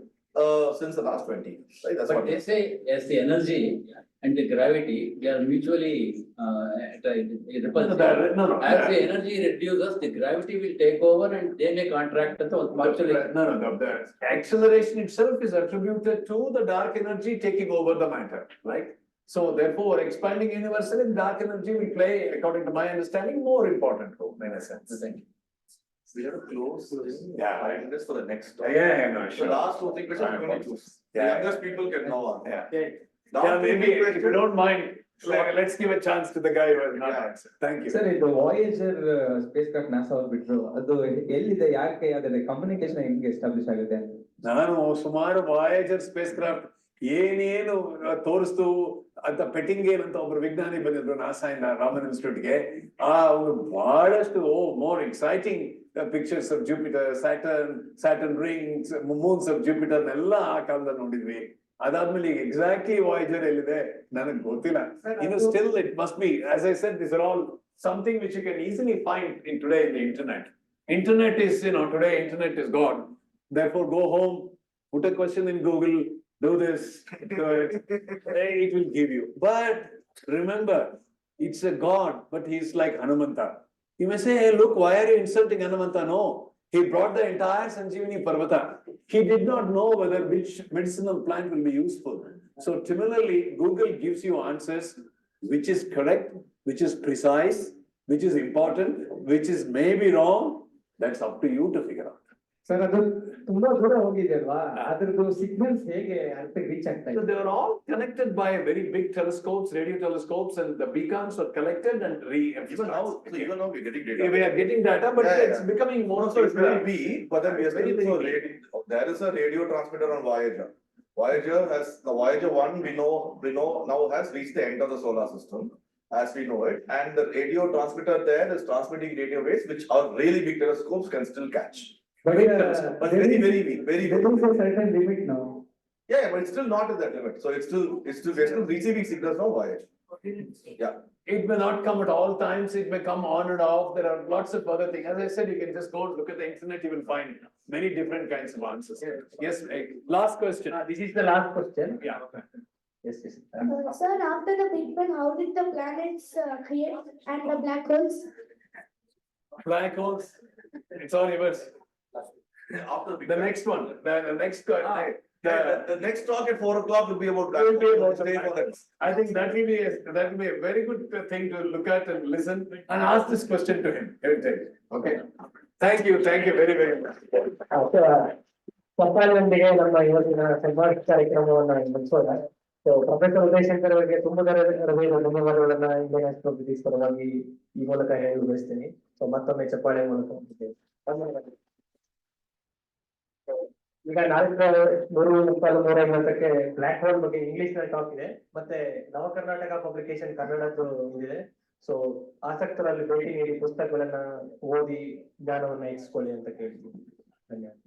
since the last 20 years. Right? That's But what they say as the energy and the gravity, they are mutually repulsive. No. As the energy reduces, the gravity will take over and they may contract at all. Actually, The acceleration itself is attributed to the dark energy taking over the matter, right? So therefore, expanding universally, dark energy will play, according to my understanding, more important role in a sense. we have to close. Yeah. 5 minutes for the next. Yeah, no, The sure. last 2-3 questions we only choose. The Yeah. youngest people can now answer. Yeah. Yeah, maybe if you don't mind, let's give a chance to the guy who has not Yeah. answered. Thank you. Sir ಇದು ವಾಯೇಜರ್ ಸ್ಪೇಸ್ ಕ್ರಾಫ್ಟ್ ನಾಸಾ ಅವ್ರು ಬಿಟ್ರು ಅದು ಎಲ್ಲಿದೆ ಯಾಕೆ ಅದರ ಕಮ್ಯುನಿಕೇಶನ್ ಹೆಂಗೆ ಎಸ್ಟಾಬ್ಲಿಷ್ ಆಗುತ್ತೆ ಅಂತ ನಾನು ಸುಮಾರು ವಾಯೇಜರ್ ಸ್ಪೇಸ್ ಕ್ರಾಫ್ಟ್ ಏನೇನು ತೋರಿಸ್ತು ಅಂತ ಪೆಟಿಂಗ್ ಅಂತ ಒಬ್ರು ವಿಜ್ಞಾನಿ ಬಂದಿದ್ರು ನಾಸಾ ಇಂದ ರಾಮನ್ ಇನ್ಸ್ಟಿಟ್ಯೂಟ್ಗೆ ಅವ್ರು ಬಹಳಷ್ಟು more exciting pictures of Jupiter Saturn rings moons of Jupiter ಎಲ್ಲ ಆ ಕಾಲದಲ್ಲಿ ನೋಡಿದ್ವಿ. ಅದಾದ್ಮೇಲೆ ಈಗ ಎಕ್ಸಾಕ್ಟ್ಲಿ ವಾಯೇಜರ್ ಎಲ್ಲಿದೆ ನನಗೆ ಗೊತ್ತಿಲ್ಲ. ಇನ್ನು still it must be, as I said, this are all something which you can easily find in today in the internet. Internet is, today internet is God. Therefore, go home, put a question in Google, do this, do it. It will give you. But remember, it's a God, but he's like Hanumanta. You may say, hey, look, why are you insulting Hanumanta? No, he brought the entire Sanjeevani Parvata. He did not know whether which medicinal plant will be useful. So similarly, Google gives you answers which is correct, which is precise, which is important, which is maybe wrong. That's up to you to figure out. Sir ಅದು ತುಂಬಾ ದೂರ ಹೋಗಿದೆ ಅಲ್ವಾ, ಅದ್ರದ್ದು ಸಿಗ್ನಲ್ಸ್ ಹೇಗೆ ಅರ್ಥಕ್ಕೆ ರೀಚ್ ಆಗ್ತಾ So ಇದೆ? they were all connected by very big telescopes, radio telescopes, and the beacons were collected and Even now we're getting data. we are getting data, but Yeah, it's becoming more No, so so it's very big, but then we are Very, still very so there is a radio transmitter on Voyager. The Voyager 1 we know now has reached the end of the solar system as we know it, and the radio transmitter there is transmitting radio waves which our really big telescopes can still catch. But But very weak, very there weak. is a certain limit now. Yeah, but it's still not at that limit. So it's still we're still receiving signals from Voyager. Yeah. It may not come at all times, it may come on and off, there are lots of other things. As I said, you can just go look at the internet, you will find many different kinds of answers. Yes, last question. This is the last question. Yeah. Yes, yes. Sir, after the Big Bang, how did the planets create and the black holes? Black holes, it's all yours. After The next one, the next, the next talk at 4 o'clock will be about black Will be holes. about Stay for that. I think that will be a very good thing to look at and listen and ask this question to him. Okay. Thank you very, very much. ಸರ್ಕಾರದೊಂದಿಗೆ ನಮ್ಮ ಇವತ್ತಿನ ಸಂವಾದ ಕಾರ್ಯಕ್ರಮವನ್ನ ಮುಗಿಸೋಣ. ಸೊ ಪ್ರೊಫೆಸರ್ ಉದಯಶಂಕರ್ ಅವರಿಗೆ ತುಂಬಾ ಧನ್ಯವಾದಗಳನ್ನ ಇಂಡಿಯನ್ ಆಸ್ಟ್ರೋಫಿಸಿಕ್ಸ್ ಪರವಾಗಿ ಈ ಮೂಲಕ ಹೇಳಿ ಬಯಸ್ತೇನೆ. ಸೊ ಮತ್ತೊಮ್ಮೆ ಚಪ್ಪಾಳೆ ಮೂಲಕ ಧನ್ಯವಾದ. ಈಗ 4:3:50ಕ್ಕೆ ಬ್ಲಾಕ್ ಹೋಲ್ ಬಗ್ಗೆ ಇಂಗ್ಲಿಷ್ ನಲ್ಲಿ ಟಾಕ್ ಇದೆ, ಮತ್ತೆ ನವ ಕರ್ನಾಟಕ ಪಬ್ಲಿಕೇಶನ್ ಕನ್ನಡದ್ದು ಇದೆ. ಸೊ ಆಸಕ್ತರಲ್ಲಿ ಭೇಟಿ ನೀಡಿ ಪುಸ್ತಕಗಳನ್ನ ಓದಿ ಜ್ಞಾನವನ್ನ ಹೆಚ್ಚಿಸ್ಕೊಳ್ಳಿ ಅಂತ ಕೇಳ್ತೀನಿ. ಧನ್ಯವಾದ.